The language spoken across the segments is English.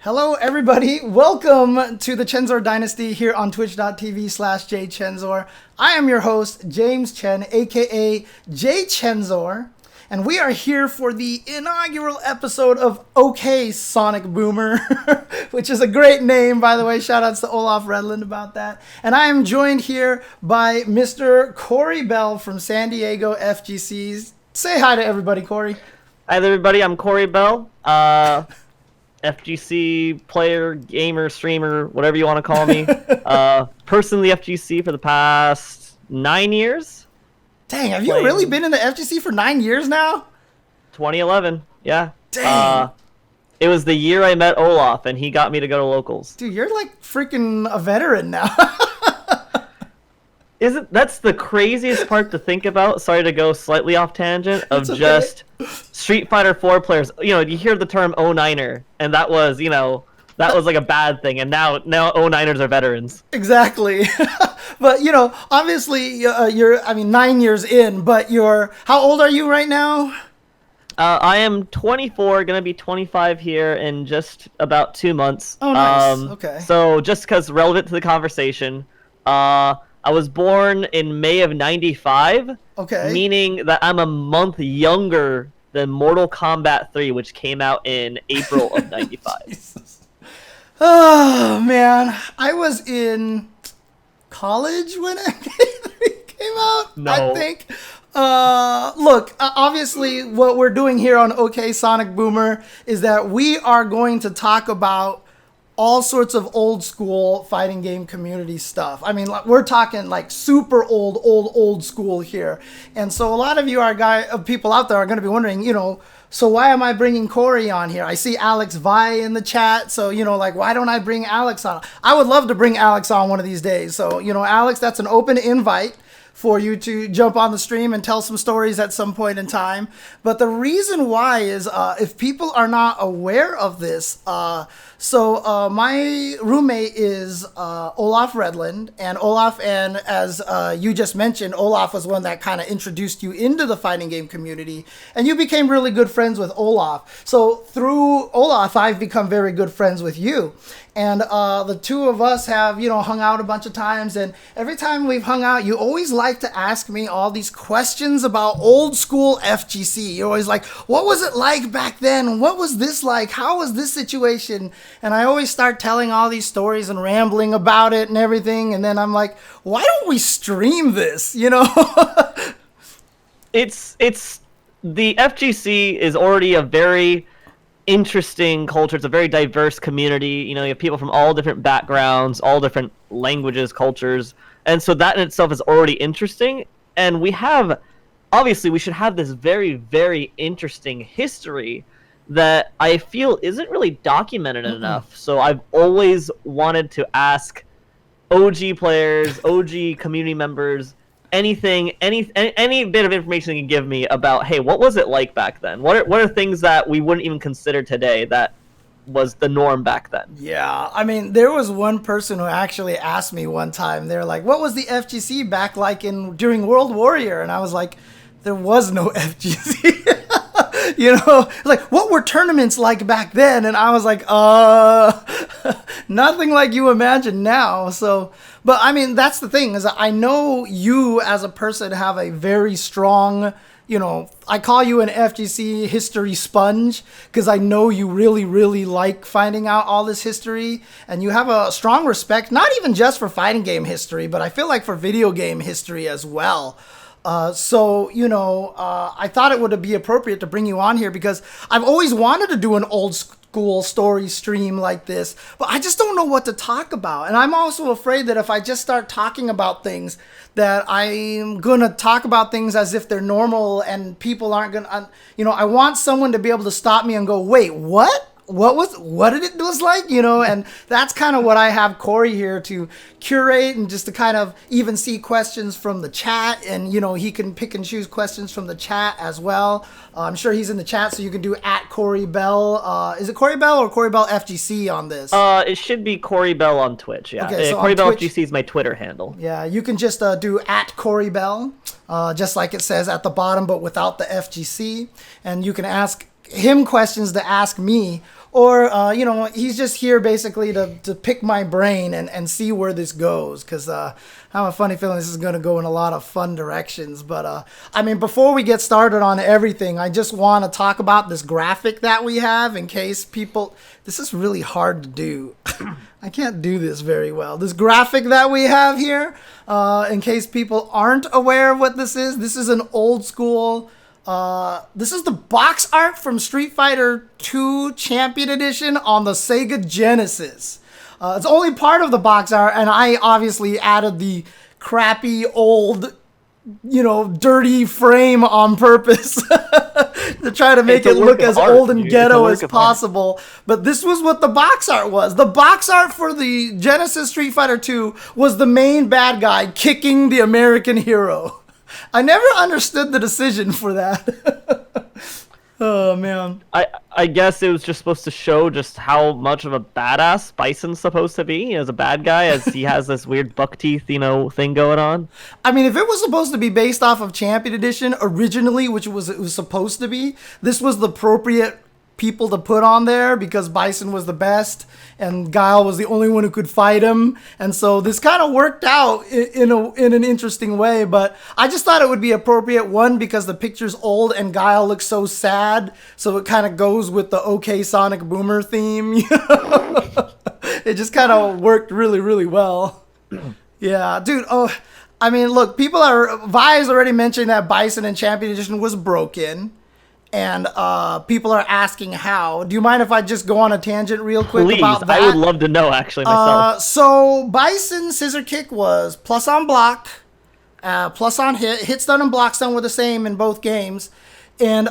Hello, everybody. Welcome to the Chensor Dynasty here on twitch.tv/jchensor. I am your host, James Chen, aka jchensor, and we are here for the inaugural episode of OK Sonic Boomer, which is a great name, by the way. Shout outs to Olaf Redland about that. And I am joined here by Mr. Cory Bell from San Diego FGCs. Say hi to everybody, Cory. Hi there, everybody. I'm Cory Bell. FGC player, gamer, streamer, whatever you want to call me. Person in the FGC for the past 9 years. Dang, have you really been in the FGC for 9 years now? 2011, yeah. Dang. It was the year I met Olaf, and he got me to go to locals. Dude, you're like freaking a veteran now. That's the craziest part to think about? Sorry to go slightly off tangent of okay. Just Street Fighter 4 players. You know, you hear the term 09er, and that was, that was like a bad thing, and now 09ers are veterans. Exactly. But, obviously you're 9 years in, but how old are you right now? I am 24, gonna be 25 here in just about 2 months. Oh, nice. Okay. So just because relevant to the conversation, I was born in May of 95. Okay. Meaning that I'm a month younger than Mortal Kombat 3, which came out in April of 95. Jesus. Oh, man. I was in college when it came out, No. I think. Look, obviously what we're doing here on OK Sonic Boomer is that we are going to talk about all sorts of old school fighting game community stuff. I mean, we're talking like super old school here. And so a lot of you people out there are going to be wondering, so why am I bringing Cory on here? I see Alex Vi in the chat. So, why don't I bring Alex on? I would love to bring Alex on one of these days. So, Alex, that's an open invite for you to jump on the stream and tell some stories at some point in time. But the reason why is if people are not aware of this, my roommate is Olaf Redland, and Olaf, and as you just mentioned, Olaf was one that kind of introduced you into the fighting game community, and you became really good friends with Olaf. So through Olaf, I've become very good friends with you. And the two of us have, hung out a bunch of times. And every time we've hung out, you always like to ask me all these questions about old school FGC. You're always like, what was it like back then? What was this like? How was this situation? And I always start telling all these stories and rambling about it and everything. And then I'm like, why don't we stream this? It's the FGC is already a very interesting culture. It's a very diverse community. You have people from all different backgrounds, all different languages, cultures, and so that in itself is already interesting. And we should have this very, very interesting history that I feel isn't really documented enough. So I've always wanted to ask OG players, OG community members, any bit of information you can give me about, hey, what was it like back then? What are things that we wouldn't even consider today that was the norm back then? Yeah, I mean, there was one person who actually asked me one time, they're like, what was the FGC back like during World Warrior? And I was like, there was no FGC. Like, what were tournaments like back then? And I was like, nothing like you imagine now. So, but I mean, that's the thing, is that I know you as a person have a very strong, I call you an FGC history sponge, because I know you really, really like finding out all this history, and you have a strong respect, not even just for fighting game history, but I feel like for video game history as well. I thought it would be appropriate to bring you on here because I've always wanted to do an old school story stream like this, but I just don't know what to talk about. And I'm also afraid that if I just start talking about things, that I'm going to talk about things as if they're normal and people aren't going to, I want someone to be able to stop me and go, wait, what? What did it was like, and that's kind of what I have Cory here to curate, and just to kind of even see questions from the chat, and he can pick and choose questions from the chat as well. I'm sure he's in the chat, so you can do at Cory Bell. Is it Cory Bell or Cory Bell FGC on this? It should be Cory Bell on Twitch. Yeah, okay, so Cory Bell FGC is my Twitter handle. Yeah, you can just do at Cory Bell, just like it says at the bottom, but without the FGC, and you can ask him questions to ask me, or you know, he's just here basically to pick my brain and see where this goes, because I have a funny feeling this is going to go in a lot of fun directions. But I mean, before we get started on everything, I just want to talk about this graphic that we have in case people, this is really hard to do. I can't do this very well. This graphic that we have here, in case people aren't aware of what this is an old school, this is the box art from Street Fighter 2 Champion Edition on the Sega Genesis. It's only part of the box art, and I obviously added the crappy old, you know, dirty frame on purpose to try to make it look as old and ghetto as possible. But this was what the box art was. The box art for the Genesis Street Fighter 2 was the main bad guy kicking the American hero. I never understood the decision for that. Oh, man. I guess it was just supposed to show just how much of a badass Bison's supposed to be as a bad guy, as he has this weird buck teeth, you know, thing going on. I mean, if it was supposed to be based off of Champion Edition originally, which it was supposed to be, this was the appropriate people to put on there because Bison was the best and Guile was the only one who could fight him. And so this kind of worked out in an interesting way, but I just thought it would be appropriate, one, because the picture's old and Guile looks so sad, so it kind of goes with the OK Sonic Boomer theme. You know? It just kind of worked really, really well. Yeah, dude. Oh, I mean, look, Vi's already mentioned that Bison in Champion Edition was broken. And people are asking how. Do you mind if I just go on a tangent real quick about that? I would love to know, actually, myself. So Bison Scissor Kick was plus on block, plus on hit. Hit stun and block stun were the same in both games. And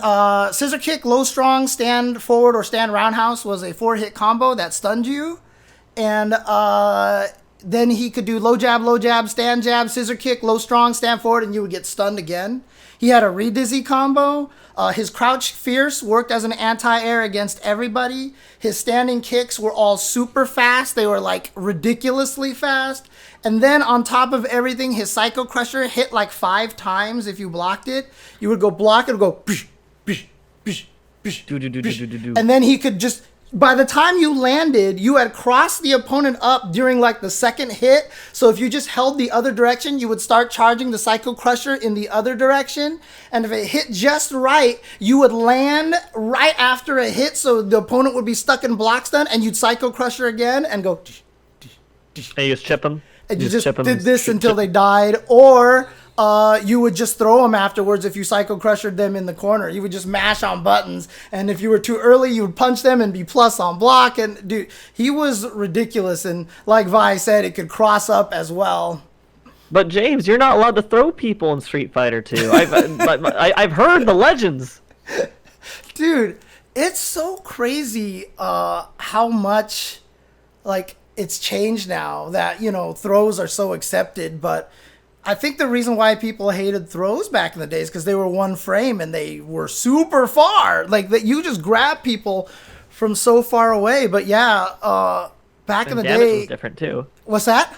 Scissor Kick, low strong, stand forward, or stand roundhouse was a 4-hit combo that stunned you. And then he could do low jab, stand jab, Scissor Kick, low strong, stand forward, and you would get stunned again. He had a re-dizzy combo. His crouch fierce worked as an anti-air against everybody. His standing kicks were all super fast. They were like ridiculously fast. And then on top of everything, his Psycho Crusher hit like 5 times if you blocked it. You would go block it and go bish, bish, bish, bish, bish. And then he could just, by the time you landed, you had crossed the opponent up during like the second hit. So if you just held the other direction, you would start charging the Psycho Crusher in the other direction. And if it hit just right, you would land right after a hit. So the opponent would be stuck in block stun and you'd Psycho Crusher again and go. And you just chip them. And you just did this until they died. Or you would just throw them afterwards if you Psycho Crushered them in the corner. You would just mash on buttons. And if you were too early, you would punch them and be plus on block. And dude, he was ridiculous. And like Vi said, it could cross up as well. But James, you're not allowed to throw people in Street Fighter 2. I've heard the legends. Dude, it's so crazy how much like it's changed now that, you know, throws are so accepted. But I think the reason why people hated throws back in the days because they were one frame and they were super far. Like that, you just grab people from so far away. But yeah, back in the damage day, was different too. What's that?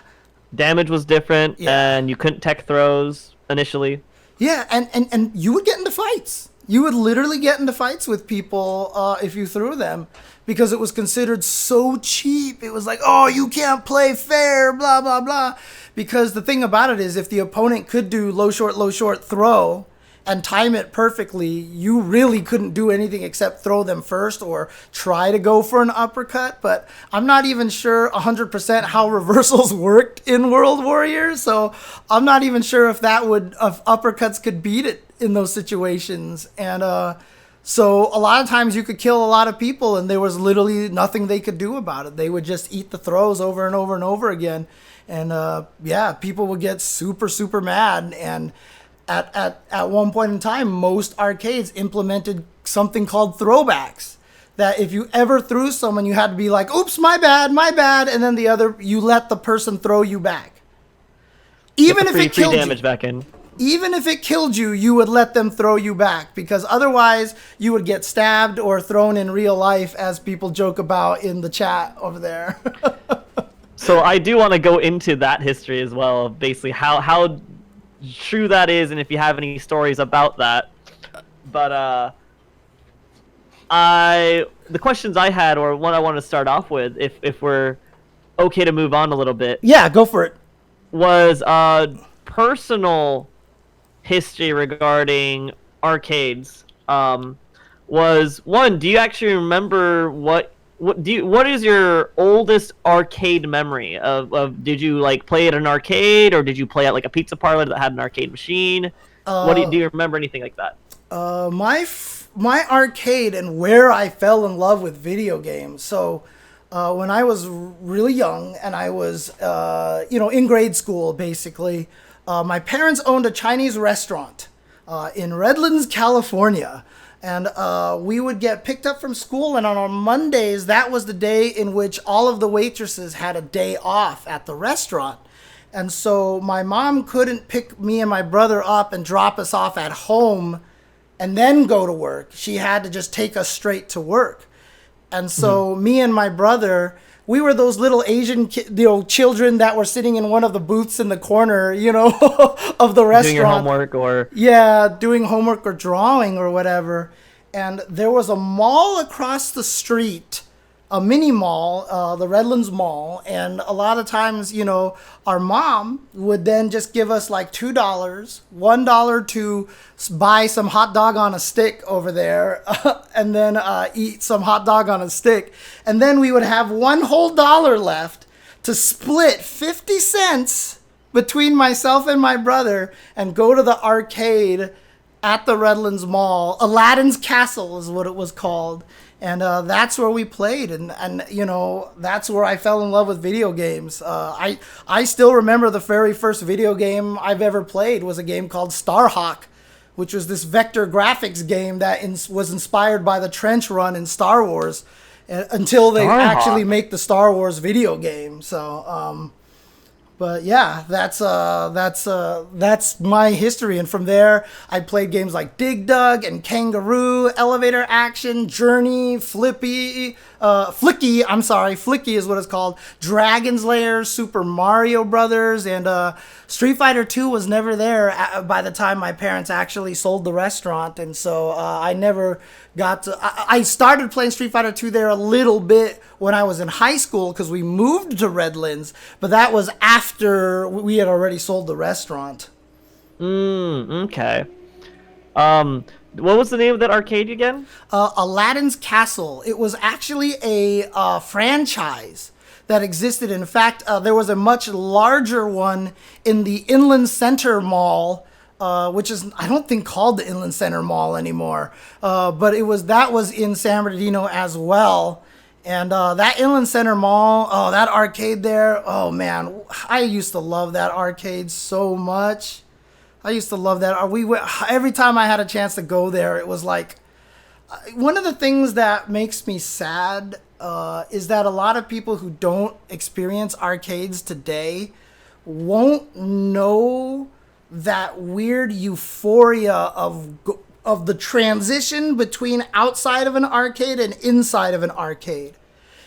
Damage was different, Yeah. and you couldn't tech throws initially. Yeah, and you would get into fights. You would literally get into fights with people if you threw them because it was considered so cheap. It was like, oh, you can't play fair, blah, blah, blah. Because the thing about it is if the opponent could do low, short throw and time it perfectly, you really couldn't do anything except throw them first or try to go for an uppercut. But I'm not even sure 100% how reversals worked in World Warriors. So I'm not even sure if uppercuts could beat it in those situations. And so a lot of times you could kill a lot of people and there was literally nothing they could do about it. They would just eat the throws over and over and over again. And yeah, people would get super, super mad. And at one point in time, most arcades implemented something called throwbacks. That if you ever threw someone, you had to be like, oops, my bad. And then you let the person throw you back. Even if it killed damage back in. Even if it killed you, you would let them throw you back because otherwise you would get stabbed or thrown in real life, as people joke about in the chat over there. So I do want to go into that history as well, of basically how true that is, and if you have any stories about that. But the questions I had, or what I want to start off with, if we're okay to move on a little bit, Yeah, go for it. was personal history regarding arcades. Was one, do you actually remember what is your oldest arcade memory of did you like play at an arcade, or did you play at like a pizza parlor that had an arcade machine? Do you remember anything like that? My arcade and where I fell in love with video games. So when I was really young and I was in grade school, basically, my parents owned a Chinese restaurant in Redlands, California. And we would get picked up from school, and on our Mondays, that was the day in which all of the waitresses had a day off at the restaurant. And so my mom couldn't pick me and my brother up and drop us off at home and then go to work. She had to just take us straight to work. And so me and my brother, we were those little Asian children that were sitting in one of the booths in the corner, of the restaurant. Doing your homework or... Yeah, doing homework or drawing or whatever. And there was a mall across the street, a mini mall, the Redlands Mall. And a lot of times, our mom would then just give us like $2, $1 to buy some hot dog on a stick over there, and then eat some hot dog on a stick. And then we would have one whole dollar left to split 50 cents between myself and my brother and go to the arcade at the Redlands Mall. Aladdin's Castle is what it was called. And that's where we played, and that's where I fell in love with video games. I still remember the very first video game I've ever played was a game called Starhawk, which was this vector graphics game that was inspired by the trench run in Star Wars, until they actually make the Star Wars video game. So, but yeah, that's my history. And from there, I played games like Dig Dug and Kangaroo, Elevator Action, Journey, Flicky is what it's called, Dragon's Lair, Super Mario Brothers, and Street Fighter 2 was never there by the time my parents actually sold the restaurant. And so I never got to... I started playing Street Fighter 2 there a little bit when I was in high school because we moved to Redlands, but that was after we had already sold the restaurant. Okay. What was the name of that arcade again? Aladdin's Castle. It was actually a franchise that existed. In fact, there was a much larger one in the Inland Center Mall, which is, I don't think, called the Inland Center Mall anymore. But that was in San Bernardino as well. And that Inland Center Mall, that arcade there, oh man, I used to love that arcade so much. I used to love that. Every time I had a chance to go there, it was like, one of the things that makes me sad is that a lot of people who don't experience arcades today won't know that weird euphoria of the transition between outside of an arcade and inside of an arcade.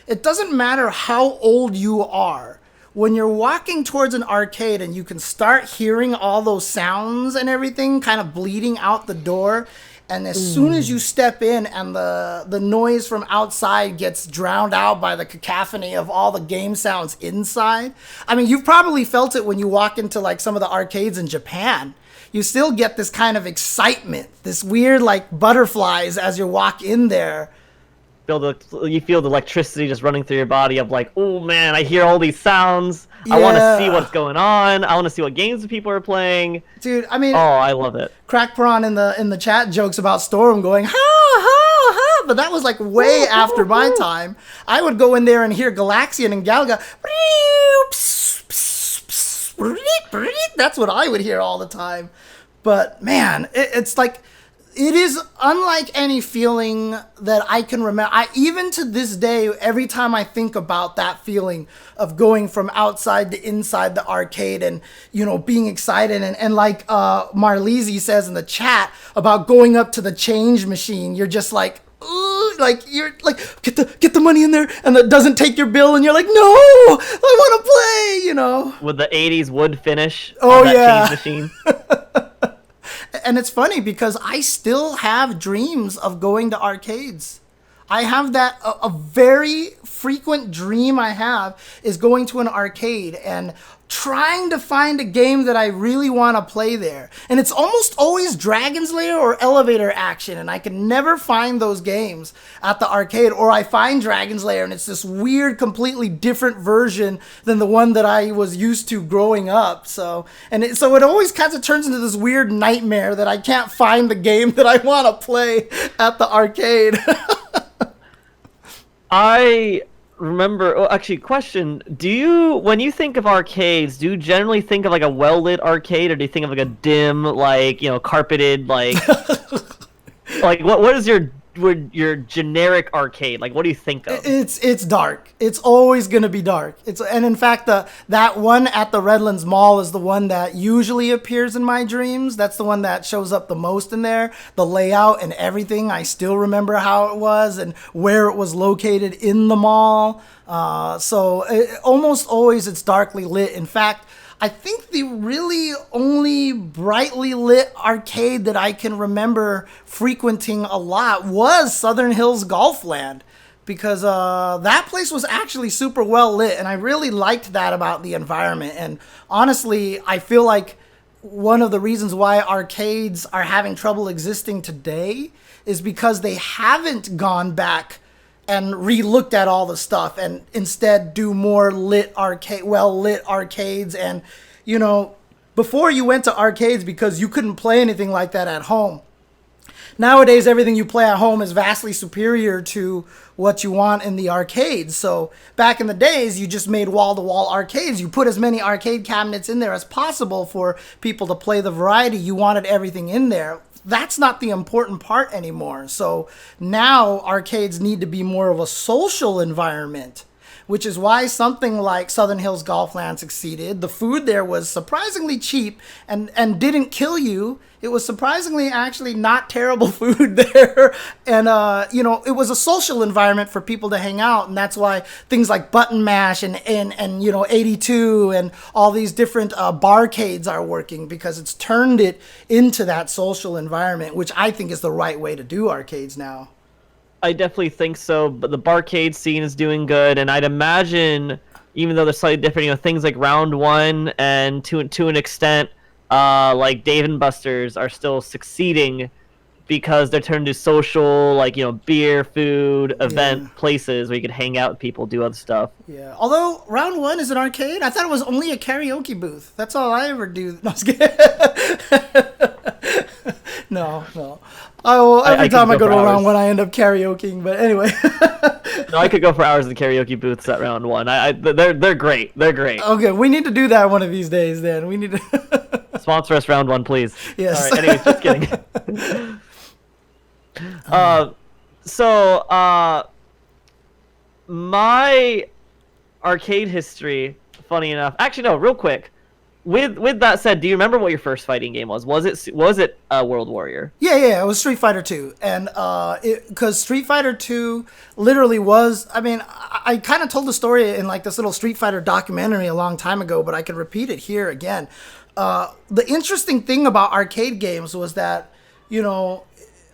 It doesn't matter how old you are. When you're walking towards an arcade and you can start hearing all those sounds and everything kind of bleeding out the door, and as soon as you step in and the noise from outside gets drowned out by the cacophony of all the game sounds inside. I mean, you've probably felt it when you walk into like some of the arcades in Japan. You still get this kind of excitement, this weird like butterflies as you walk in there. You feel the electricity just running through your body of like, oh man, I hear all these sounds. Yeah. I want to see what's going on. I want to see what games people are playing. Dude, I mean, oh, I love it. Crack Prawn in the chat jokes about Storm going, ha, ha, ha, but that was like way after my time. I would go in there and hear Galaxian and Galga. That's what I would hear all the time. But man, it's like, it is unlike any feeling that I can remember. Even to this day, every time I think about that feeling of going from outside to inside the arcade and, being excited. And like Marlise says in the chat about going up to the change machine, you're just like, ooh, like you're like, get the money in there, and it doesn't take your bill, and you're like, no, I want to play, With the 80s wood finish on that change machine. And it's funny because I still have dreams of going to arcades. I have that, a very frequent dream I have is going to an arcade and trying to find a game that I really want to play there. And it's almost always Dragon's Lair or Elevator Action, and I can never find those games at the arcade. Or I find Dragon's Lair and it's this weird, completely different version than the one that I was used to growing up. So it always kind of turns into this weird nightmare that I can't find the game that I want to play at the arcade. I remember, actually, question, when you think of arcades, do you generally think of like a well-lit arcade, or do you think of like a dim, like, carpeted, like, like what is your generic arcade? Like, what do you think of? It's dark. It's always going to be dark. And in fact, that one at the Redlands Mall is the one that usually appears in my dreams. That's the one that shows up the most in there. The layout and everything, I still remember how it was and where it was located in the mall. Almost always it's darkly lit. In fact, I think the really only brightly lit arcade that I can remember frequenting a lot was Southern Hills Golfland, because that place was actually super well lit, and I really liked that about the environment. And honestly, I feel like one of the reasons why arcades are having trouble existing today is because they haven't gone back and re-looked at all the stuff and instead do more well-lit arcades. And, before you went to arcades because you couldn't play anything like that at home. Nowadays, everything you play at home is vastly superior to what you want in the arcades. So back in the days, you just made wall-to-wall arcades. You put as many arcade cabinets in there as possible for people to play the variety. You wanted everything in there. That's not the important part anymore. So now arcades need to be more of a social environment, which is why something like Southern Hills Golfland succeeded. The food there was surprisingly cheap and didn't kill you. It was surprisingly actually not terrible food there. And, it was a social environment for people to hang out. And that's why things like Button Mash and 82 and all these different barcades are working, because it's turned it into that social environment, which I think is the right way to do arcades now. I definitely think so, but the barcade scene is doing good, and I'd imagine, even though they're slightly different, things like Round One and to an extent, like Dave and Buster's are still succeeding because they're turned into social, like, beer, food, event places where you could hang out with people, do other stuff. Yeah. Although Round One is an arcade, I thought it was only a karaoke booth. That's all I ever do. No, I was kidding. No. Every time I go to Round One, I end up karaokeing. But anyway. No, I could go for hours in karaoke booths at Round One. They're great. They're great. Okay, we need to do that one of these days. Then we need to sponsor us Round One, please. Yes. All right. Anyways, just kidding. My arcade history, funny enough. Actually, no. Real quick. With that said, do you remember what your first fighting game was? Was it World Warrior? Yeah, it was Street Fighter 2. And because Street Fighter 2 literally was, I kind of told the story in like this little Street Fighter documentary a long time ago, but I could repeat it here again. The interesting thing about arcade games was that,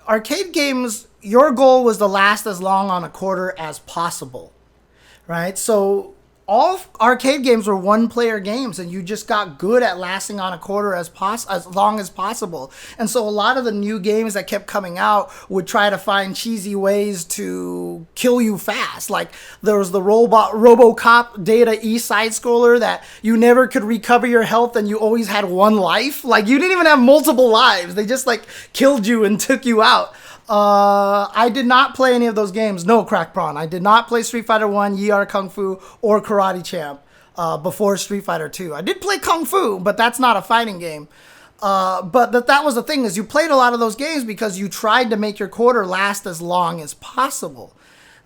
arcade games, your goal was to last as long on a quarter as possible, right? So all arcade games were one-player games, and you just got good at lasting on a quarter as long as possible. And so a lot of the new games that kept coming out would try to find cheesy ways to kill you fast. Like there was the RoboCop Data East side scroller that you never could recover your health, and you always had one life. Like you didn't even have multiple lives. They just like killed you and took you out. I did not play any of those games. No, Crack Prawn. I did not play Street Fighter 1, Yi Ar Kung Fu, or Karate Champ before Street Fighter 2. I did play Kung Fu, but that's not a fighting game. But that was the thing, is you played a lot of those games because you tried to make your quarter last as long as possible.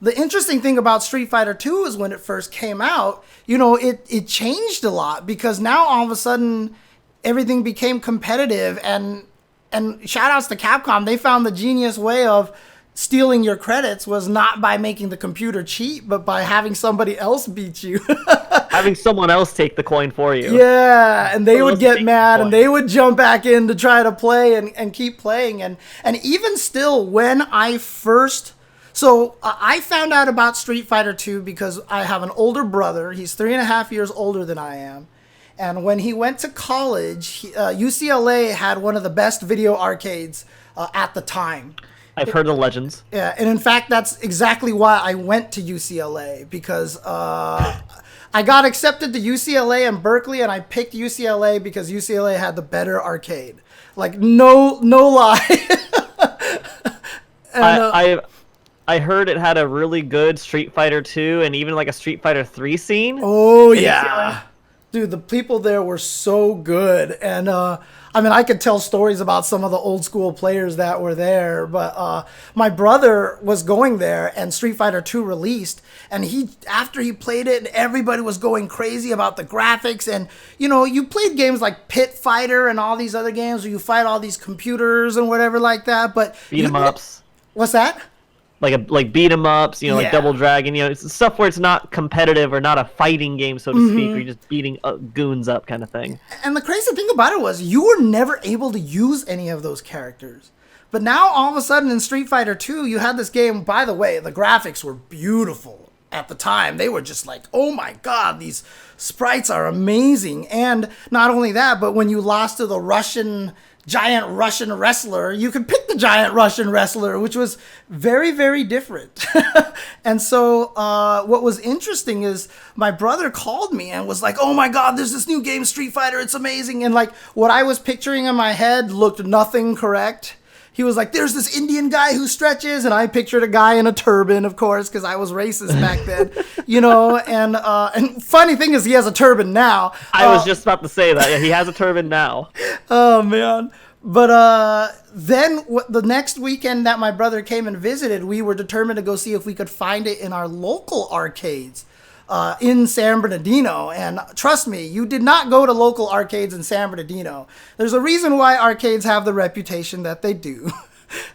The interesting thing about Street Fighter 2 is when it first came out, it changed a lot, because now all of a sudden everything became competitive, and shout outs to Capcom, they found the genius way of stealing your credits was not by making the computer cheat, but by having somebody else beat you. Having someone else take the coin for you. Yeah, and they would get mad and they would jump back in to try to play and keep playing. And even still, when I first So I found out about Street Fighter 2 because I have an older brother. He's 3.5 years older than I am. And when he went to college, UCLA had one of the best video arcades at the time. I've heard the legends. Yeah, and in fact, that's exactly why I went to UCLA, because I got accepted to UCLA and Berkeley, and I picked UCLA because UCLA had the better arcade. Like, no lie. And, I heard it had a really good Street Fighter 2 and even like a Street Fighter 3 scene. Oh, yeah. Dude, the people there were so good. And, I mean, I could tell stories about some of the old school players that were there, but my brother was going there and Street Fighter 2 released, and after he played it, everybody was going crazy about the graphics. And, you know, you played games like Pit Fighter and all these other games where you fight all these computers and whatever like that, but... Beat 'em ups. What's that? Like beat 'em ups, you know, like Double Dragon, you know, it's stuff where it's not competitive or not a fighting game, so to speak, where you're just beating goons up kind of thing. And the crazy thing about it was you were never able to use any of those characters. But now all of a sudden in Street Fighter 2, you had this game. By the way, the graphics were beautiful at the time. They were just like, oh my God, these sprites are amazing. And not only that, but when you lost to the giant Russian wrestler, you could pick the giant Russian wrestler, which was very, very different. And so what was interesting is my brother called me and was like, oh my God, there's this new game, Street Fighter, it's amazing. And like what I was picturing in my head looked nothing correct. He was like, there's this Indian guy who stretches, and I pictured a guy in a turban, of course, because I was racist back then, you know. And funny thing is, he has a turban now. I was just about to say that. Yeah, he has a turban now. Oh man! But then the next weekend that my brother came and visited, we were determined to go see if we could find it in our local arcades. In San Bernardino. And trust me, you did not go to local arcades in San Bernardino. There's a reason why arcades have the reputation that they do.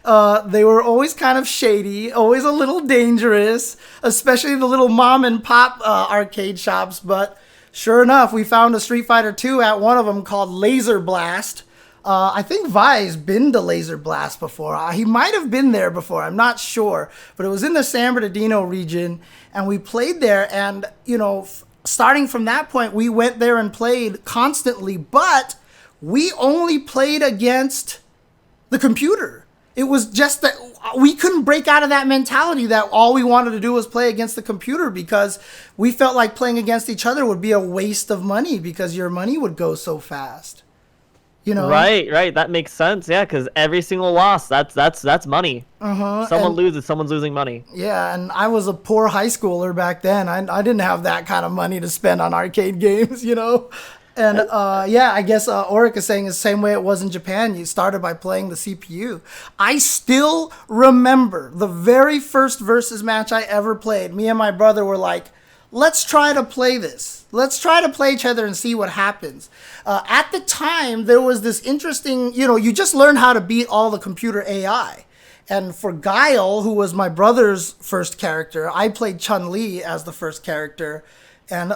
They were always kind of shady, always a little dangerous, especially the little mom and pop arcade shops. But sure enough, we found a Street Fighter 2 at one of them called Laser Blast. I think Vi's been to Laser Blast before. He might have been there before. I'm not sure. But it was in the San Bernardino region, and we played there. And, you know, starting from that point, we went there and played constantly. But we only played against the computer. It was just that we couldn't break out of that mentality that all we wanted to do was play against the computer, because we felt like playing against each other would be a waste of money because your money would go so fast. You know? Right. That makes sense. Yeah, because every single loss, that's money. Someone loses, someone's losing money. Yeah, and I was a poor high schooler back then. I didn't have that kind of money to spend on arcade games, you know? And yeah, I guess Auric is saying the same way it was in Japan. You started by playing the CPU. I still remember the very first versus match I ever played. Me and my brother were like, let's try to play this. Let's try to play each other and see what happens. At the time, there was this interesting, you know, you just learn how to beat all the computer AI. And for Guile, who was my brother's first character, I played Chun-Li as the first character. And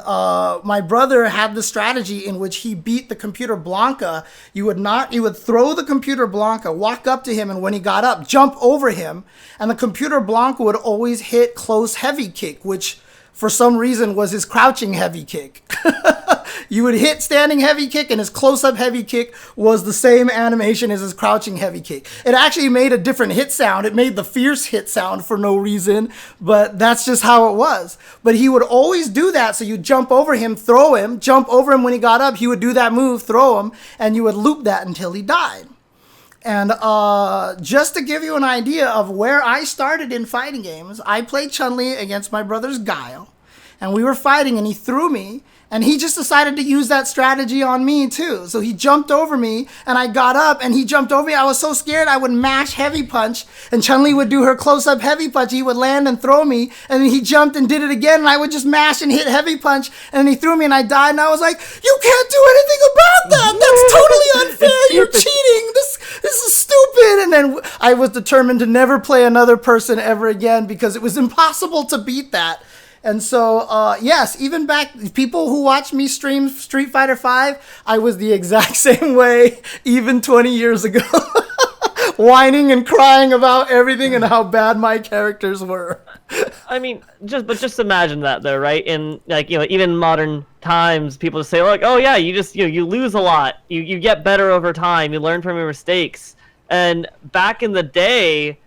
my brother had the strategy in which he beat the computer Blanca. You would throw the computer Blanca, walk up to him, and when he got up, jump over him. And the computer Blanca would always hit close heavy kick, which for some reason was his crouching heavy kick. You would hit standing heavy kick, and his close-up heavy kick was the same animation as his crouching heavy kick. It actually made a different hit sound. It made the fierce hit sound for no reason, but that's just how it was. But he would always do that, so you jump over him, throw him, jump over him when he got up, he would do that move, throw him, and you would loop that until he died. And just to give you an idea of where I started in fighting games, I played Chun-Li against my brother's Guile, and we were fighting, and he threw me, and he just decided to use that strategy on me too. So he jumped over me, and I got up, and he jumped over me. I was so scared I would mash heavy punch, and Chun-Li would do her close-up heavy punch. He would land and throw me, and then he jumped and did it again, and I would just mash and hit heavy punch, and then he threw me, and I died, and I was like, you can't do anything about that! That's totally unfair! You're cheating! This is stupid! And then I was determined to never play another person ever again because it was impossible to beat that. And so, yes, even back, people who watch me stream Street Fighter V, I was the exact same way even 20 years ago. whining and crying about everything and how bad my characters were. I mean, just imagine that though, right? In like, even modern times, people just say like, oh yeah, you just you lose a lot, you get better over time, you learn from your mistakes. And back in the day,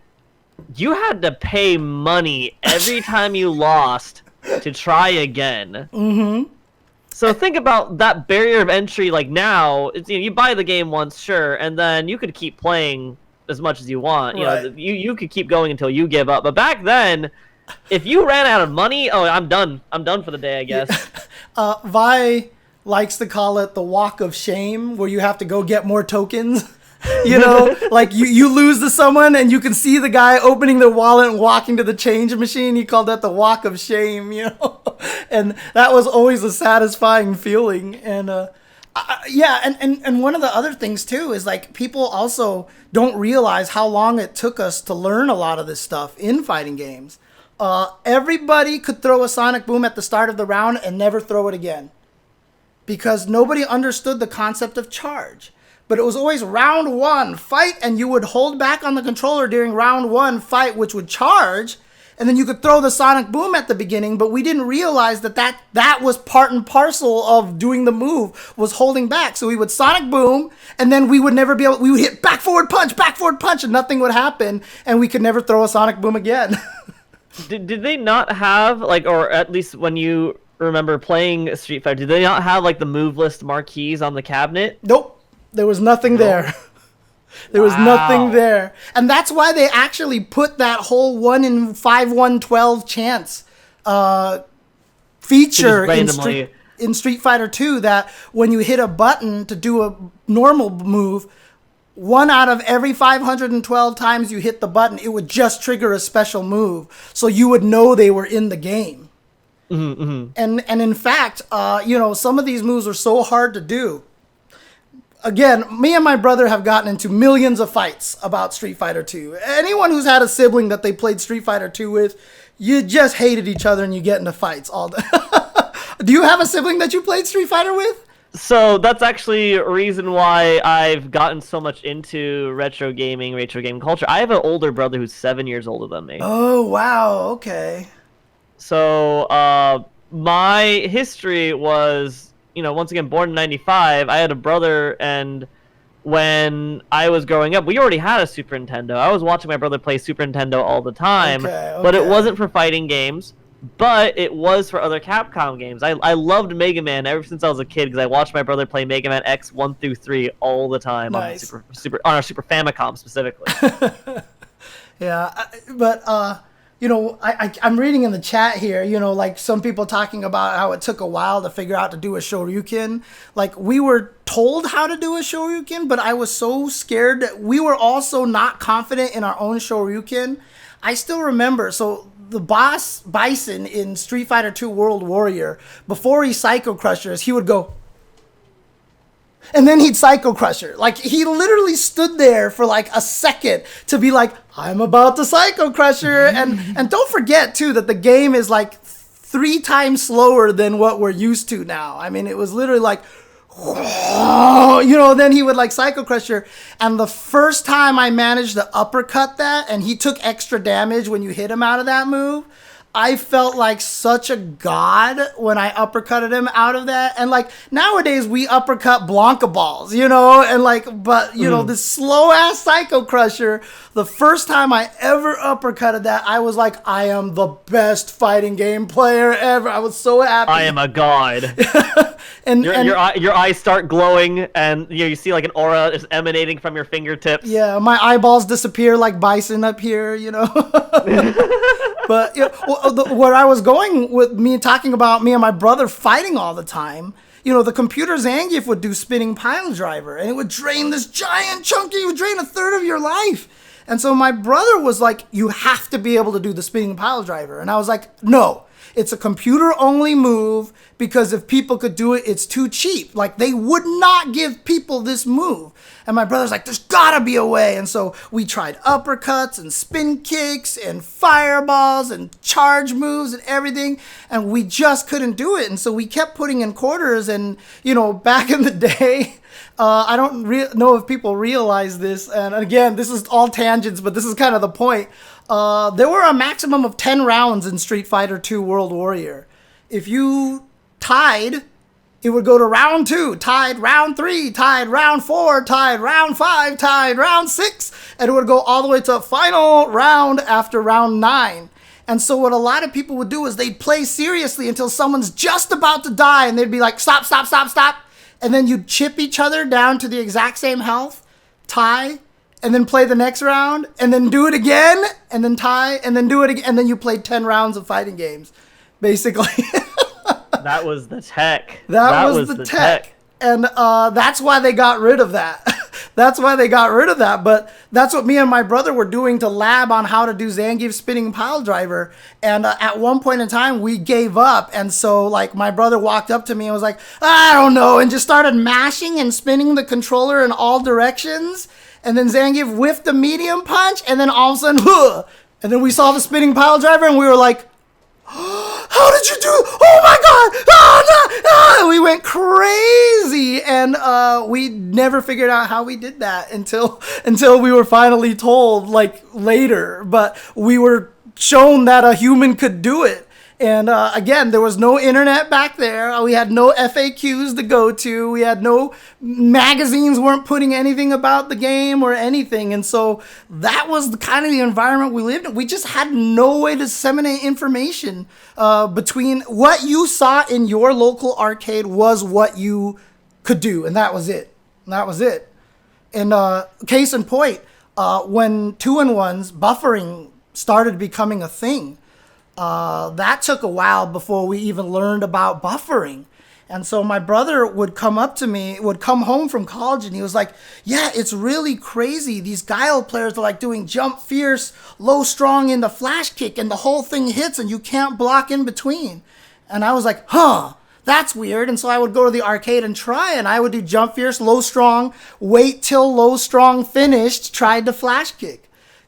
you had to pay money every time you lost to try again. Mm-hmm. So think about that barrier of entry. Like now, it's, you buy the game once, sure, and then you could keep playing as much as you want. Right. You could keep going until you give up. But back then, if you ran out of money, oh, I'm done. I'm done for the day, I guess. Vi likes to call it the walk of shame, where you have to go get more tokens. Like you lose to someone and you can see the guy opening their wallet and walking to the change machine. He called that the walk of shame, and that was always a satisfying feeling. And and one of the other things too is like people also don't realize how long it took us to learn a lot of this stuff in fighting games. Everybody could throw a sonic boom at the start of the round and never throw it again, because nobody understood the concept of charge. But it was always round one, fight, and you would hold back on the controller during round one, fight, which would charge, and then you could throw the sonic boom at the beginning, but we didn't realize that was part and parcel of doing the move, was holding back. So we would sonic boom, and then we would hit back forward punch, and nothing would happen, and we could never throw a sonic boom again. Did they not have, like, or at least when you remember playing Street Fighter, did they not have, like, the move list marquees on the cabinet? Nope. There was nothing there. There was nothing there. And that's why they actually put that whole 1 in 5, 112 chance feature in Street Fighter 2, that when you hit a button to do a normal move, 1 out of every 512 times you hit the button, it would just trigger a special move. So you would know they were in the game. Mm-hmm. And in fact, some of these moves are so hard to do. Again, me and my brother have gotten into millions of fights about Street Fighter 2. Anyone who's had a sibling that they played Street Fighter 2 with, you just hated each other and you get into fights all day. Do you have a sibling that you played Street Fighter with? So that's actually a reason why I've gotten so much into retro gaming culture. I have an older brother who's 7 years older than me. Oh, wow. Okay. So my history was, once again, born in 95, I had a brother, and when I was growing up, we already had a Super Nintendo. I was watching my brother play Super Nintendo all the time, but it wasn't for fighting games, but it was for other Capcom games. I loved Mega Man ever since I was a kid, because I watched my brother play Mega Man X 1 through 3 all the time. Nice. on our Super Famicom specifically. Yeah, but I'm reading in the chat here, like some people talking about how it took a while to figure out to do a Shoryuken. Like, we were told how to do a Shoryuken, but I was so scared that we were also not confident in our own Shoryuken. I still remember, so the boss Bison in Street Fighter 2 World Warrior, before he Psycho Crushers, he would go, and then he'd Psycho Crusher. Like, he literally stood there for like a second to be like, I'm about to Psycho Crusher. And don't forget, too, that the game is like 3 times slower than what we're used to now. I mean, it was literally like, then he would like Psycho Crusher. And the first time I managed to uppercut that, and he took extra damage when you hit him out of that move, I felt like such a god when I uppercutted him out of that. And like nowadays we uppercut Blanca balls, and like, but this slow ass Psycho Crusher, the first time I ever uppercutted that, I was like, I am the best fighting game player ever. I was so happy. I am a god. and your eyes start glowing, and you see like an aura is emanating from your fingertips. Yeah, my eyeballs disappear like Bison up here, But where I was going with me talking about me and my brother fighting all the time, the computer Zangief would do spinning pile driver, and it would drain this giant chunky, it would drain a third of your life. And so my brother was like, you have to be able to do the spinning pile driver. And I was like, no. It's a computer-only move because if people could do it, it's too cheap. Like, they would not give people this move. And my brother's like, there's gotta be a way. And so we tried uppercuts and spin kicks and fireballs and charge moves and everything. And we just couldn't do it. And so we kept putting in quarters. And, back in the day, I don't know if people realize this. And again, this is all tangents, but this is kind of the point. There were a maximum of 10 rounds in Street Fighter II World Warrior. If you tied, it would go to round 2, tied round 3, tied round 4, tied round 5, tied round 6, and it would go all the way to final round after round 9. And so what a lot of people would do is they'd play seriously until someone's just about to die, and they'd be like, stop, stop, stop, stop. And then you'd chip each other down to the exact same health, tie, and then play the next round, and then do it again, and then tie, and then do it again, and then you played 10 rounds of fighting games, basically. That was the tech. That was the tech. And that's why they got rid of that. That's why they got rid of that. But that's what me and my brother were doing to lab on how to do Zangief spinning pile driver. And at one point in time, we gave up. And so, my brother walked up to me and was like, I don't know, and just started mashing and spinning the controller in all directions. And then Zangief whiffed a medium punch, and then all of a sudden, huh! And then we saw the spinning pile driver, and we were like, how did you do? Oh my God! Ah, no, ah! We went crazy, and we never figured out how we did that until we were finally told, later. But we were shown that a human could do it. And again, there was no internet back there. We had no FAQs to go to. We had no magazines weren't putting anything about the game or anything. And so that was kind of the environment we lived in. We just had no way to disseminate information between what you saw in your local arcade was what you could do. And that was it. And case in point, when 2-in-1s, buffering started becoming a thing. That took a while before we even learned about buffering. And so my brother would come home from college, and he was like, yeah, it's really crazy. These Guile players are doing jump fierce, low strong into flash kick, and the whole thing hits and you can't block in between. And I was like, huh, that's weird. And so I would go to the arcade and try, and I would do jump fierce, low strong, wait till low strong finished, tried to flash kick.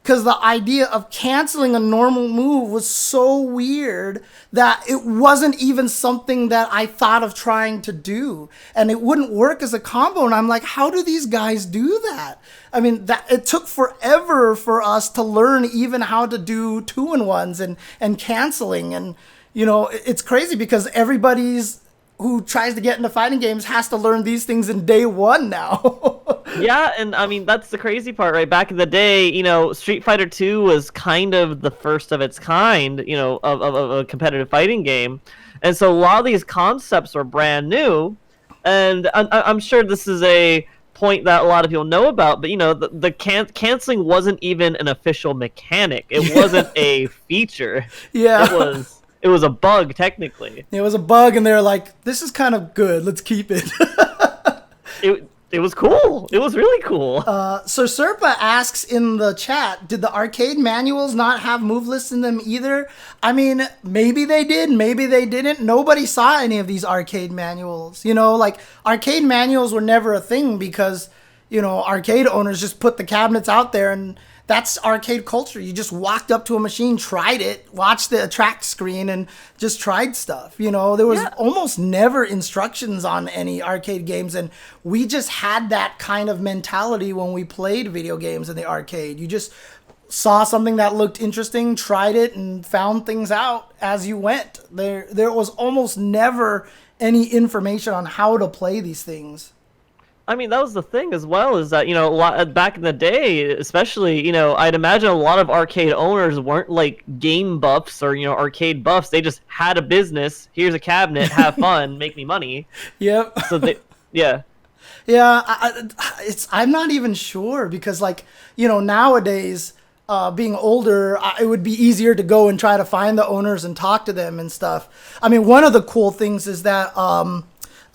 Because the idea of canceling a normal move was so weird that it wasn't even something that I thought of trying to do. And it wouldn't work as a combo. And I'm like, how do these guys do that? I mean, it took forever for us to learn even how to do 2-in-1s and canceling. And, it's crazy because everybody's who tries to get into fighting games has to learn these things in day one now. Yeah, and I mean, that's the crazy part, right? Back in the day, Street Fighter 2 was kind of the first of its kind, of a competitive fighting game. And so a lot of these concepts were brand new. And I'm sure this is a point that a lot of people know about, but, the canceling wasn't even an official mechanic. It wasn't a feature. Yeah. It was a bug, technically. It was a bug, and they were like, this is kind of good. Let's keep it. It was cool. It was really cool. So Serpa asks in the chat, did the arcade manuals not have move lists in them either? I mean, maybe they did, maybe they didn't. Nobody saw any of these arcade manuals. Arcade manuals were never a thing because, arcade owners just put the cabinets out there, and that's arcade culture. You just walked up to a machine, tried it, watched the attract screen, and just tried stuff. There was almost never instructions on any arcade games, and we just had that kind of mentality when we played video games in the arcade. You just saw something that looked interesting, tried it, and found things out as you went. There was almost never any information on how to play these things. I mean, that was the thing as well, is that, back in the day, especially, I'd imagine a lot of arcade owners weren't like game buffs or, arcade buffs. They just had a business. Here's a cabinet, have fun, make me money. Yep. So yeah. Yeah, I'm not even sure because, nowadays, being older, it would be easier to go and try to find the owners and talk to them and stuff. I mean, one of the cool things is that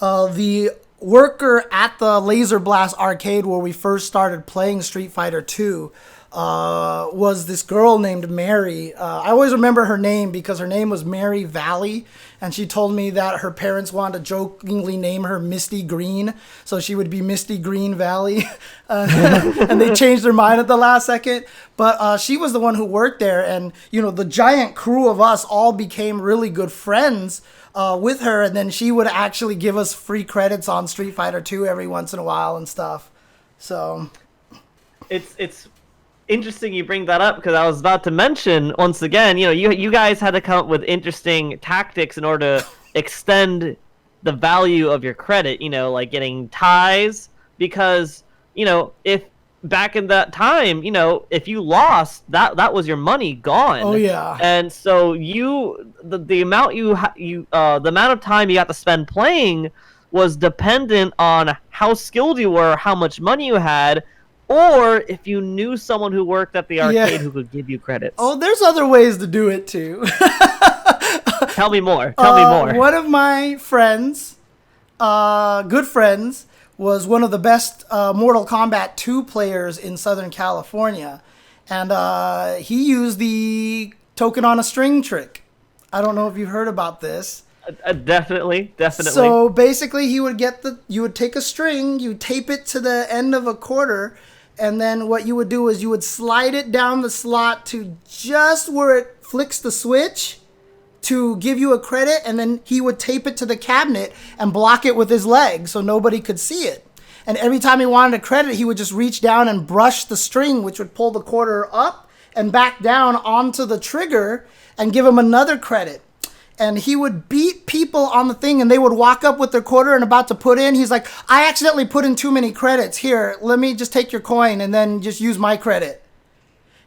the worker at the Laser Blast arcade where we first started playing Street Fighter 2, was this girl named Mary. I always remember her name because her name was Mary Valley, and she told me that her parents wanted to jokingly name her Misty Green, so she would be Misty Green Valley, and they changed their mind at the last second. But she was the one who worked there, and the giant crew of us all became really good friends with her, and then she would actually give us free credits on Street Fighter 2 every once in a while and stuff. So it's interesting you bring that up, because I was about to mention once again, you guys had to come up with interesting tactics in order to extend the value of your credit, like getting ties, because if back in that time, if you lost, that was your money gone. Oh yeah. And so the amount the amount of time you got to spend playing was dependent on how skilled you were, how much money you had, or if you knew someone who worked at the arcade who could give you credits. Oh, there's other ways to do it too. Tell me more. Tell me more. One of my friends, good friends, was one of the best Mortal Kombat 2 players in Southern California. And he used the token on a string trick. I don't know if you've heard about this. Definitely. So basically you would take a string, you tape it to the end of a quarter, and then what you would do is you would slide it down the slot to just where it flicks the switch to give you a credit, and then he would tape it to the cabinet and block it with his leg so nobody could see it. And every time he wanted a credit, he would just reach down and brush the string, which would pull the quarter up and back down onto the trigger and give him another credit. And he would beat people on the thing, and they would walk up with their quarter and about to put in. He's like, I accidentally put in too many credits. Here, let me just take your coin and then just use my credit.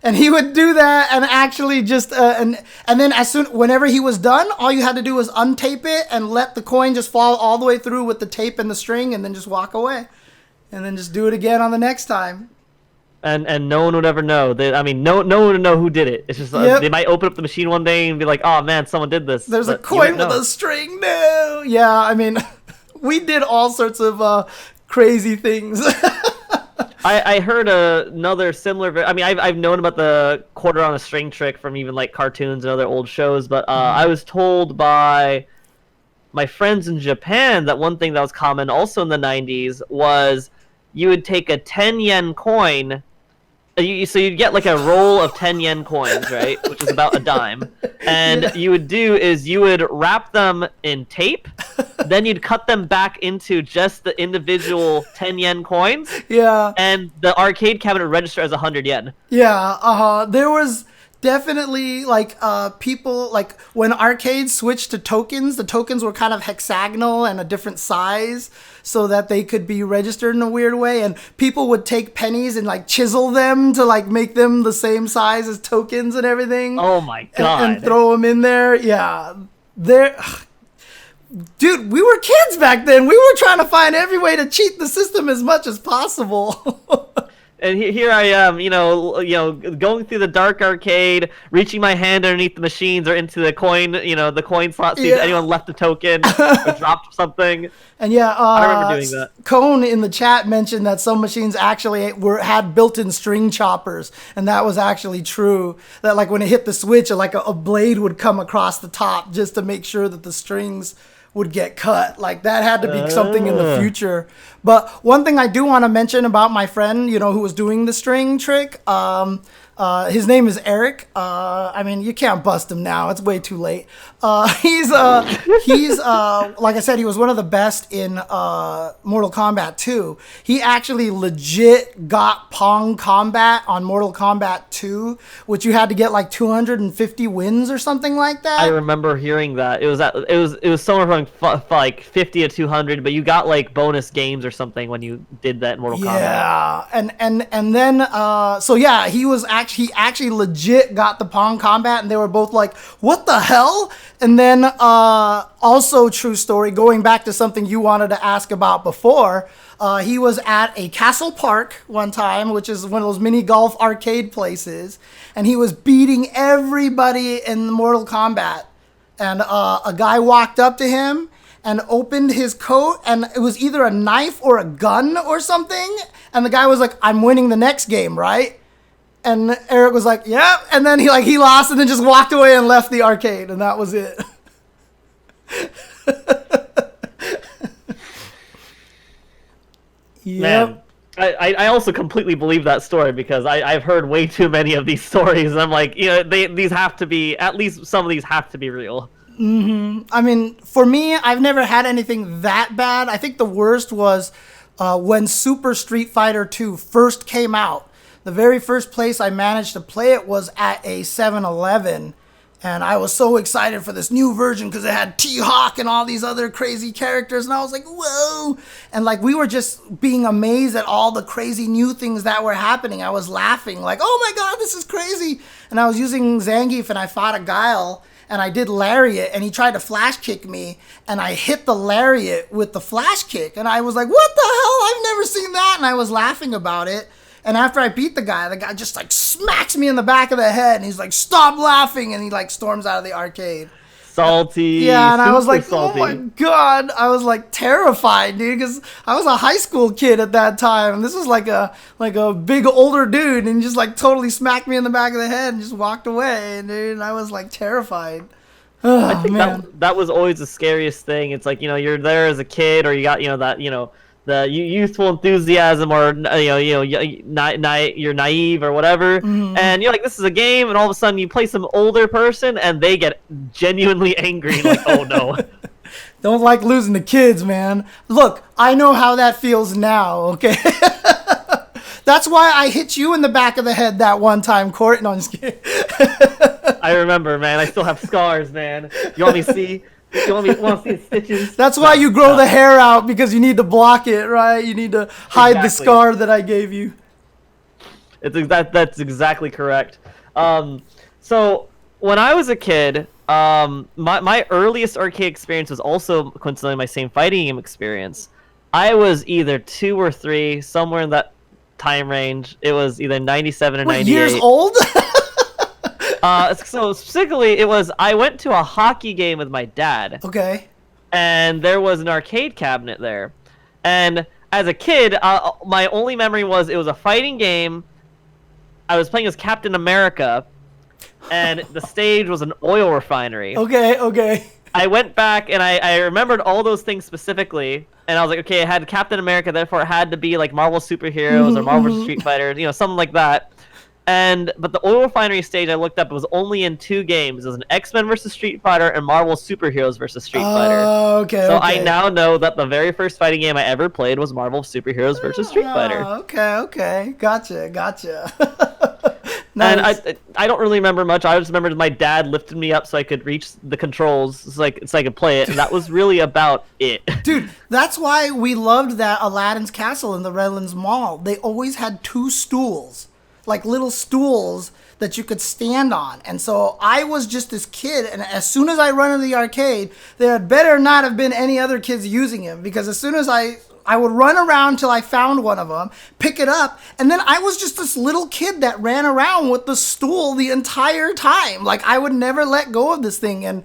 And he would do that and actually just, and then whenever he was done, all you had to do was untape it and let the coin just fall all the way through with the tape and the string, and then just walk away. And then just do it again on the next time. And no one would ever know. No one would know who did it. It's just they might open up the machine one day and be like, "Oh man, someone did this." There's a coin with a string. No, yeah. We did all sorts of crazy things. I heard another similar. I've known about the quarter on a string trick from even like cartoons and other old shows, but I was told by my friends in Japan that one thing that was common also in the 90s was you would take a 10 yen coin. So you'd get like a roll of 10 yen coins, right? Which is about a dime. And you would wrap them in tape. Then you'd cut them back into just the individual 10 yen coins. Yeah. And the arcade cabinet would register as 100 yen. Yeah. There was definitely people, like when arcades switched to tokens, the tokens were kind of hexagonal and a different size so that they could be registered in a weird way, and people would take pennies and like chisel them to like make them the same size as tokens and everything. Oh my god. And throw them in there. Yeah. Dude, we were kids back then. We were trying to find every way to cheat the system as much as possible. And here I am, going through the dark arcade, reaching my hand underneath the machines or into the coin, the coin slot, see if anyone left a token or dropped something. And I remember doing that. Cone in the chat mentioned that some machines actually had built-in string choppers, and that was actually true. That like when it hit the switch, a blade would come across the top just to make sure that the strings would get cut. Like that had to be something in the future. But one thing I do want to mention about my friend, who was doing the string trick, his name is Eric. You can't bust him now. It's way too late. He's like I said, he was one of the best in Mortal Kombat 2. He actually legit got Pong Combat on Mortal Kombat 2, which you had to get like 250 wins or something like that. I remember hearing that. It was somewhere from like 50 to 200, but you got like bonus games or something when you did that in Mortal Kombat. Yeah, and then he actually legit got the Pong Combat, and they were both like, "What the hell?" And then also true story, going back to something you wanted to ask about before, he was at a Castle Park one time, which is one of those mini golf arcade places, and he was beating everybody in Mortal Kombat. And a guy walked up to him and opened his coat, and it was either a knife or a gun or something. And the guy was like, "I'm winning the next game, right?" And Eric was like, yep. And then he lost and then just walked away and left the arcade. And that was it. Yep. Man, I also completely believe that story because I've heard way too many of these stories. And I'm like, these have to be, at least some of these have to be real. I mean, for me, I've never had anything that bad. I think the worst was when Super Street Fighter 2 first came out. The very first place I managed to play it was at a 7-Eleven. And I was so excited for this new version because it had T-Hawk and all these other crazy characters. And I was like, whoa. And like, we were just being amazed at all the crazy new things that were happening. I was laughing like, oh my God, this is crazy. And I was using Zangief and I fought a Guile. And I did lariat, and he tried to flash kick me, and I hit the lariat with the flash kick. And I was like, what the hell? I've never seen that. And I was laughing about it. And after I beat the guy just like smacks me in the back of the head, and he's like, stop laughing. And he like storms out of the arcade. Salty. Yeah, and I was like, salty. oh my God. I was like terrified, dude, because I was a high school kid at that time. And this was like a big older dude, and he just like totally smacked me in the back of the head and just walked away, dude. And I was like terrified. Oh, I think man. that was always the scariest thing. It's like, you're there as a kid, or you got, the youthful enthusiasm, or you're naive or whatever, and you're like, this is a game, and all of a sudden you play some older person and they get genuinely angry, like, oh no. Don't like losing to kids, man. Look, I know how that feels now, okay? That's why I hit you in the back of the head that one time, Court. No, I'm just kidding. I remember, man. I still have scars, man. You want me to see? You want to see the stitches? That's why you grow the hair out, because you need to block it, right? You need to hide the scar that I gave you. That's exactly correct. So when I was a kid, my earliest arcade experience was also coincidentally my same fighting game experience. I was either 2 or 3, somewhere in that time range. It was either 97 or 98. Years old? So specifically, I went to a hockey game with my dad. Okay. And there was an arcade cabinet there. And as a kid, my only memory was it was a fighting game. I was playing as Captain America, and the stage was an oil refinery. Okay. I went back and I remembered all those things specifically, and I was like, okay, it had Captain America, therefore it had to be like Marvel superheroes or Marvel vs. Street Fighter, something like that. But the oil refinery stage I looked up, it was only in 2 games. It was an X-Men versus Street Fighter and Marvel superheroes versus Street Fighter. Okay. So I now know that the very first fighting game I ever played was Marvel superheroes versus Street Fighter. Okay. Gotcha. Nice. And I don't really remember much. I just remember my dad lifted me up so I could reach the controls so I could play it, and that was really about it. Dude, that's why we loved that Aladdin's Castle in the Redlands Mall. They always had 2 stools, like little stools that you could stand on. And so I was just this kid, and as soon as I run into the arcade, there had better not have been any other kids using him, because as soon as I would run around till I found one of them, pick it up, and then I was just this little kid that ran around with the stool the entire time. Like, I would never let go of this thing. And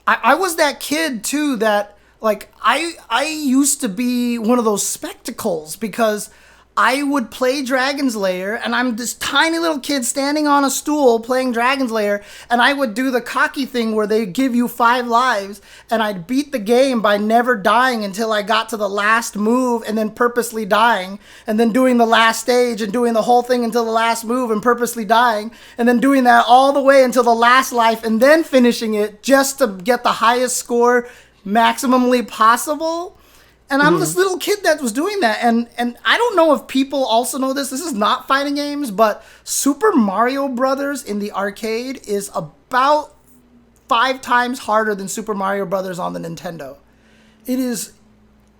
I was that kid too that, like, I used to be one of those spectacles, because I would play Dragon's Lair, and I'm this tiny little kid standing on a stool playing Dragon's Lair, and I would do the cocky thing where they give you 5 lives, and I'd beat the game by never dying until I got to the last move, and then purposely dying, and then doing the last stage, and doing the whole thing until the last move, and purposely dying, and then doing that all the way until the last life, and then finishing it just to get the highest score maximally possible. And I'm this little kid that was doing that. And I don't know if people also know this. This is not fighting games, but Super Mario Brothers in the arcade is about 5 times harder than Super Mario Brothers on the Nintendo. It is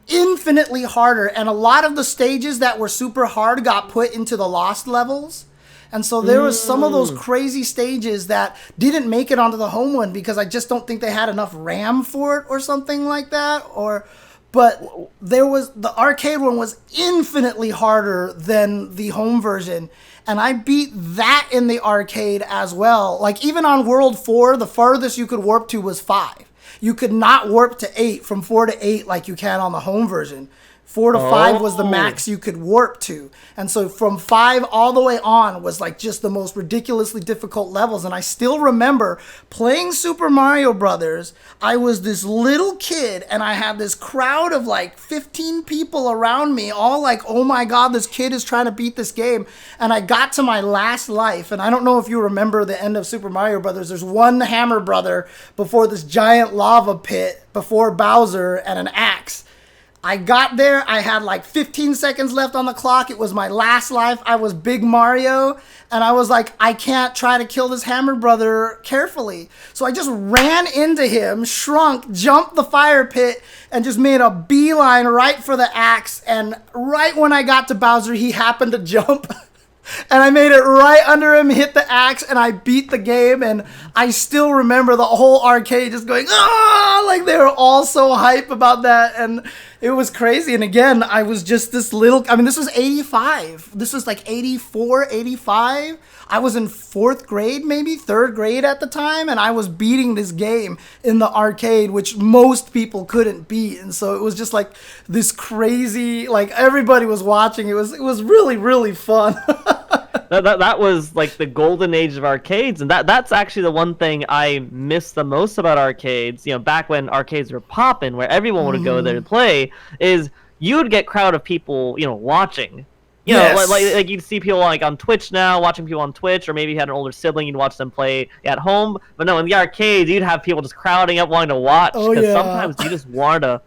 infinitely harder. And a lot of the stages that were super hard got put into the lost levels. And so there was some of those crazy stages that didn't make it onto the home one because I just don't think they had enough RAM for it or something like that. But there was, the arcade one was infinitely harder than the home version. And I beat that in the arcade as well. Like, even on World 4, the farthest you could warp to was 5. You could not warp to 8 from 4 to 8 like you can on the home version. 4 to 5 was the max you could warp to. And so from 5 all the way on was like just the most ridiculously difficult levels. And I still remember playing Super Mario Brothers. I was this little kid and I had this crowd of like 15 people around me, all like, oh my God, this kid is trying to beat this game. And I got to my last life. And I don't know if you remember the end of Super Mario Brothers. There's one Hammer Brother before this giant lava pit, before Bowser and an axe. I got there, I had like 15 seconds left on the clock. It was my last life. I was Big Mario, and I was like, I can't try to kill this Hammer Brother carefully. So I just ran into him, shrunk, jumped the fire pit, and just made a beeline right for the axe. And right when I got to Bowser, he happened to jump. And I made it right under him, hit the axe, and I beat the game. And I still remember the whole arcade just going, ah, like they were all so hype about that. And it was crazy. And again, I was just this little, I mean, this was 85. This was like 84, 85. I was in 4th grade, maybe 3rd grade at the time. And I was beating this game in the arcade, which most people couldn't beat. And so it was just like this crazy, like everybody was watching. It was really, really fun. That was like the golden age of arcades, and that's actually the one thing I miss the most about arcades. You know, back when arcades were popping, where everyone would go there to play, is you would get crowd of people, you know, watching. You know, like you'd see people like on Twitch now, watching people on Twitch, or maybe you had an older sibling, you'd watch them play at home. But no, in the arcades, you'd have people just crowding up, wanting to watch, because sometimes you just wanted to.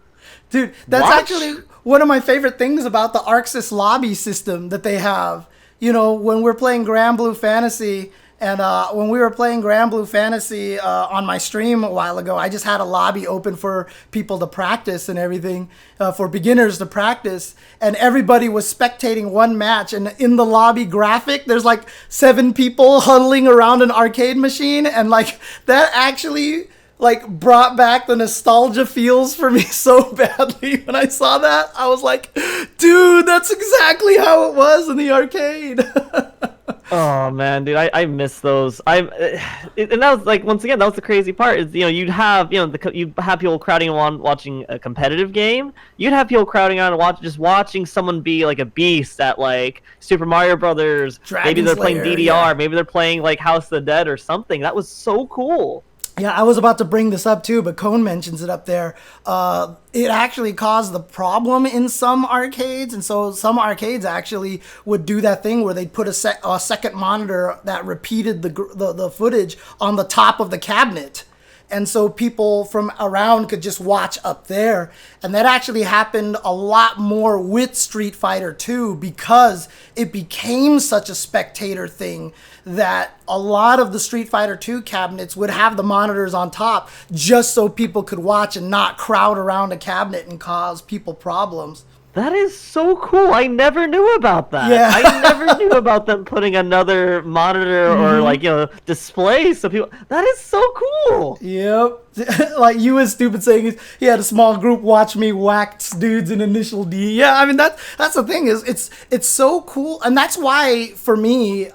Dude, that's actually one of my favorite things about the Arxis lobby system that they have. You know, when we're playing Grand Blue Fantasy, and when we were playing Grand Blue Fantasy on my stream a while ago, I just had a lobby open for people to practice and everything, for beginners to practice. And everybody was spectating one match. And in the lobby graphic, there's like 7 people huddling around an arcade machine. And like that actually like brought back the nostalgia feels for me so badly when I saw that. I was like, dude, that's exactly how it was in the arcade. Oh man, dude, I miss those. And that was like, once again, that was the crazy part. Is, you know, you'd have, you know, you'd have people crowding on watching a competitive game. You'd have people crowding on just watching someone be like a beast at like Super Mario Brothers. Maybe they're playing DDR. Maybe they're playing like House of the Dead or something. That was so cool. Yeah, I was about to bring this up too, but Cone mentions it up there. It actually caused the problem in some arcades, and so some arcades actually would do that thing where they'd put a second monitor that repeated the footage on the top of the cabinet. And so people from around could just watch up there. And that actually happened a lot more with Street Fighter 2 because it became such a spectator thing that a lot of the Street Fighter 2 cabinets would have the monitors on top just so people could watch and not crowd around a cabinet and cause people problems. That is so cool. I never knew about that. Yeah. I never knew about them putting another monitor or like, you know, display so people. That is so cool. Yep. Like you was stupid saying he had a small group watch me whack dudes in Initial D. Yeah, I mean that's the thing is it's so cool, and that's why for me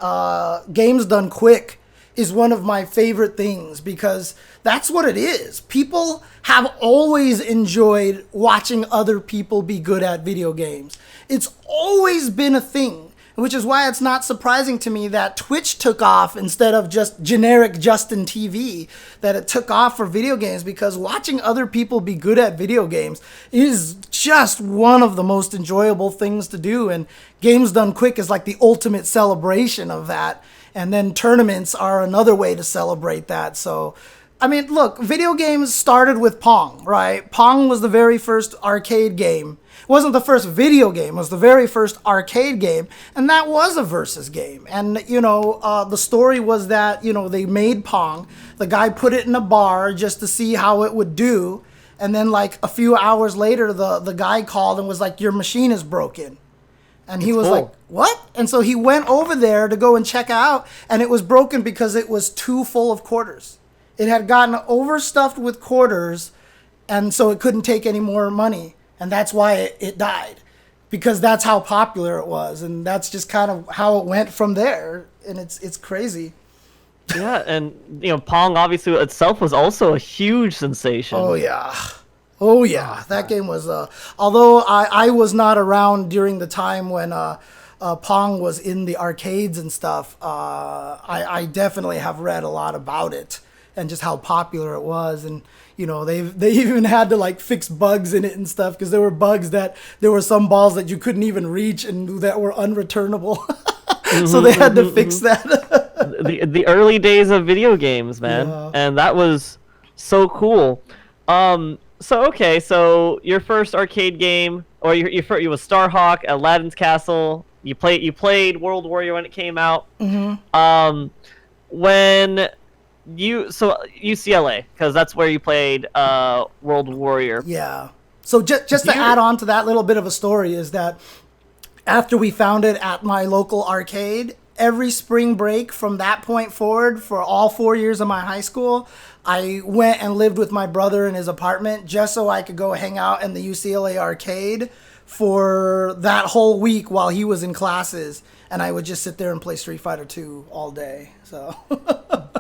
games done quick is one of my favorite things, because that's what it is. People have always enjoyed watching other people be good at video games. It's always been a thing, which is why it's not surprising to me that Twitch took off instead of just generic Justin TV, that it took off for video games, because watching other people be good at video games is just one of the most enjoyable things to do. And Games Done Quick is like the ultimate celebration of that. And then tournaments are another way to celebrate that. So, I mean, look, video games started with Pong, right? Pong was the very first arcade game. It wasn't the first video game, it was the very first arcade game. And that was a versus game. And, you know, the story was that, you know, they made Pong. The guy put it in a bar just to see how it would do. And then, like, a few hours later, the guy called and was like, your machine is broken. And he was like, what? And so he went over there to go and check out, and it was broken because it was too full of quarters. It had gotten overstuffed with quarters, and so it couldn't take any more money. And that's why it died, because that's how popular it was. And that's just kind of how it went from there. And it's crazy. Yeah, and, you know, Pong obviously itself was also a huge sensation. Oh, yeah. Oh yeah, that game was. Although I was not around during the time when Pong was in the arcades and stuff, I definitely have read a lot about it and just how popular it was. And they even had to like fix bugs in it and stuff, because there were bugs that there were some balls that you couldn't even reach and that were unreturnable. So they had to fix that. the early days of video games, man, and that was so cool. So your first arcade game, or your first, you was Starhawk, Aladdin's Castle. You played World Warrior when it came out. When UCLA, because that's where you played World Warrior. Yeah. So just to add on to that little bit of a story is that after we found it at my local arcade, every spring break from that point forward for all 4 years of my high school, I went and lived with my brother in his apartment just so I could go hang out in the UCLA arcade for that whole week while he was in classes. And I would just sit there and play Street Fighter 2 all day. So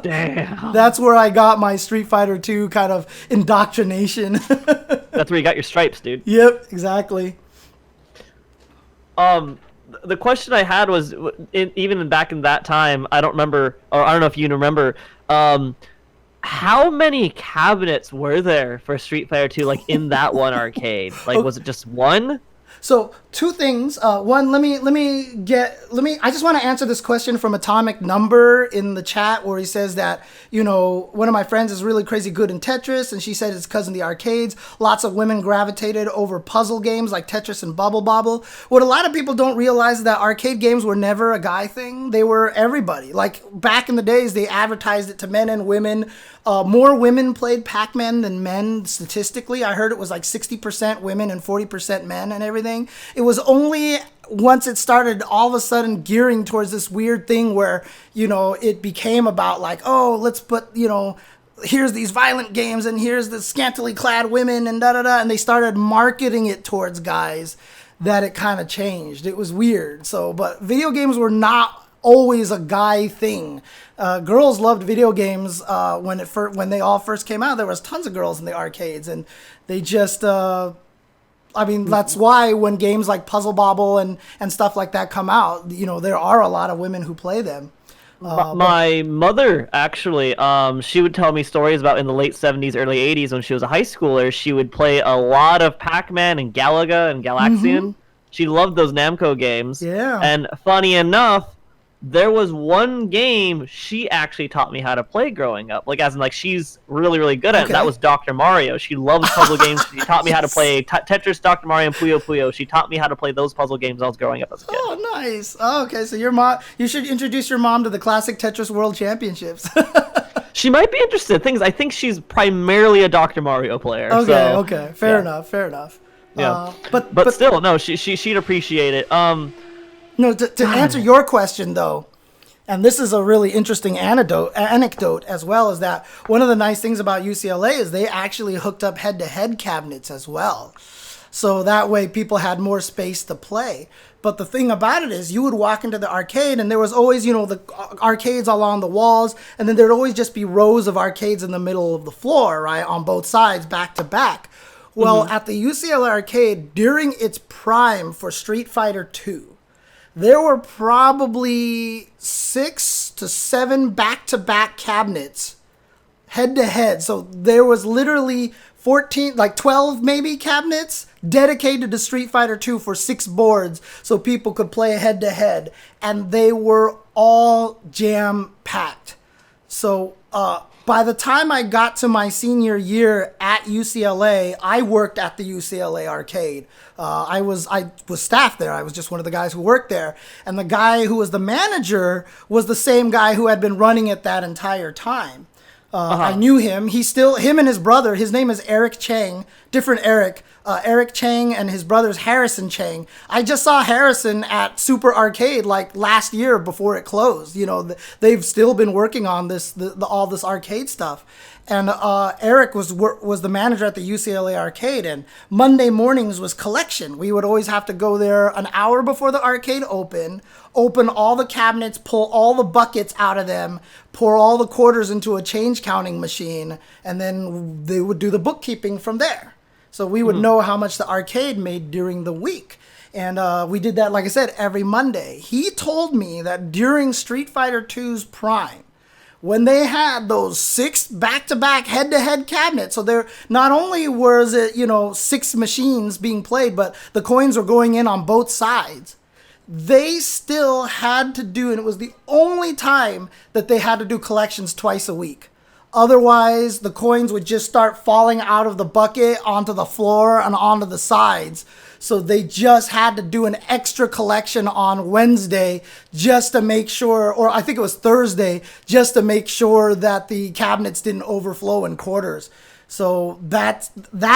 damn, that's where I got my Street Fighter 2 kind of indoctrination. That's where you got your stripes, dude. Yep, exactly. The question I had was, even back in that time, I don't remember, or I don't know if you remember, how many cabinets were there for Street Fighter 2, like in that one arcade? Like, was it just one? So two things. One, I just want to answer this question from Atomic Number in the chat, where he says that, one of my friends is really crazy good in Tetris, and she said it's because in the arcades, lots of women gravitated over puzzle games like Tetris and Bubble Bobble. What a lot of people don't realize is that arcade games were never a guy thing. They were everybody. Like back in the days, they advertised it to men and women. More women played Pac-Man than men statistically. I heard it was like 60% women and 40% men and everything. It was only once it started all of a sudden gearing towards this weird thing where, it became about like, oh, let's put, here's these violent games and here's the scantily clad women and da-da-da. And they started marketing it towards guys, that it kind of changed. It was weird. So, but video games were not always a guy thing. Girls loved video games when they all first came out. There was tons of girls in the arcades, and they just that's why when games like Puzzle Bobble and stuff like that come out, there are a lot of women who play them. My mother, actually, she would tell me stories about in the late 70s, early 80s, when she was a high schooler, she would play a lot of Pac-Man and Galaga and Galaxian. She loved those Namco games. Yeah. And funny enough, there was one game she actually taught me how to play growing up. Like, as in, like, she's really, really good at it. And that was Dr. Mario. She loves puzzle games. She taught me how to play Tetris, Dr. Mario, and Puyo Puyo. She taught me how to play those puzzle games when I was growing up as a kid. Oh, nice. Oh, okay, so you should introduce your mom to the classic Tetris World Championships. She might be interested. I think she's primarily a Dr. Mario player. Okay. Fair enough. Yeah. But still, no, she'd appreciate it. No, to answer your question, though, and this is a really interesting anecdote as well, is that one of the nice things about UCLA is they actually hooked up head-to-head cabinets as well. So that way people had more space to play. But the thing about it is you would walk into the arcade and there was always, the arcades along the walls, and then there'd always just be rows of arcades in the middle of the floor, right, on both sides, back to back. Well, at the UCLA arcade, during its prime for Street Fighter 2, there were probably 6 to 7 back-to-back cabinets, head-to-head. So there was literally 12 maybe cabinets dedicated to Street Fighter 2 for 6 boards so people could play head-to-head. And they were all jam-packed. So by the time I got to my senior year at UCLA, I worked at the UCLA arcade. I was staff there. I was just one of the guys who worked there. And the guy who was the manager was the same guy who had been running it that entire time. I knew him. Him and his brother, his name is Eric Chang, different Eric. Eric Chang and his brother's Harrison Chang. I just saw Harrison at Super Arcade like last year before it closed. They've still been working on all this arcade stuff. And Eric was the manager at the UCLA arcade, and Monday mornings was collection. We would always have to go there an hour before the arcade open all the cabinets, pull all the buckets out of them, pour all the quarters into a change counting machine, and then they would do the bookkeeping from there. So we would know how much the arcade made during the week. And we did that, like I said, every Monday. He told me that during Street Fighter 2's prime, when they had those 6 back-to-back head-to-head cabinets, so there not only was it, 6 machines being played, but the coins were going in on both sides. They still had to do, and it was the only time that they had to do collections twice a week. Otherwise, the coins would just start falling out of the bucket onto the floor and onto the sides. So they just had to do an extra collection on Wednesday just to make sure, or I think it was Thursday, just to make sure that the cabinets didn't overflow in quarters. So that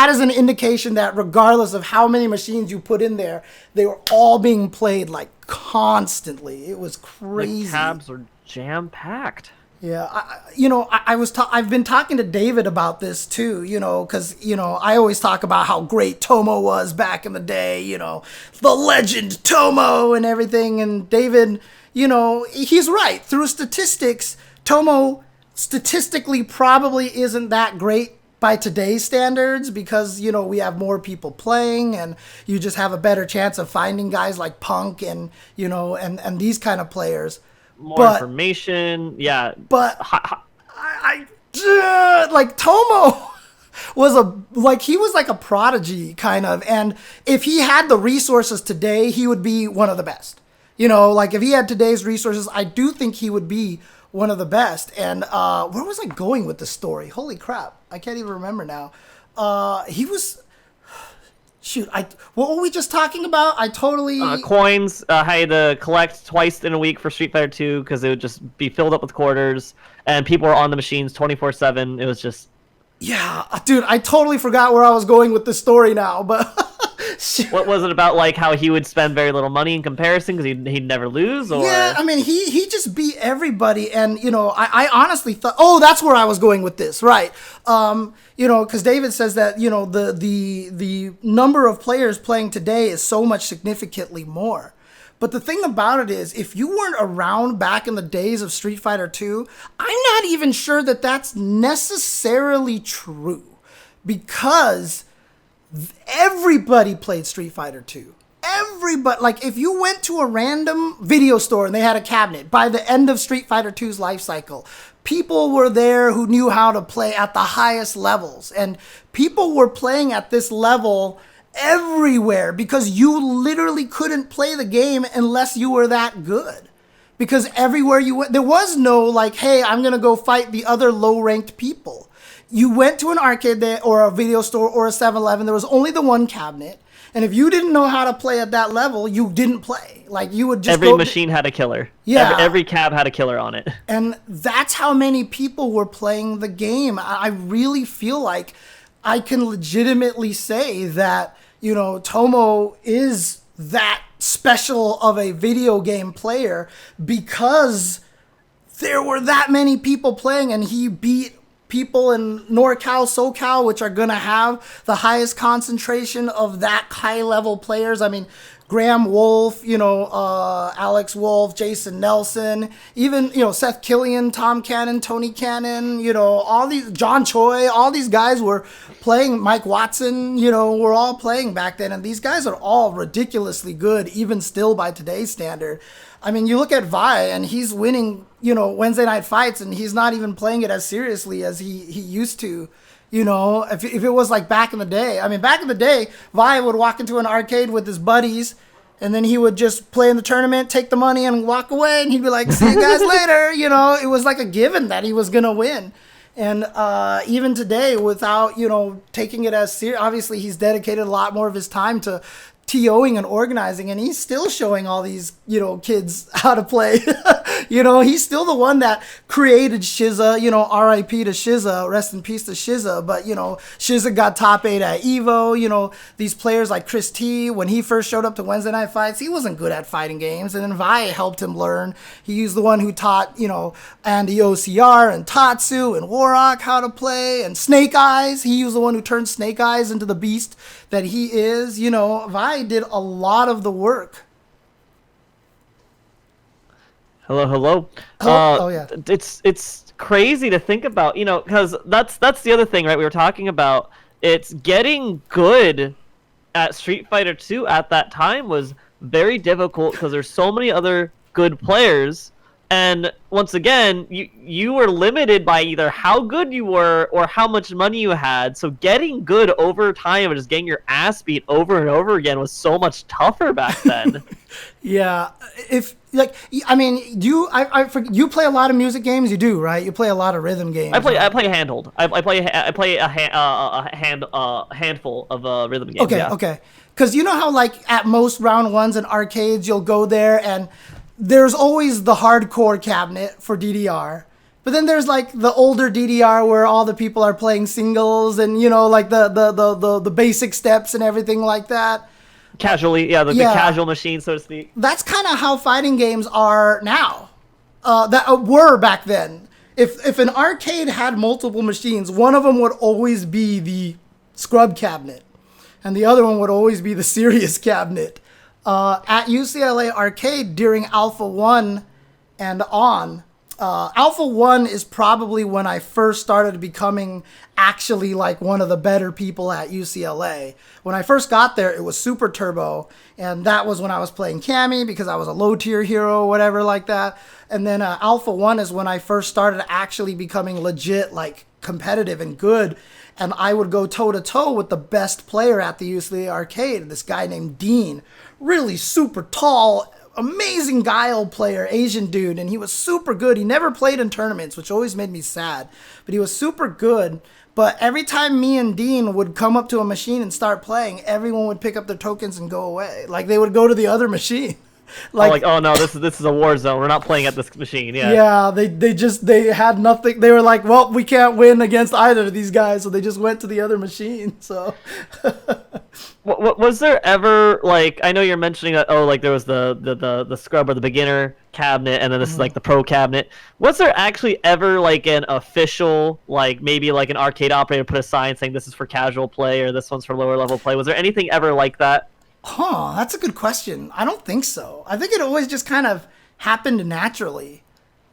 is an indication that regardless of how many machines you put in there, they were all being played like constantly. It was crazy. The cabs were jam-packed. Yeah, I've been talking to David about this too, because, I always talk about how great Tomo was back in the day, the legend Tomo and everything. And David, he's right. Through statistics, Tomo statistically probably isn't that great by today's standards because, we have more people playing and you just have a better chance of finding guys like Punk and, and these kind of players. More information, yeah. But like Tomo he was like a prodigy kind of, and if he had the resources today, he would be one of the best. Like if he had today's resources, I do think he would be one of the best. And where was I going with this story? Holy crap, I can't even remember now. He was. Shoot, what were we just talking about? I totally... Coins, I had to collect twice in a week for Street Fighter 2 because it would just be filled up with quarters, and people were on the machines 24/7. It was just... Yeah, dude, I totally forgot where I was going with this story now, but... What was it about, like, how he would spend very little money in comparison because he'd never lose? Or... Yeah, I mean, he just beat everybody, and, I honestly thought... Oh, that's where I was going with this, right. Because David says that, the number of players playing today is so much significantly more. But the thing about it is, if you weren't around back in the days of Street Fighter 2, I'm not even sure that that's necessarily true. Because... everybody played Street Fighter 2. Everybody, like if you went to a random video store and they had a cabinet by the end of Street Fighter 2's life cycle, people were there who knew how to play at the highest levels. And people were playing at this level everywhere because you literally couldn't play the game unless you were that good. Because everywhere you went, there was no like, hey, I'm going to go fight the other low-ranked people. You went to an arcade there or a video store or a 7-Eleven, there was only the one cabinet. And if you didn't know how to play at that level, you didn't play. Like you would just every machine had a killer. Yeah. Every cab had a killer on it. And that's how many people were playing the game. I really feel like I can legitimately say that, Tomo is that special of a video game player because there were that many people playing and he beat people in NorCal, SoCal, which are going to have the highest concentration of that high-level players. I mean, Graham Wolf, Alex Wolf, Jason Nelson, even, Seth Killian, Tom Cannon, Tony Cannon, all these, John Choi, all these guys were playing, Mike Watson, were all playing back then. And these guys are all ridiculously good, even still by today's standard. I mean, you look at Vi, and he's winning, Wednesday night fights, and he's not even playing it as seriously as he used to. If it was like back in the day. I mean, back in the day, Vi would walk into an arcade with his buddies, and then he would just play in the tournament, take the money, and walk away, and he'd be like, see you guys later. It was like a given that he was going to win. And even today, without, taking it as serious, obviously he's dedicated a lot more of his time to TOing and organizing, and he's still showing all these, kids how to play. He's still the one that created Shiza, RIP to Shiza, rest in peace to Shiza. But, Shiza got top 8 at EVO. These players like Chris T, when he first showed up to Wednesday night fights, he wasn't good at fighting games. And then Vi helped him learn. He's the one who taught, Andy OCR and Tatsu and Warrock how to play. And Snake Eyes, he was the one who turned Snake Eyes into the beast that he is. Vi did a lot of the work. Hello. Oh yeah. It's crazy to think about, because that's the other thing, right? We were talking about it's getting good at Street Fighter 2 at that time was very difficult because there's so many other good players. And once again, you were limited by either how good you were or how much money you had. So getting good over time and just getting your ass beat over and over again was so much tougher back then. Yeah, if like I mean, you play a lot of music games? You do, right? You play a lot of rhythm games. I play right? handhold. I play a handful of rhythm games. Okay, yeah. okay. Because you know how like at most round ones in arcades, you'll go there and there's always the hardcore cabinet for DDR. But then there's like the older DDR where all the people are playing singles and you know like the basic steps and everything like that. Casually, yeah, the casual machine, so to speak. That's kind of how fighting games are now. That were back then. If an arcade had multiple machines, one of them would always be the scrub cabinet, and the other one would always be the serious cabinet. At UCLA Arcade during Alpha 1 and on, Alpha 1 is probably when I first started becoming actually like one of the better people at UCLA. When I first got there, it was Super Turbo, and that was when I was playing Cammy because I was a low tier hero or whatever like that. And then Alpha 1 is when I first started actually becoming legit like competitive and good. And I would go toe to toe with the best player at the UCLA Arcade, this guy named Dean. Really super tall, amazing guile player, Asian dude, and he was super good. He never played in tournaments, which always made me sad, but he was super good. But every time me and Dean would come up to a machine and start playing, everyone would pick up their tokens and go away. Like they would go to the other machine. Oh no, this is a war zone. We're not playing at this machine. Yeah. Yeah, they had nothing. They were like, well, we can't win against either of these guys, so they just went to the other machine. So. Was there ever like I know you're mentioning that like there was the scrub or the beginner cabinet and then this is like the pro cabinet. Was there actually ever like an official like maybe like an arcade operator put a sign saying this is for casual play or this one's for lower level play? Was there anything ever like that? Huh, that's a good question. I don't think so. I think it always just kind of happened naturally.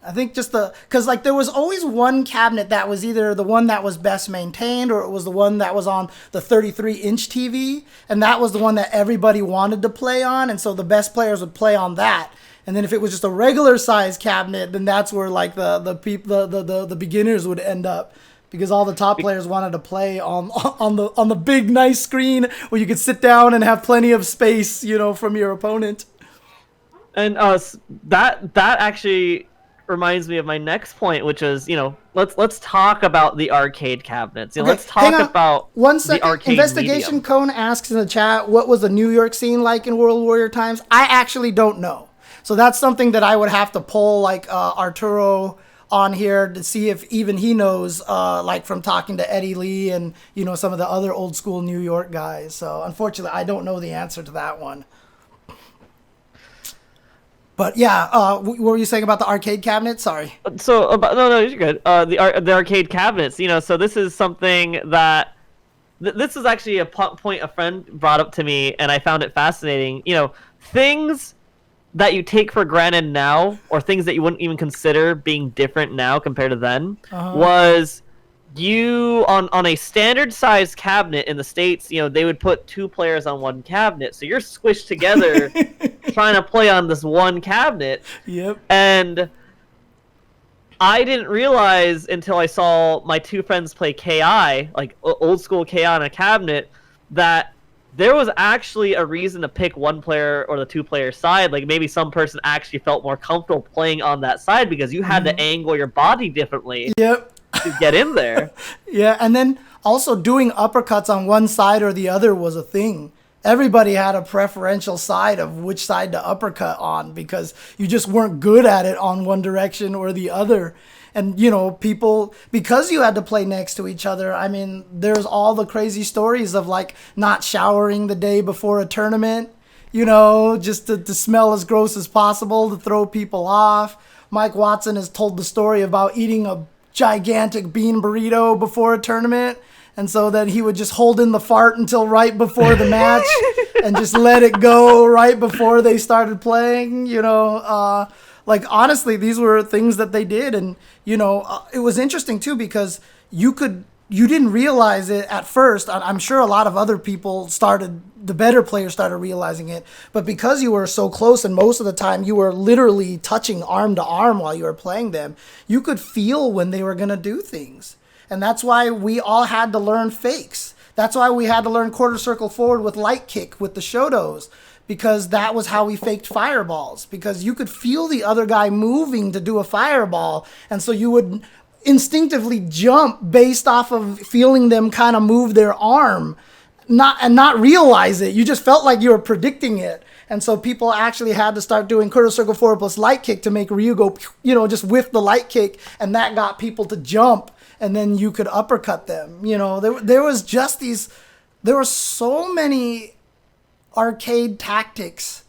I think just because like there was always one cabinet that was either the one that was best maintained or it was the one that was on the 33-inch TV, and that was the one that everybody wanted to play on, and so the best players would play on that. And then if it was just a regular size cabinet, then that's where like the beginners would end up. Because all the top players wanted to play on the big nice screen where you could sit down and have plenty of space, you know, from your opponent. And that actually reminds me of my next point, which is, you know, let's talk about the arcade cabinets. You know, Okay, let's talk about one second. the arcade Investigation medium. Cone asks in the chat, what was the New York scene like in World Warrior times? I actually don't know. So that's something that I would have to pull like Arturo on here to see if even he knows, like from talking to Eddie Lee and, you know, some of the other old school New York guys. So unfortunately, I don't know the answer to that one. But yeah, what were you saying about the arcade cabinet? Sorry. So no, you're good. The arcade cabinets, you know. So this is something that this is actually a point a friend brought up to me, and I found it fascinating. You know, things that you take for granted now, or things that you wouldn't even consider being different now compared to then, was you on a standard size cabinet in the States, you know, they would put two players on one cabinet, so you're squished together trying to play on this one cabinet. Yep. And I didn't realize until I saw my two friends play KI, like old school KI on a cabinet, that there was actually a reason to pick one player or the two player side. Like maybe some person actually felt more comfortable playing on that side because you had to angle your body differently. Yep. To get in there. Yeah, and then also doing uppercuts on one side or the other was a thing. Everybody had a preferential side of which side to uppercut on because you just weren't good at it on one direction or the other. And, you know, people, because you had to play next to each other, I mean, there's all the crazy stories of, like, not showering the day before a tournament, you know, just to smell as gross as possible, to throw people off. Mike Watson has told the story about eating a gigantic bean burrito before a tournament, and so then he would just hold in the fart until right before the match and just let it go right before they started playing, you know. Like, honestly, these were things that they did. And, you know, it was interesting, too, because you could you didn't realize it at first. I'm sure a lot of other people the better players started realizing it, but because you were so close and most of the time you were literally touching arm to arm while you were playing them, you could feel when they were going to do things. And that's why we all had to learn fakes. That's why we had to learn quarter circle forward with light kick with the Shotos, because that was how we faked fireballs, because you could feel the other guy moving to do a fireball. And so you would instinctively jump based off of feeling them kind of move their arm, not realize it. You just felt like you were predicting it. And so people actually had to start doing quarter circle forward plus light kick to make Ryu go, just whiff the light kick, and that got people to jump, and then you could uppercut them. There were so many arcade tactics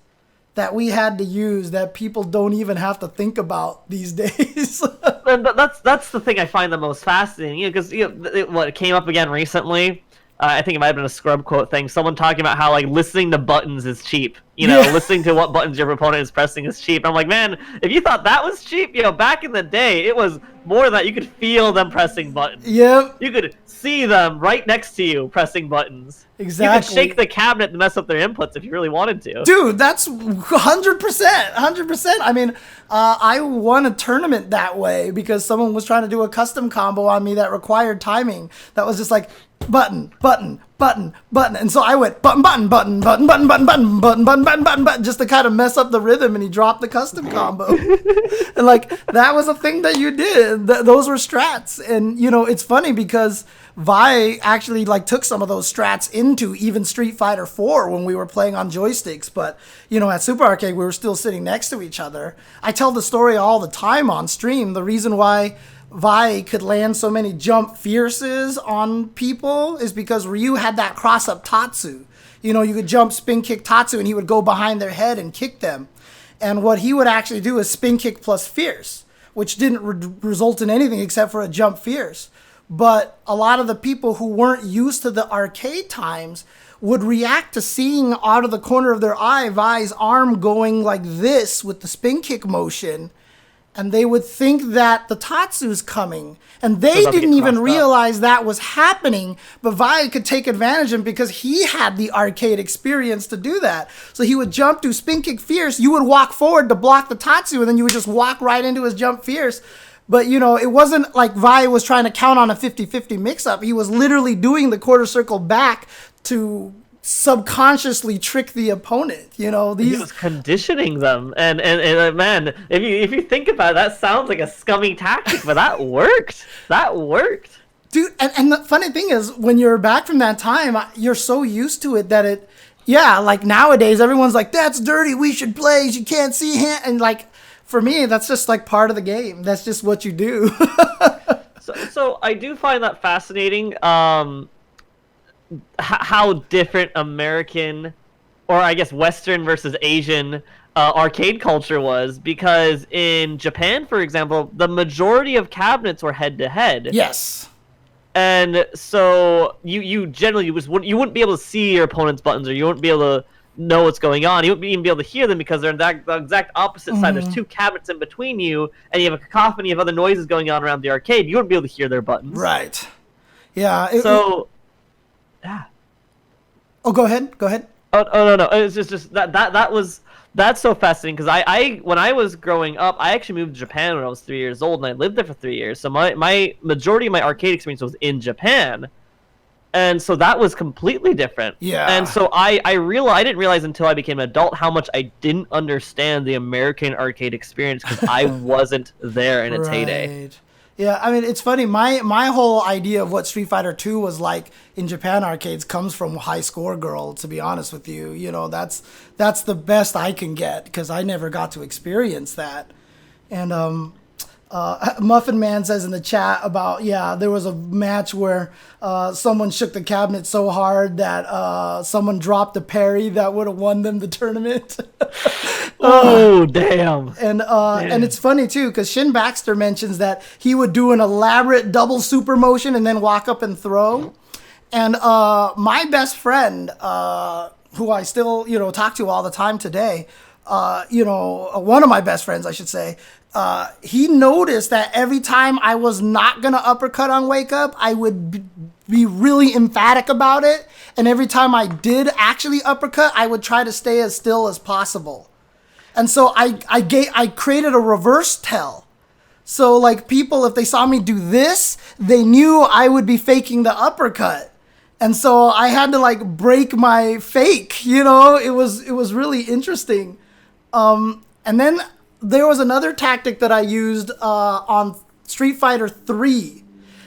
that we had to use that people don't even have to think about these days. And that's the thing I find the most fascinating, because it came up again recently. I think it might have been a Scrub quote thing. Someone talking about how listening to buttons is cheap. Listening to what buttons your opponent is pressing is cheap. I'm like, man, if you thought that was cheap, back in the day, it was more than that. You could feel them pressing buttons. Yep. You could see them right next to you pressing buttons. Exactly. You could shake the cabinet to mess up their inputs if you really wanted to. Dude, that's 100%. 100%. I mean, I won a tournament that way because someone was trying to do a custom combo on me that required timing. That was just like button, button, button, button. And so I went button, button, button, button, button, button, button, button, button, button, button, button, just to kind of mess up the rhythm, and he dropped the custom combo. And that was a thing that you did. Those were strats. And, it's funny because Vi actually took some of those strats into even Street Fighter 4 when we were playing on joysticks. But, at Super Arcade, we were still sitting next to each other. I tell the story all the time on stream. The reason why Vi could land so many jump fierces on people is because Ryu had that cross-up Tatsu. You could jump, spin kick Tatsu, and he would go behind their head and kick them. And what he would actually do is spin kick plus fierce, which didn't result in anything except for a jump fierce. But a lot of the people who weren't used to the arcade times would react to seeing out of the corner of their eye Vi's arm going like this with the spin kick motion, and they would think that the Tatsu's coming. And they didn't even realize that was happening, but Vi could take advantage of him because he had the arcade experience to do that. So he would jump, do spin kick fierce, you would walk forward to block the Tatsu, and then you would just walk right into his jump fierce. But, it wasn't like Vi was trying to count on a 50-50 mix-up. He was literally doing the quarter circle back to subconsciously trick the opponent. He was conditioning them, and man, if you think about it, that sounds like a scummy tactic, but that worked. Dude. And the funny thing is, when you're back from that time, you're so used to it that nowadays everyone's like, that's dirty, we should play, you can't see him, and for me, that's just part of the game. That's just what you do. So I do find that fascinating. How different American, or I guess Western versus Asian arcade culture was, because in Japan, for example, the majority of cabinets were head-to-head. Yes. And so you generally you wouldn't be able to see your opponent's buttons, or you wouldn't be able to know what's going on. You wouldn't even be able to hear them because they're on the exact opposite side. There's two cabinets in between you, and you have a cacophony of other noises going on around the arcade. You wouldn't be able to hear their buttons. Right. Yeah. Yeah. Oh, go ahead. Oh no. It's just that's so fascinating, because I when I was growing up, I actually moved to Japan when I was 3 years old, and I lived there for 3 years. So my majority of my arcade experience was in Japan. And so that was completely different. Yeah. And so I didn't realize until I became an adult how much I didn't understand the American arcade experience, because I wasn't there in its heyday. Yeah, I mean, it's funny. My whole idea of what Street Fighter 2 was like in Japan arcades comes from High Score Girl, to be honest with you. That's the best I can get, because I never got to experience that. And Muffin Man says in the chat about, there was a match where someone shook the cabinet so hard that someone dropped a parry that would have won them the tournament. Damn. And it's funny too, because Shin Baxter mentions that he would do an elaborate double super motion and then walk up and throw. And my best friend, who I still talk to all the time today, one of my best friends, I should say, he noticed that every time I was not going to uppercut on wake up, I would be really emphatic about it. And every time I did actually uppercut, I would try to stay as still as possible. And so I created a reverse tell. So like people, if they saw me do this, they knew I would be faking the uppercut. And so I had to like break my fake, you know, it was really interesting. And then there was another tactic that I used on Street Fighter 3.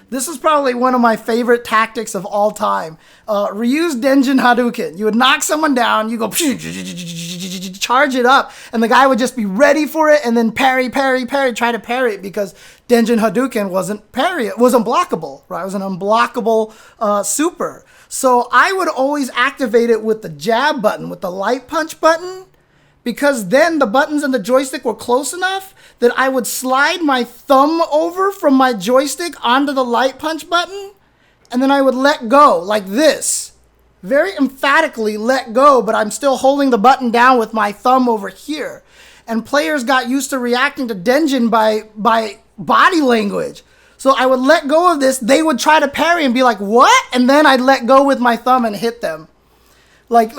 This is probably one of my favorite tactics of all time. Ryu's Denjin Hadouken. You would knock someone down, you go charge it up, and the guy would just be ready for it and then parry, try to parry it because Denjin Hadouken wasn't blockable, right? It was an unblockable super. So I would always activate it with the jab button, with the light punch button, because then the buttons and the joystick were close enough that I would slide my thumb over from my joystick onto the light punch button, and then I would let go like this. Very emphatically let go, but I'm still holding the button down with my thumb over here. And players got used to reacting to Denjin by body language. So I would let go of this, they would try to parry and be like, what? And then I'd let go with my thumb and hit them. Like...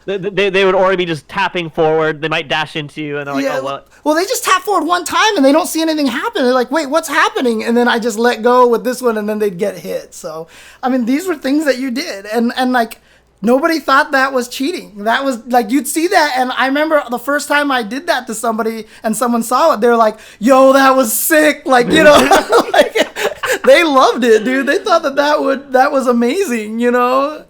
They would already be just tapping forward. They might dash into you, and they're like, oh, what? Well, they just tap forward one time, and they don't see anything happen. They're like, wait, what's happening? And then I just let go with this one, and then they'd get hit. So, I mean, these were things that you did. And like, nobody thought that was cheating. That was, like, you'd see that, and I remember the first time I did that to somebody, and someone saw it, they were like, yo, that was sick. Like, you know, like, they loved it, dude. They thought that was amazing, you know?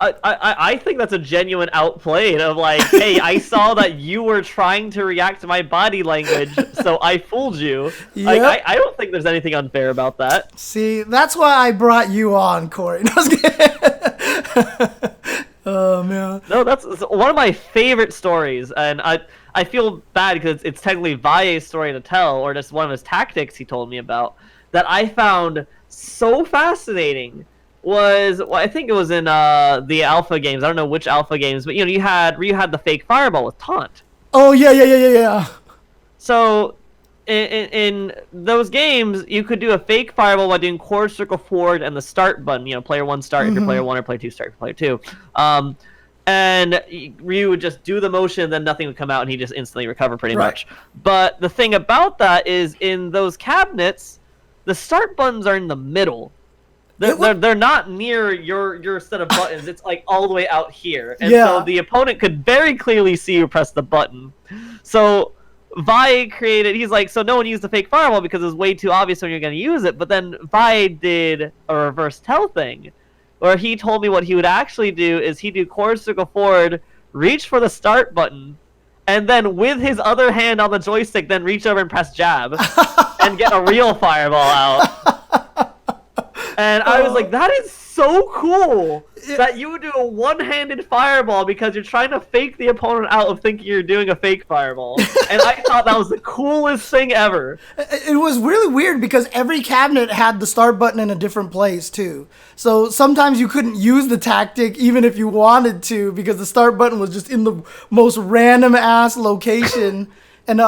I think that's a genuine outplay of like, hey, I saw that you were trying to react to my body language, so I fooled you. Yep. Like, I don't think there's anything unfair about that. See, that's why I brought you on, Cory. No, oh, man. No, that's one of my favorite stories, and I feel bad because it's technically Vaille's story to tell, or just one of his tactics he told me about, that I found so fascinating. I think it was in the alpha games. I don't know which alpha games, but you know, you had the fake fireball with taunt. Oh yeah. So in those games, you could do a fake fireball by doing quarter circle forward and the start button. You know, player 1 start if you're player 1, or player 2 start if you're player 2. And Ryu would just do the motion, then nothing would come out, and he just instantly recover pretty much. But the thing about that is, in those cabinets, the start buttons are in the middle. They're not near your set of buttons. It's like all the way out here. And so the opponent could very clearly see you press the button. So Vaille he's like, so no one used the fake fireball because it was way too obvious when you're going to use it. But then Vaille did a reverse tell thing, where he told me what he would actually do is he'd do quarter circle forward, reach for the start button, and then with his other hand on the joystick, then reach over and press jab and get a real fireball out. And I was like, that is so cool that you would do a one-handed fireball because you're trying to fake the opponent out of thinking you're doing a fake fireball. And I thought that was the coolest thing ever. It was really weird because every cabinet had the start button in a different place too. So sometimes you couldn't use the tactic even if you wanted to because the start button was just in the most random ass location. And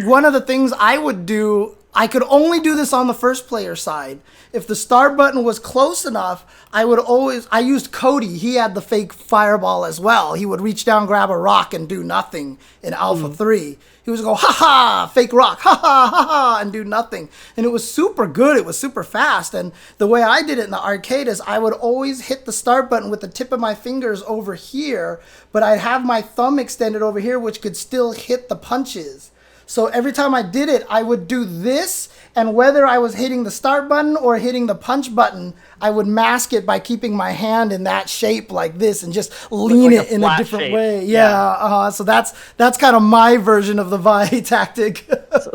one of the things I would do, I could only do this on the first player side. If the start button was close enough, I used Cody. He had the fake fireball as well. He would reach down, grab a rock, and do nothing in Alpha 3. He was go, ha-ha, fake rock, ha-ha, ha-ha, and do nothing. And it was super good. It was super fast. And the way I did it in the arcade is I would always hit the start button with the tip of my fingers over here, but I'd have my thumb extended over here, which could still hit the punches. So every time I did it, I would do this, and whether I was hitting the start button or hitting the punch button, I would mask it by keeping my hand in that shape like this and just lean it in a different way. Yeah. So that's kind of my version of the Vaille tactic.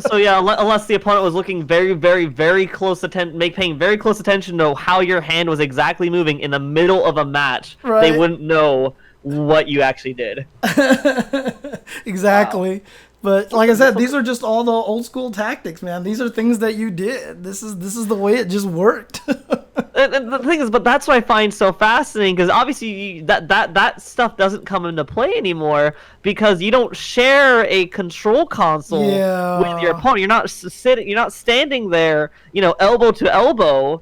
so yeah, unless the opponent was looking very, very, very close paying very close attention to how your hand was exactly moving in the middle of a match, they wouldn't know what you actually did. Exactly. Wow. But like I said, these are just all the old school tactics, man. These are things that you did. This is the way it just worked. And the thing is, but that's what I find so fascinating, because obviously that stuff doesn't come into play anymore because you don't share a control console with your opponent. You're not sitting, you're not standing there, elbow to elbow.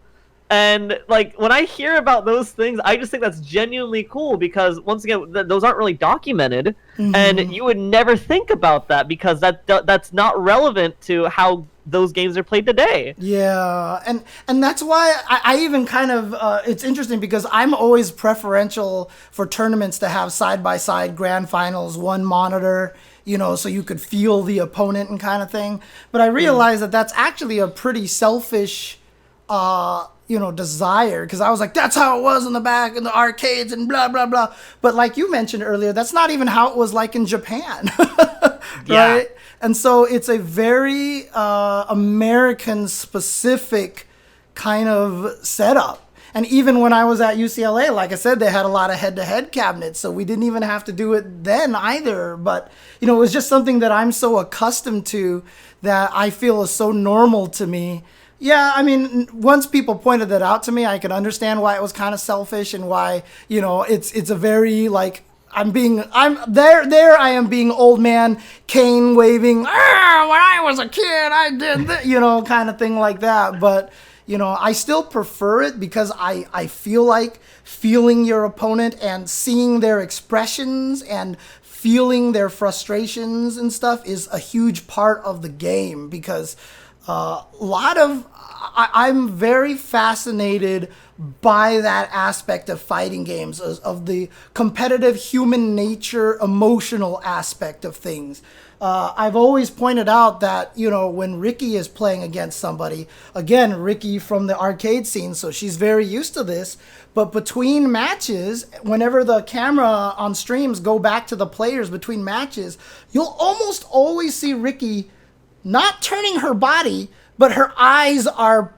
And like when I hear about those things, I just think that's genuinely cool because once again, those aren't really documented, and you would never think about that because that's not relevant to how those games are played today. Yeah, and that's why I even kind of it's interesting because I'm always preferential for tournaments to have side-by-side grand finals, one monitor, so you could feel the opponent and kind of thing. But I realize that that's actually a pretty selfish desire, because I was like, that's how it was in the back in the arcades and blah blah blah. But like you mentioned earlier, that's not even how it was like in Japan. Right? Yeah. And so it's a very American specific kind of setup. And even when I was at UCLA, like I said, they had a lot of head-to-head cabinets, so we didn't even have to do it then either. But it was just something that I'm so accustomed to that I feel is so normal to me. Yeah, I mean, once people pointed that out to me, I could understand why it was kind of selfish and why, it's a very, like, I am being old man, cane waving, when I was a kid, I did this, kind of thing like that. But, I still prefer it because I feel like feeling your opponent and seeing their expressions and feeling their frustrations and stuff is a huge part of the game because I'm very fascinated by that aspect of fighting games, of the competitive human nature, emotional aspect of things. I've always pointed out that, when Ricky is playing against somebody, again, Ricky from the arcade scene, so she's very used to this, but between matches, whenever the camera on streams go back to the players between matches, you'll almost always see Ricky not turning her body, but her eyes are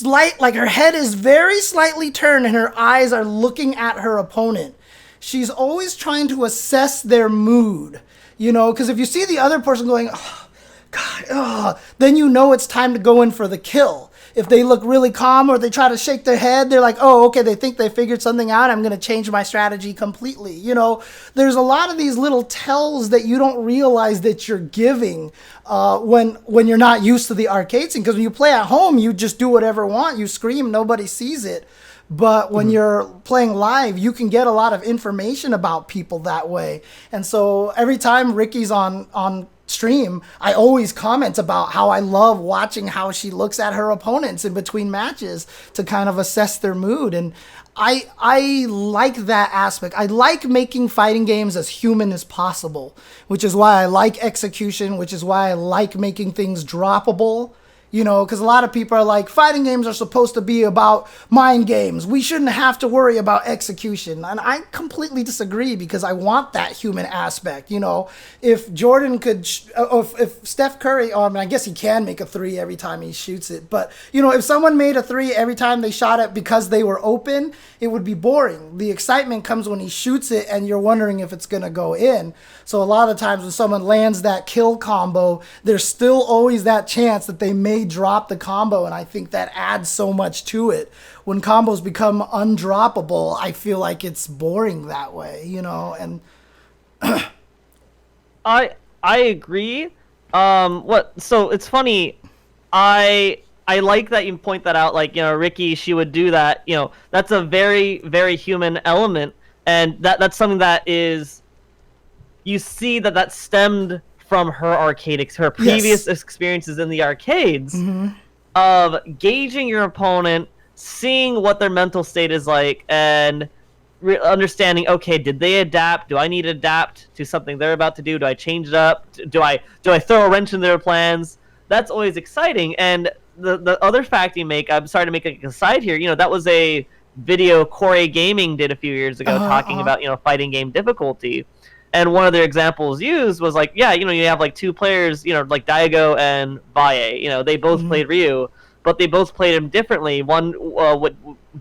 like her head is very slightly turned and her eyes are looking at her opponent. She's always trying to assess their mood, because if you see the other person going, oh, God, then it's time to go in for the kill. If they look really calm or they try to shake their head, they're like, oh, okay, they think they figured something out. I'm going to change my strategy completely. There's a lot of these little tells that you don't realize that you're giving when you're not used to the arcade scene. Because when you play at home, you just do whatever you want. You scream, nobody sees it. But when you're playing live, you can get a lot of information about people that way. And so every time Ricky's on stream, I always comment about how I love watching how she looks at her opponents in between matches to kind of assess their mood. And I like that aspect. I like making fighting games as human as possible, which is why I like execution, which is why I like making things droppable. Because a lot of people are like, fighting games are supposed to be about mind games. We shouldn't have to worry about execution. And I completely disagree because I want that human aspect. If Jordan could, if Steph Curry, I guess he can make a three every time he shoots it. But, if someone made a three every time they shot it because they were open, it would be boring. The excitement comes when he shoots it and you're wondering if it's going to go in. So a lot of times when someone lands that kill combo, there's still always that chance that they may drop the combo, and I think that adds so much to it. When combos become undroppable, I feel like it's boring that way, and I agree. So it's funny, I like that you point that out, like, Ricky, she would do that, that's a very, very human element, and that's something that is, you see that stemmed from her her previous experiences in the arcades, of gauging your opponent, seeing what their mental state is like, and understanding, okay, did they adapt? Do I need to adapt to something they're about to do? Do I change it up? Do I throw a wrench in their plans? That's always exciting. And the other fact you make, I'm sorry to make a aside here, that was a video Cory Gaming did a few years ago talking about, fighting game difficulty. And one of their examples used was like, you have like two players, like Daigo and Valle. They both played Ryu, but they both played him differently. One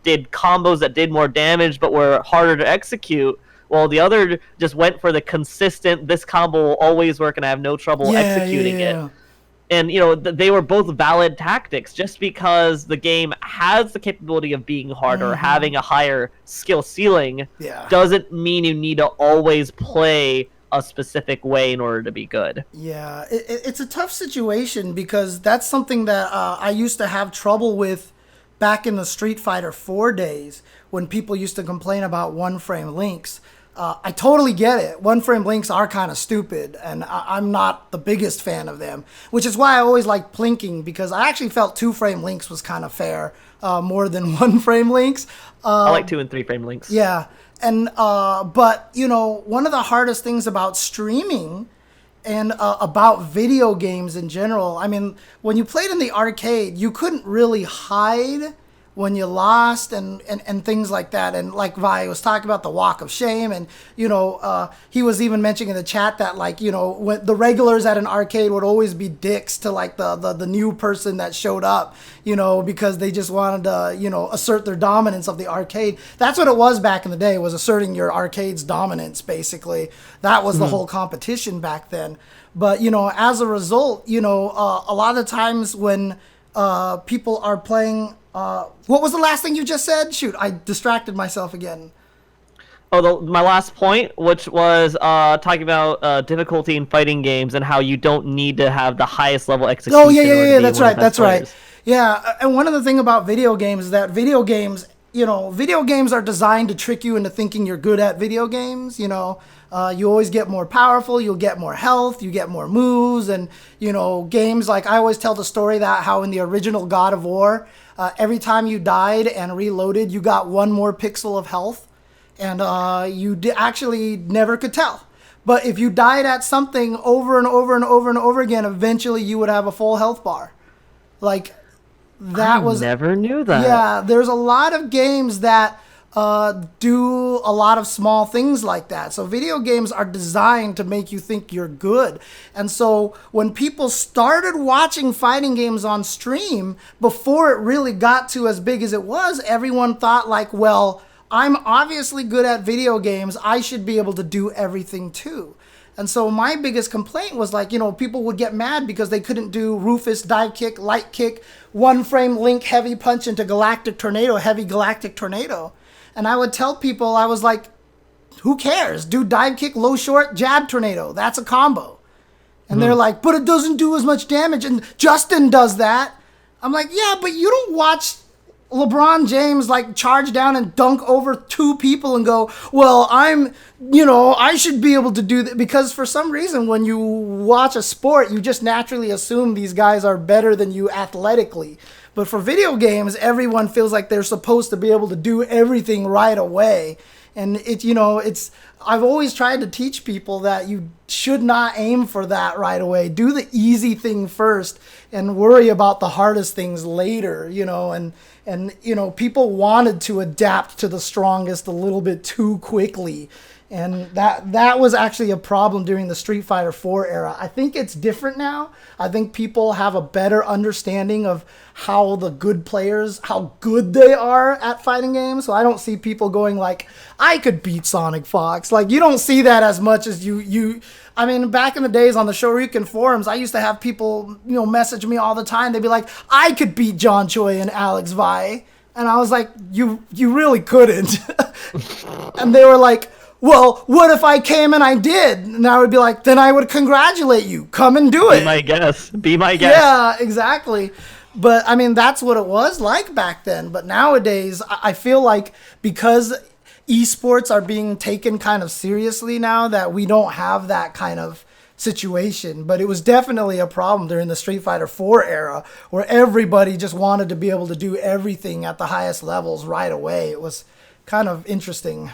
did combos that did more damage but were harder to execute, while the other just went for the consistent, this combo will always work and I have no trouble executing it. And, you know, they were both valid tactics. Just because the game has the capability of being harder, or having a higher skill ceiling, doesn't mean you need to always play a specific way in order to be good. Yeah, it's a tough situation, because that's something that I used to have trouble with back in the Street Fighter 4 days, when people used to complain about one-frame links. I totally get it. One-frame links are kind of stupid, and I'm not the biggest fan of them, which is why I always like plinking, because I actually felt two-frame links was kind of fair, more than one-frame links. I like 2 and 3-frame links. Yeah, and but, you know, one of the hardest things about streaming and about video games in general, I mean, when you played in the arcade, you couldn't really hide when you lost and things like that. And like Vi was talking about the walk of shame, and, you know, he was even mentioning in the chat that, like, you know, when the regulars at an arcade would always be dicks to, like, the new person that showed up, you know, because they just wanted to, you know, assert their dominance of the arcade. That's what it was back in the day, was asserting your arcade's dominance, basically. That was the whole competition back then. But, you know, as a result, you know, a lot of times when people are playing... what was the last thing you just said? Shoot, I distracted myself again. Oh, my last point, which was talking about difficulty in fighting games and how you don't need to have the highest level execution. Oh, yeah, that's right. Yeah, and one of the things about video games is that video games, you know, video games are designed to trick you into thinking you're good at video games, you know. You always get more powerful, you'll get more health, you get more moves, and, you know, games, like, I always tell the story that how in the original God of War, every time you died and reloaded, you got one more pixel of health, and you actually never could tell. But if you died at something over and over and over and over again, eventually you would have a full health bar. Like, that was... I never knew that. Yeah, there's a lot of games that do a lot of small things like that. So video games are designed to make you think you're good. And so when people started watching fighting games on stream, before it really got to as big as it was, everyone thought, like, well, I'm obviously good at video games, I should be able to do everything too. And so my biggest complaint was, like, you know, people would get mad because they couldn't do Rufus dive kick, light kick, one frame link, heavy punch into galactic tornado, heavy galactic tornado. And I would tell people, I was like, who cares? Do dive kick, low short, jab tornado. That's a combo. And they're like, but it doesn't do as much damage. And Justin does that. I'm like, yeah, but you don't watch LeBron James, like, charge down and dunk over 2 people and go, well, I should be able to do that. Because for some reason, when you watch a sport, you just naturally assume these guys are better than you athletically. But for video games, everyone feels like they're supposed to be able to do everything right away. And I've always tried to teach people that you should not aim for that right away. Do the easy thing first and worry about the hardest things later, you know. And you know, people wanted to adapt to the strongest a little bit too quickly. And that was actually a problem during the Street Fighter 4 era. I think it's different now. I think people have a better understanding of how the good players, how good they are at fighting games. So I don't see people going like, I could beat Sonic Fox. Like, you don't see that as much as I mean, back in the days on the Shoryuken forums, I used to have people, you know, message me all the time. They'd be like, I could beat John Choi and Alex Vi. And I was like, you really couldn't. And they were like, well, what if I came and I did? And I would be like, then I would congratulate you. Come and do it. Be my guest. Yeah, exactly. But, I mean, that's what it was like back then. But nowadays, I feel like because esports are being taken kind of seriously now, that we don't have that kind of situation. But it was definitely a problem during the Street Fighter 4 era, where everybody just wanted to be able to do everything at the highest levels right away. It was kind of interesting.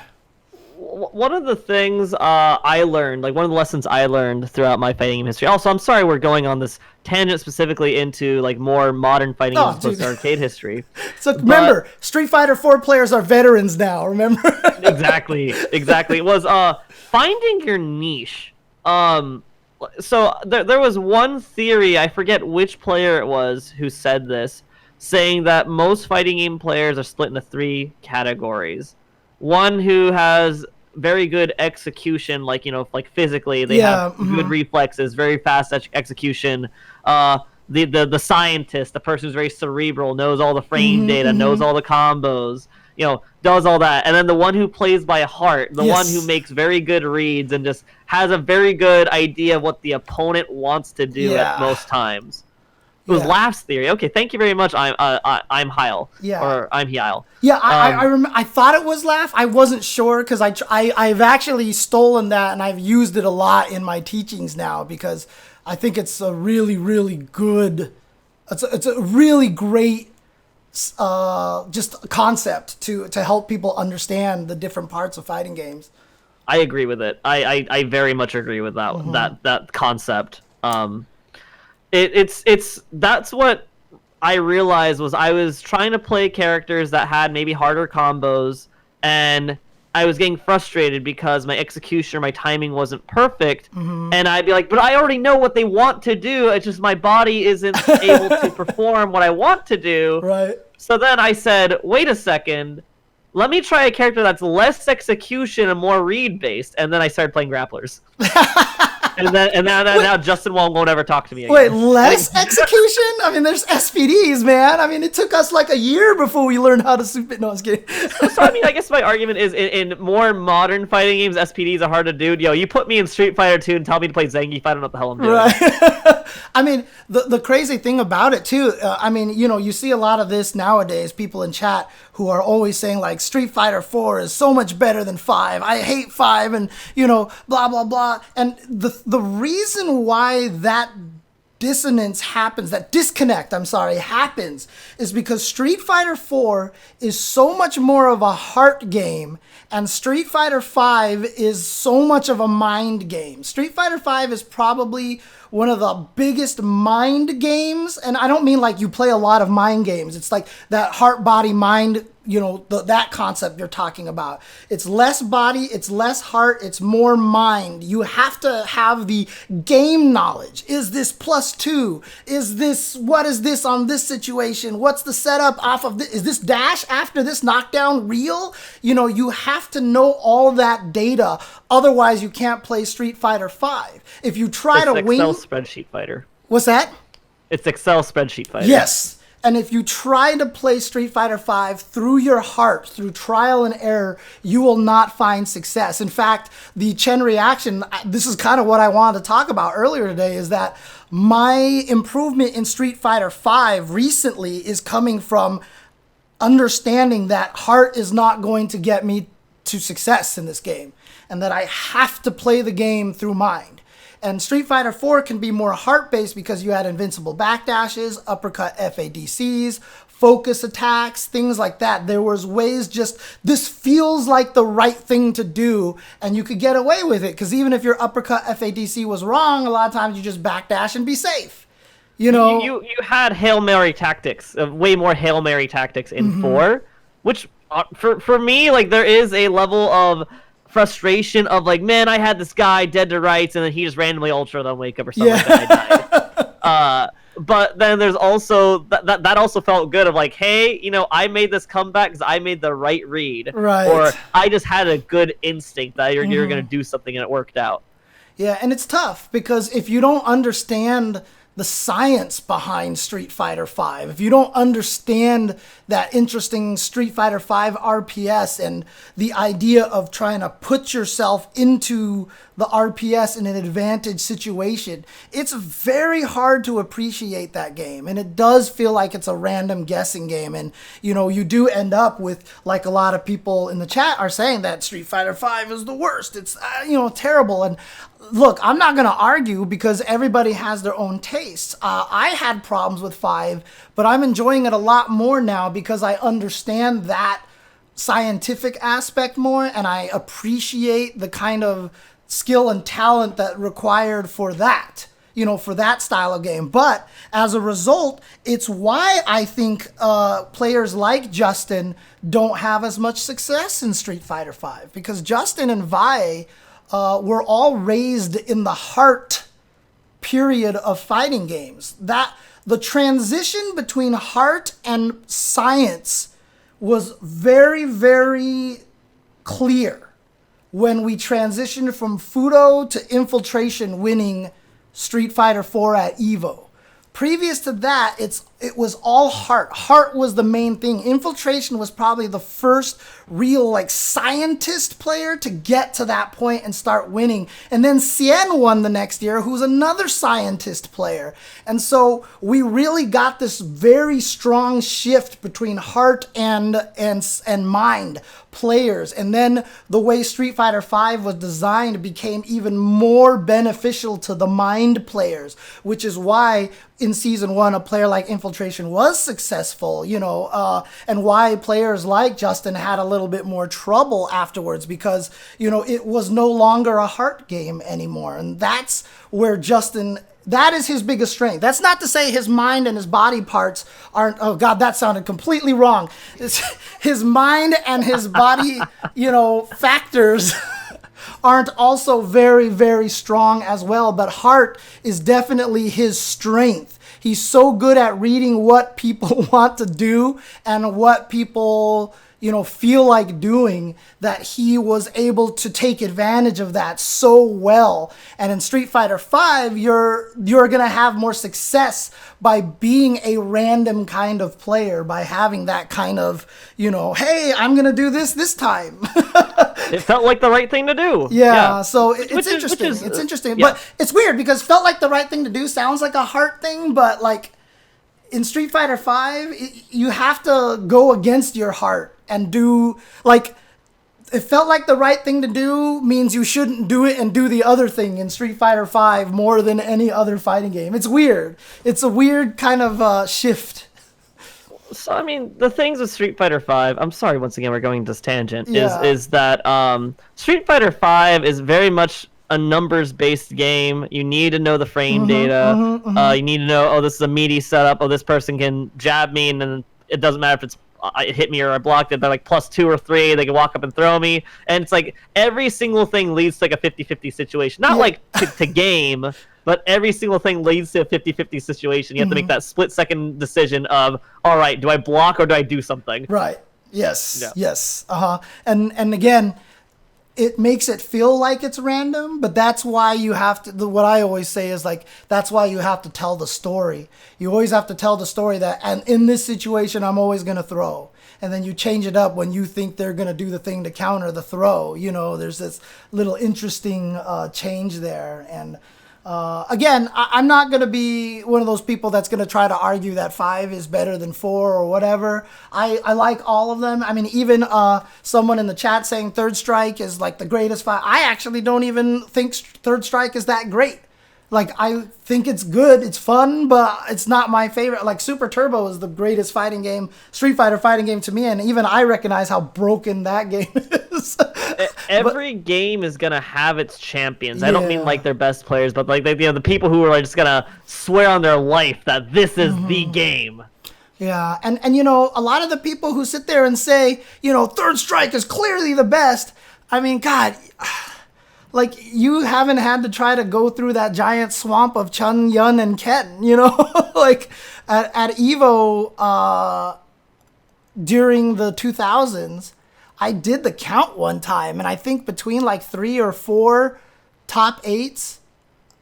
One of the things I learned, like one of the lessons I learned throughout my fighting game history. Also, I'm sorry we're going on this tangent specifically into like more modern fighting games plus arcade history. So remember, Street Fighter 4 players are veterans now. Remember? Exactly. It was finding your niche. So there was one theory, I forget which player it was who said this, saying that most fighting game players are split into 3 categories. One who has very good execution, like like physically they have good reflexes, very fast execution. The scientist, the person who's very cerebral, knows all the frame data, knows all the combos, does all that. And then the one who plays by heart, the one who makes very good reads and just has a very good idea of what the opponent wants to do at most times. It was Laugh's theory. Okay, thank you very much. I'm Heil. Yeah. Or I'm Heil. Yeah, I thought it was Laugh. I wasn't sure because I've actually stolen that and I've used it a lot in my teachings now because I think it's a really, really good. It's a really great just concept to help people understand the different parts of fighting games. I agree with it. I very much agree with that that concept. That's what I realized was I was trying to play characters that had maybe harder combos, and I was getting frustrated because my execution or my timing wasn't perfect, and I'd be like, but I already know what they want to do, it's just my body isn't able to perform what I want to do. Right. So then I said, wait a second, let me try a character that's less execution and more read-based, and then I started playing grapplers. And now Justin won't ever talk to me again. Wait, less execution? I mean, there's SPDs, man. I mean, it took us like a year before we learned how to soup it. No, I was kidding. So I mean, I guess my argument is in more modern fighting games, SPDs are hard to do. You put me in Street Fighter 2 and tell me to play Zangief, I don't know what the hell I'm doing. Right. I mean, the crazy thing about it, too, I mean, you see a lot of this nowadays, people in chat who are always saying, like, Street Fighter 4 is so much better than 5. I hate 5 and, blah, blah, blah. And the reason why that disconnect happens is because Street Fighter 4 is so much more of a heart game and Street Fighter 5 is so much of a mind game. Street Fighter 5 is probably one of the biggest mind games, and I don't mean like you play a lot of mind games. It's like that heart, body, mind, that concept you're talking about. It's less body, it's less heart, it's more mind. You have to have the game knowledge. Is this +2? What is this on this situation? What's the setup off of this? Is this dash after this knockdown real? You have to know all that data. Otherwise, you can't play Street Fighter 5. If you try to win... Excel spreadsheet fighter. What's that? It's Excel spreadsheet fighter. Yes. And if you try to play Street Fighter 5 through your heart, through trial and error, you will not find success. In fact, the Chen reaction, this is kind of what I wanted to talk about earlier today, is that my improvement in Street Fighter 5 recently is coming from understanding that heart is not going to get me to success in this game, and that I have to play the game through mind. And Street Fighter 4 can be more heart-based because you had invincible backdashes, uppercut FADCs, focus attacks, things like that. There was ways this feels like the right thing to do, and you could get away with it, because even if your uppercut FADC was wrong, a lot of times you just backdash and be safe. You had Hail Mary tactics, way more Hail Mary tactics in 4, which for me, like, there is a level of frustration of like, man, I had this guy dead to rights, and then he just randomly ultra then wake up or something like that, I died. But then there's also that also felt good of like, hey, I made this comeback because I made the right read, right? Or I just had a good instinct that you're gonna do something and it worked out. Yeah, and it's tough because if you don't understand the science behind Street Fighter 5, if you don't understand that interesting Street Fighter 5 RPS and the idea of trying to put yourself into the RPS in an advantage situation, it's very hard to appreciate that game. And it does feel like it's a random guessing game. And, you do end up with, like a lot of people in the chat are saying, that Street Fighter 5 is the worst. It's, terrible. And look, I'm not going to argue because everybody has their own tastes. I had problems with 5, but I'm enjoying it a lot more now because I understand that scientific aspect more, and I appreciate the kind of skill and talent that required for that, for that style of game. But as a result, it's why I think players like Justin don't have as much success in Street Fighter 5, because Justin and Vi were all raised in the heart period of fighting games. That the transition between heart and science was very, very clear. when we transitioned from Fudo to Infiltration winning Street Fighter 4 at EVO. Previous to that, it was all Heart. Heart was the main thing. Infiltration was probably the first real like scientist player to get to that point and start winning. And then Chen won the next year, who's another scientist player. And so we really got this very strong shift between Heart and Mind players. And then the way Street Fighter V was designed became even more beneficial to the Mind players, which is why in Season 1 a player like Infiltration was successful, and why players like Justin had a little bit more trouble afterwards, because, it was no longer a Heart game anymore. And that's where Justin, that is his biggest strength. That's not to say his mind and his body parts aren't, oh God, that sounded completely wrong. His mind and his body, factors aren't also very, very strong as well. But Heart is definitely his strength. He's so good at reading what people want to do and what people, feel like doing, that he was able to take advantage of that so well. And in Street Fighter V, you're going to have more success by being a random kind of player, by having that kind of, hey, I'm going to do this time. It felt like the right thing to do. Yeah. So it's interesting. It's interesting. Yeah. But it's weird because felt like the right thing to do sounds like a Heart thing, but like in Street Fighter V, you have to go against your heart and do, like, it felt like the right thing to do means you shouldn't do it and do the other thing in Street Fighter V more than any other fighting game. It's weird. It's a weird kind of shift. So, I mean, the things with Street Fighter V, I'm sorry, once again, we're going this tangent, is that Street Fighter V is very much a numbers-based game. You need to know the frame data. You need to know, oh, this is a meaty setup. Oh, this person can jab me, and then it doesn't matter if it hit me or I blocked it. They're like +2 or 3. They can walk up and throw me. And it's like every single thing leads to like a 50-50 situation. Not like to game, but every single thing leads to a 50-50 situation. You have to make that split-second decision of, all right, do I block or do I do something? Right. Yes. Yeah. Yes. And again, it makes it feel like it's random, but that's why you have to, what I always say is like, that's why you have to tell the story. You always have to tell the story that, and in this situation, I'm always going to throw. And then you change it up when you think they're going to do the thing to counter the throw. There's this little interesting change there. And again, I'm not going to be one of those people that's going to try to argue that 5 is better than 4 or whatever. I like all of them. I mean, even someone in the chat saying Third Strike is like the greatest 5. I actually don't even think Third Strike is that great. Like, I think it's good, it's fun, but it's not my favorite. Like, Super Turbo is the greatest fighting game, Street Fighter fighting game to me, and even I recognize how broken that game is. Every game is gonna have its champions. I don't mean like their best players, but like the people who are just gonna swear on their life that this is the game. Yeah, and a lot of the people who sit there and say, Third Strike is clearly the best. I mean, God, like, you haven't had to try to go through that giant swamp of Chen, Yun, and Ken, like at EVO during the 2000s. I did the count one time, and I think between like 3 or 4 top 8s,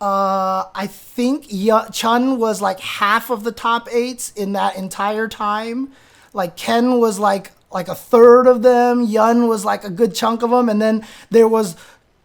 I think Chun was like half of the top 8s in that entire time. Like Ken was like a third of them. Yun was like a good chunk of them, and then there was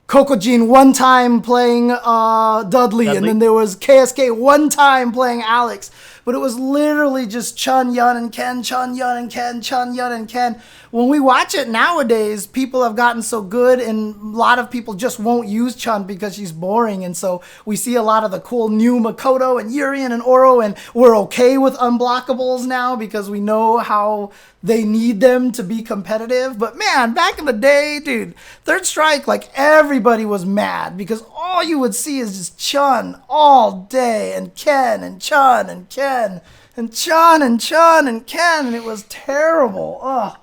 Kokojin one time playing Dudley, and then there was KSK one time playing Alex. But it was literally just Chun, Yun, and Ken, Chun, Yun, and Ken, Chun, Yun, and Ken. When we watch it nowadays, people have gotten so good, and a lot of people just won't use Chun because she's boring. And so we see a lot of the cool new Makoto and Urien and Oro, and we're okay with unblockables now because we know how they need them to be competitive. But man, back in the day, dude, Third Strike, like, everybody was mad because all you would see is just Chun all day, and Ken, and Chun, and Ken, and Chun, and Chun, and Ken, and it was terrible. Oh,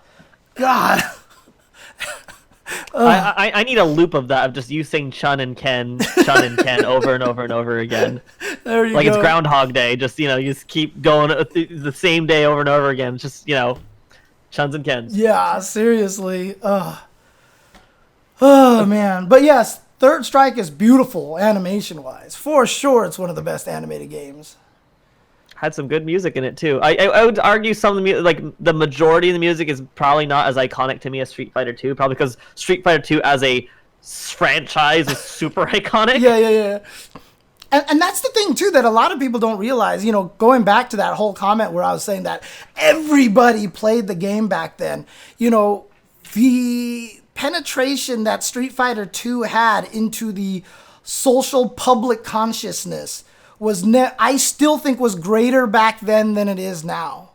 God. I need a loop of that, of just you saying Chun and Ken over and over and over again. There you go. Like it's Groundhog Day. Just, you just keep going the same day over and over again. Just, Chuns and Kens. Yeah, seriously. Oh man, but yes, Third Strike is beautiful animation wise. For sure, it's one of the best animated games. Had some good music in it too. I would argue some of the music, like the majority of the music, is probably not as iconic to me as Street Fighter 2. Probably because Street Fighter 2 as a franchise is super iconic. Yeah. And that's the thing too that a lot of people don't realize. You know, going back to that whole comment where I was saying that everybody played the game back then. You know, the penetration that Street Fighter 2 had into the social public consciousness was I still think was greater back then than it is now.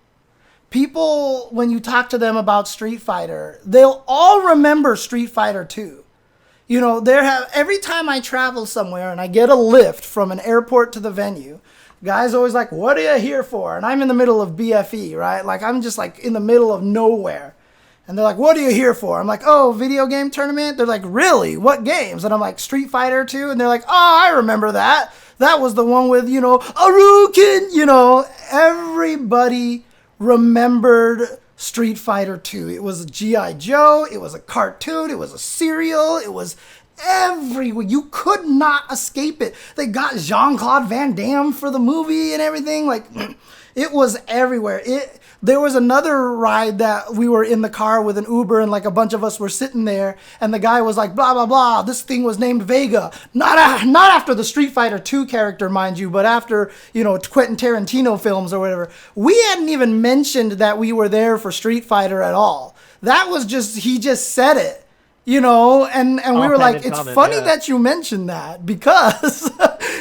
People, when you talk to them about Street Fighter, they'll all remember Street Fighter 2. You know, every time I travel somewhere and I get a lift from an airport to the venue, guys always like, what are you here for? And I'm in the middle of BFE, right? Like, I'm just like in the middle of nowhere. And they're like, what are you here for? I'm like, oh, video game tournament? They're like, really? What games? And I'm like, Street Fighter 2? And they're like, oh, I remember that. That was the one with, you know, Aruken. You know, everybody remembered Street Fighter 2. It was G.I. Joe. It was a cartoon. It was a cereal. It was everywhere. You could not escape it. They got Jean-Claude Van Damme for the movie and everything. Like, it was everywhere. There was another ride that we were in the car with an Uber and like a bunch of us were sitting there and the guy was like, blah, blah, blah. This thing was named Vega. Not after the Street Fighter 2 character, mind you, but after, you know, Quentin Tarantino films or whatever. We hadn't even mentioned that we were there for Street Fighter at all. That was just, he just said it, you know, and we were like, it's funny that you mentioned that because,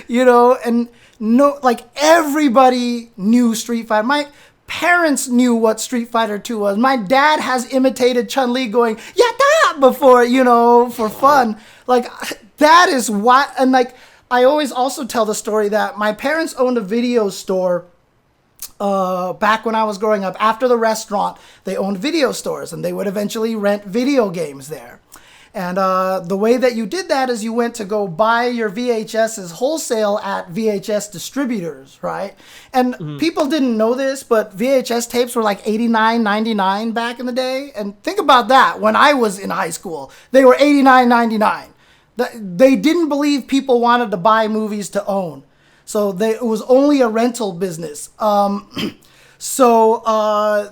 you know, and no, like everybody knew Street Fighter. My parents knew what Street Fighter 2 was. My dad has imitated Chun-Li going, yatta, before, you know, for fun. Like, that is what, and like, I always also tell the story that my parents owned a video store back when I was growing up. After the restaurant, they owned video stores, and they would eventually rent video games there. And the way that you did that is you went to go buy your VHSs wholesale at VHS distributors, right? And people didn't know this, but VHS tapes were like $89.99 back in the day. And think about that. When I was in high school, they were $89.99. They didn't believe people wanted to buy movies to own. So it was only a rental business. So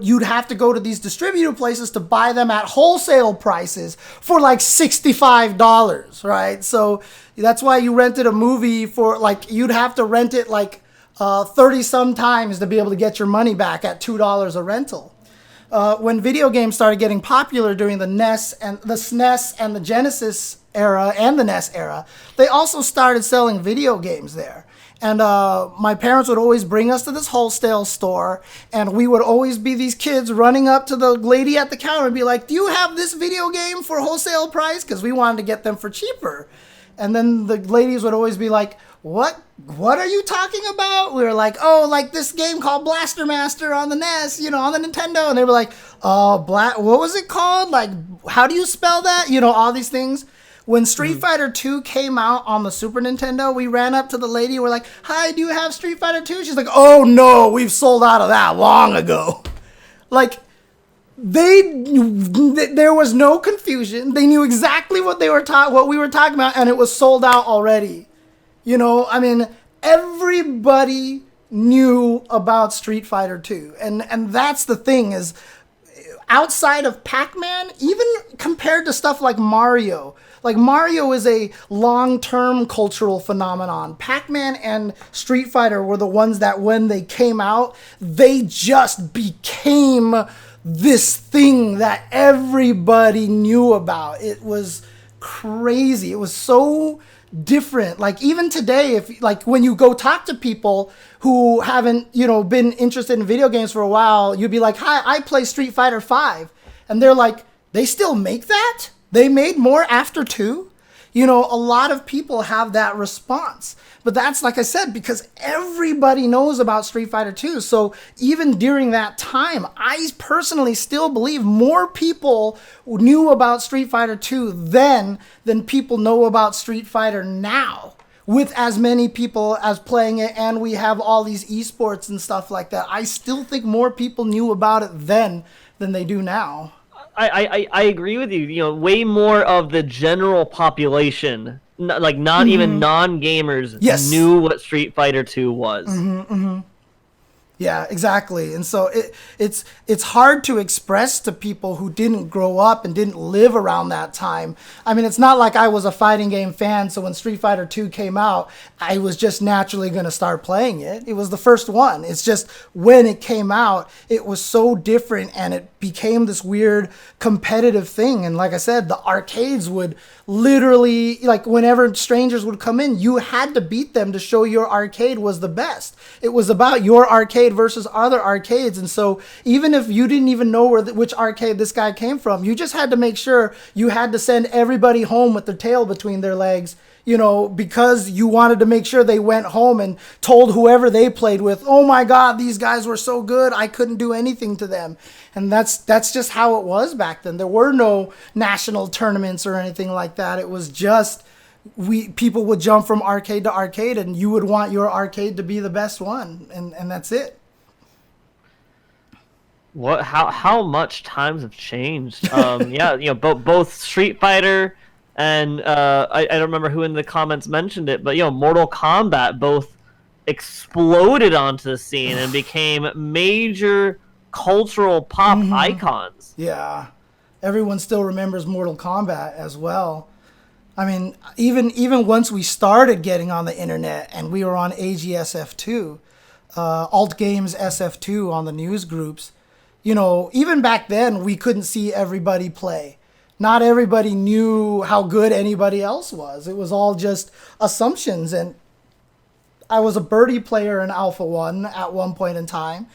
you'd have to go to these distributor places to buy them at wholesale prices for like $65, right? So that's why you rented a movie for like, you'd have to rent it like 30 some times to be able to get your money back at $2 a rental. When video games started getting popular during the NES and the SNES and the Genesis era and the NES era, they also started selling video games there. And my parents would always bring us to this wholesale store, and we would always be these kids running up to the lady at the counter and be like, do you have this video game for wholesale price? Because we wanted to get them for cheaper. And then the ladies would always be like, what are you talking about? We were like, oh, like this game called Blaster Master on the NES, you know, on the Nintendo. And they were like, oh, what was it called? Like, how do you spell that? You know, all these things. When Street Fighter 2 came out on the Super Nintendo, we ran up to the lady. We're like, hi, do you have Street Fighter 2? She's like, oh, no, we've sold out of that long ago. Like, there was no confusion. They knew exactly what we were talking about, and it was sold out already. You know, I mean, everybody knew about Street Fighter 2. And that's the thing is, outside of Pac-Man, even compared to stuff like Mario, is a long-term cultural phenomenon. Pac-Man and Street Fighter were the ones that when they came out, they just became this thing that everybody knew about. It was crazy. It was so different. Like even today, if like when you go talk to people who haven't, you know, been interested in video games for a while, you'd be like, hi, I play Street Fighter 5. And they're like, they still make that? They made more after 2? You know, a lot of people have that response. But that's, like I said, because everybody knows about Street Fighter 2. So even during that time, I personally still believe more people knew about Street Fighter 2 then than people know about Street Fighter now, with as many people as playing it, and we have all these esports and stuff like that. I still think more people knew about it then than they do now. I agree with you. You know, way more of the general population, like not even non-gamers, Yes. knew what Street Fighter 2 was. Yeah, exactly. And so it's hard to express to people who didn't grow up and didn't live around that time. I mean, it's not like I was a fighting game fan, so when Street Fighter 2 came out, I was just naturally going to start playing it. It was the first one. It's just when it came out, it was so different and it became this weird competitive thing. And like I said, the arcades would literally, like whenever strangers would come in, you had to beat them to show your arcade was the best. It was about your arcade versus other arcades. And so even if you didn't even know which arcade this guy came from, you just had to make sure you had to send everybody home with their tail between their legs, you know, because you wanted to make sure they went home and told whoever they played with, oh my God, these guys were so good, I couldn't do anything to them. And that's just how it was back then. There were no national tournaments or anything like that. It was just people would jump from arcade to arcade, and you would want your arcade to be the best one, and that's it. What? How much times have changed? Yeah, you know, both Street Fighter and I don't remember who in the comments mentioned it, but you know, Mortal Kombat both exploded onto the scene and became major cultural pop icons. Yeah, everyone still remembers Mortal Kombat as well. I mean, even once we started getting on the internet and we were on AGSF2, Alt Games SF2 on the news groups, you know, even back then we couldn't see everybody play. Not everybody knew how good anybody else was. It was all just assumptions. And I was a Birdie player in Alpha 1 at one point in time.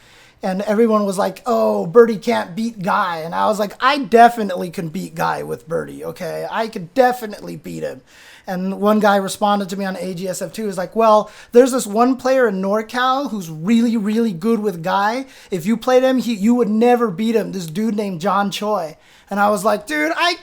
And everyone was like, oh, Birdie can't beat Guy. And I was like, I definitely can beat Guy with Birdie, okay? I could definitely beat him. And one guy responded to me on AGSF2. He's like, well, there's this one player in NorCal who's really, really good with Guy. If you played him, you would never beat him. This dude named John Choi. And I was like, dude, I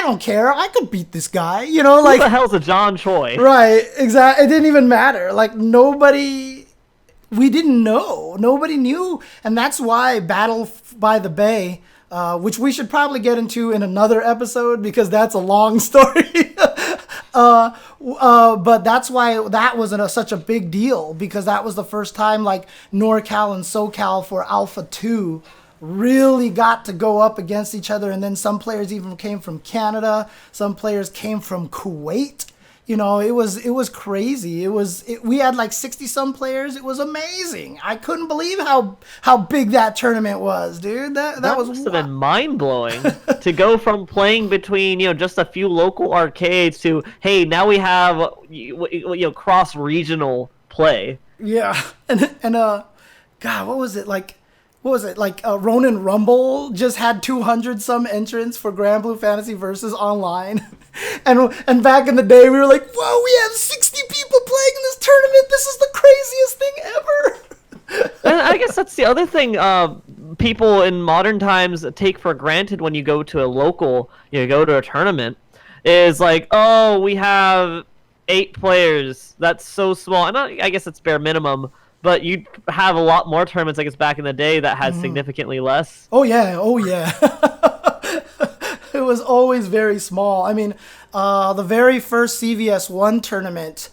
don't care. I could beat this guy. You know, like, who the hell's a John Choi? Right, exactly. It didn't even matter. Like, we didn't know. Nobody knew. And that's why Battle by the Bay, which we should probably get into in another episode because that's a long story. But that's why that was such a big deal, because that was the first time like NorCal and SoCal for Alpha 2 really got to go up against each other. And then some players even came from Canada. Some players came from Kuwait. You know, it was crazy. We had like 60 some players. It was amazing. I couldn't believe how big that tournament was, dude. That must have been mind blowing to go from playing between, you know, just a few local arcades to, hey, now we have, you know, cross regional play. Yeah, and God, what was it like? Ronin Rumble just had 200 some entrants for Grand Blue Fantasy Versus online. And back in the day, we were like, whoa, we have 60 people playing in this tournament. This is the craziest thing ever. And I guess that's the other thing people in modern times take for granted when you go to a local, you know, go to a tournament, is like, oh, we have 8 players. That's so small. And I guess it's bare minimum. But you have a lot more tournaments, I guess, back in the day that had significantly less. Oh, yeah. It was always very small. I mean, the very first CVS1 tournament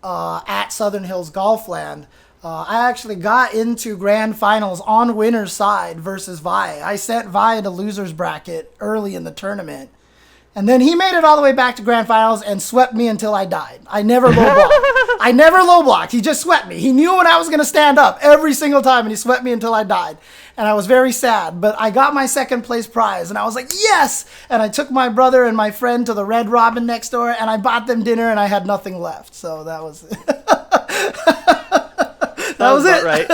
at Southern Hills Golfland, I actually got into grand finals on winner's side versus Vi. I sent Vi in the loser's bracket early in the tournament. And then he made it all the way back to grand finals and swept me until I died. I never low blocked. He just swept me. He knew when I was going to stand up every single time, and he swept me until I died. And I was very sad. But I got my second place prize, and I was like, yes! And I took my brother and my friend to the Red Robin next door, and I bought them dinner, and I had nothing left. So that was it. that was it. Right.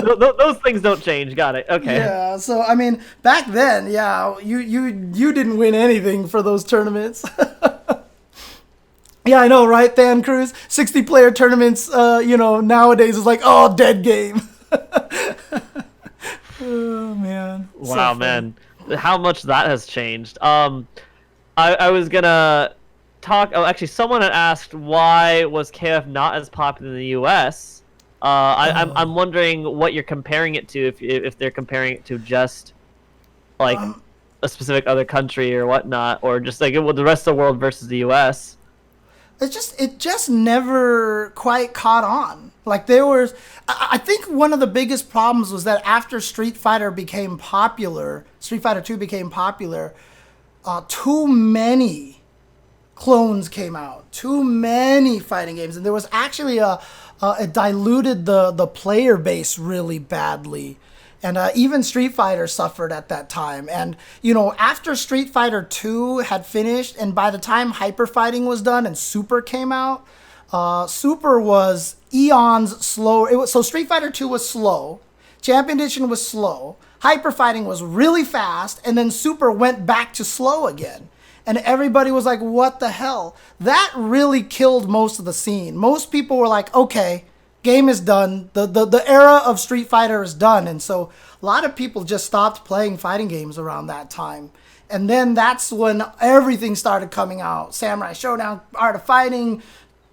Those things don't change. Got it. Okay. Yeah. So I mean, back then, yeah, you didn't win anything for those tournaments. Yeah, I know, right? Than Cruz, 60-player tournaments. You know, nowadays is like, oh, dead game. Oh man. Wow, so man, how much that has changed. I was gonna talk. Oh, actually, someone had asked why was KF not as popular in the U.S. I'm wondering what you're comparing it to, if they're comparing it to just like a specific other country or whatnot, or just like the rest of the world versus the U.S. It just never quite caught on. Like I think one of the biggest problems was that after Street Fighter became popular, Street Fighter 2 became popular, too many clones came out, too many fighting games, and there was actually it diluted the player base really badly. And even Street Fighter suffered at that time. And, after Street Fighter 2 had finished, and by the time Hyper Fighting was done and Super came out, Super was eons slower. So Street Fighter 2 was slow, Champion Edition was slow, Hyper Fighting was really fast, and then Super went back to slow again. And everybody was like, what the hell? That really killed most of the scene. Most people were like, okay, game is done. The era of Street Fighter is done. And so a lot of people just stopped playing fighting games around that time. And then that's when everything started coming out. Samurai Showdown, Art of Fighting,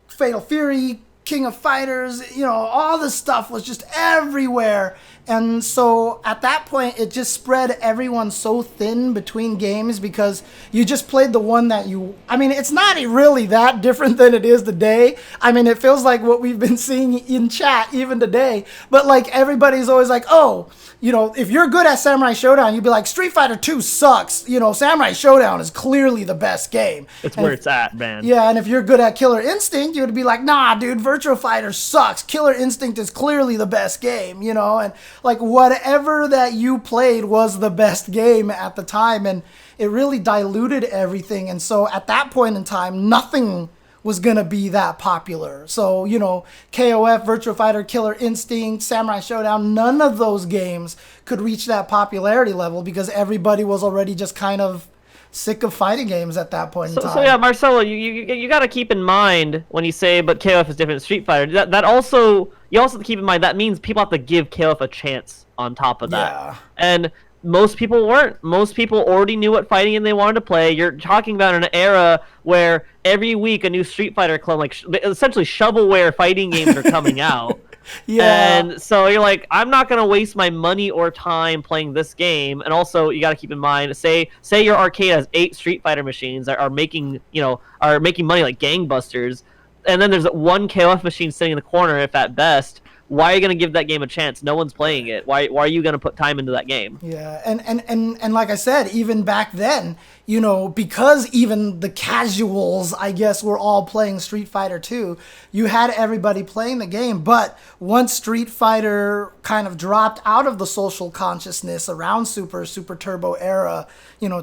Fatal Fury, King of Fighters, all this stuff was just everywhere. And so at that point, it just spread everyone so thin between games because you just played the one that it's not really that different than it is today. It feels like what we've been seeing in chat even today. But like everybody's always like, oh, if you're good at Samurai Showdown, you'd be like, Street Fighter 2 sucks. Samurai Showdown is clearly the best game. It's where it's at, man. Yeah, and if you're good at Killer Instinct, you would be like, nah, dude, Virtua Fighter sucks. Killer Instinct is clearly the best game, and like whatever that you played was the best game at the time, and it really diluted everything. And so at that point in time, nothing was gonna be that popular. So, KOF, Virtua Fighter, Killer Instinct, Samurai Showdown, none of those games could reach that popularity level because everybody was already just kind of sick of fighting games at that point in time. So yeah, Marcelo, you got to keep in mind when you say, but KOF is different than Street Fighter. That also, you also have to keep in mind that means people have to give KOF a chance on top of that. Yeah. And most people weren't. Most people already knew what fighting game they wanted to play. You're talking about an era where every week a new Street Fighter clone, like essentially shovelware fighting games are coming out. Yeah. And so you're like, I'm not going to waste my money or time playing this game. And also, you got to keep in mind, say your arcade has 8 Street Fighter machines that are making money like gangbusters, and then there's one KOF machine sitting in the corner, if at best. Why are you going to give that game a chance? No one's playing it. Why are you going to put time into that game? Yeah, and like I said, even back then, because even the casuals, I guess, were all playing Street Fighter 2, you had everybody playing the game. But once Street Fighter kind of dropped out of the social consciousness around Super Turbo era,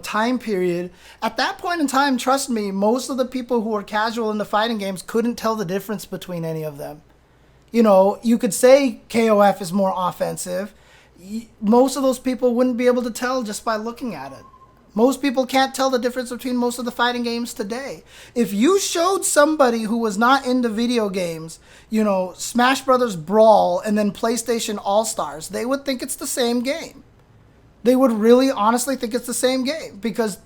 time period, at that point in time, trust me, most of the people who were casual in the fighting games couldn't tell the difference between any of them. You could say KOF is more offensive. Most of those people wouldn't be able to tell just by looking at it. Most people can't tell the difference between most of the fighting games today. If you showed somebody who was not into video games, Smash Brothers Brawl and then PlayStation All-Stars, they would think it's the same game. They would really honestly think it's the same game because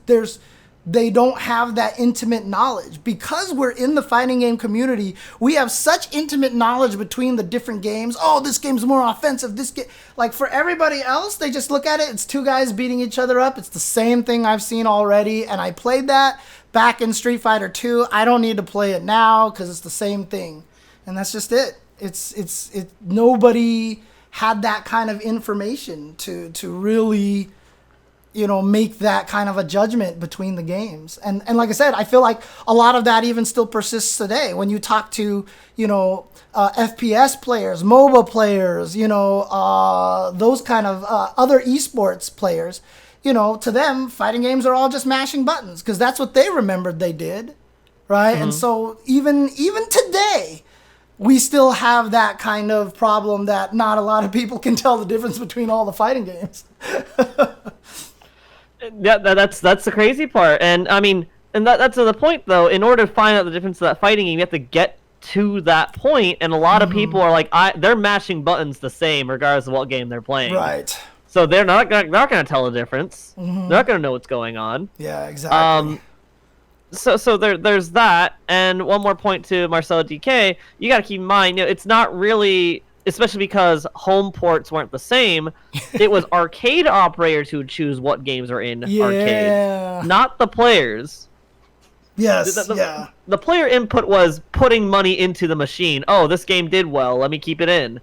they don't have that intimate knowledge. Because we're in the fighting game community, we have such intimate knowledge between the different games. Oh, this game's more offensive. This game, like for everybody else, they just look at it. It's 2 guys beating each other up. It's the same thing I've seen already. And I played that back in Street Fighter 2. I don't need to play it now because it's the same thing. And that's just it. It's nobody had that kind of information to really make that kind of a judgment between the games. And like I said, I feel like a lot of that even still persists today. When you talk to, FPS players, MOBA players, those kind of other esports players, to them, fighting games are all just mashing buttons because that's what they remembered they did, right? Mm-hmm. And so even today, we still have that kind of problem that not a lot of people can tell the difference between all the fighting games. Yeah, that's the crazy part, and that's the point though. In order to find out the difference of that fighting game, you have to get to that point, and a lot of people are like, they're mashing buttons the same regardless of what game they're playing. Right. So they're not gonna tell the difference. Mm-hmm. They're not gonna know what's going on. Yeah, exactly. So there's that, and one more point to Marcelo DK. You got to keep in mind, it's not really especially because home ports weren't the same. It was arcade operators who would choose what games are in arcades, not the players. Yes, the player input was putting money into the machine. Oh, this game did well. Let me keep it in.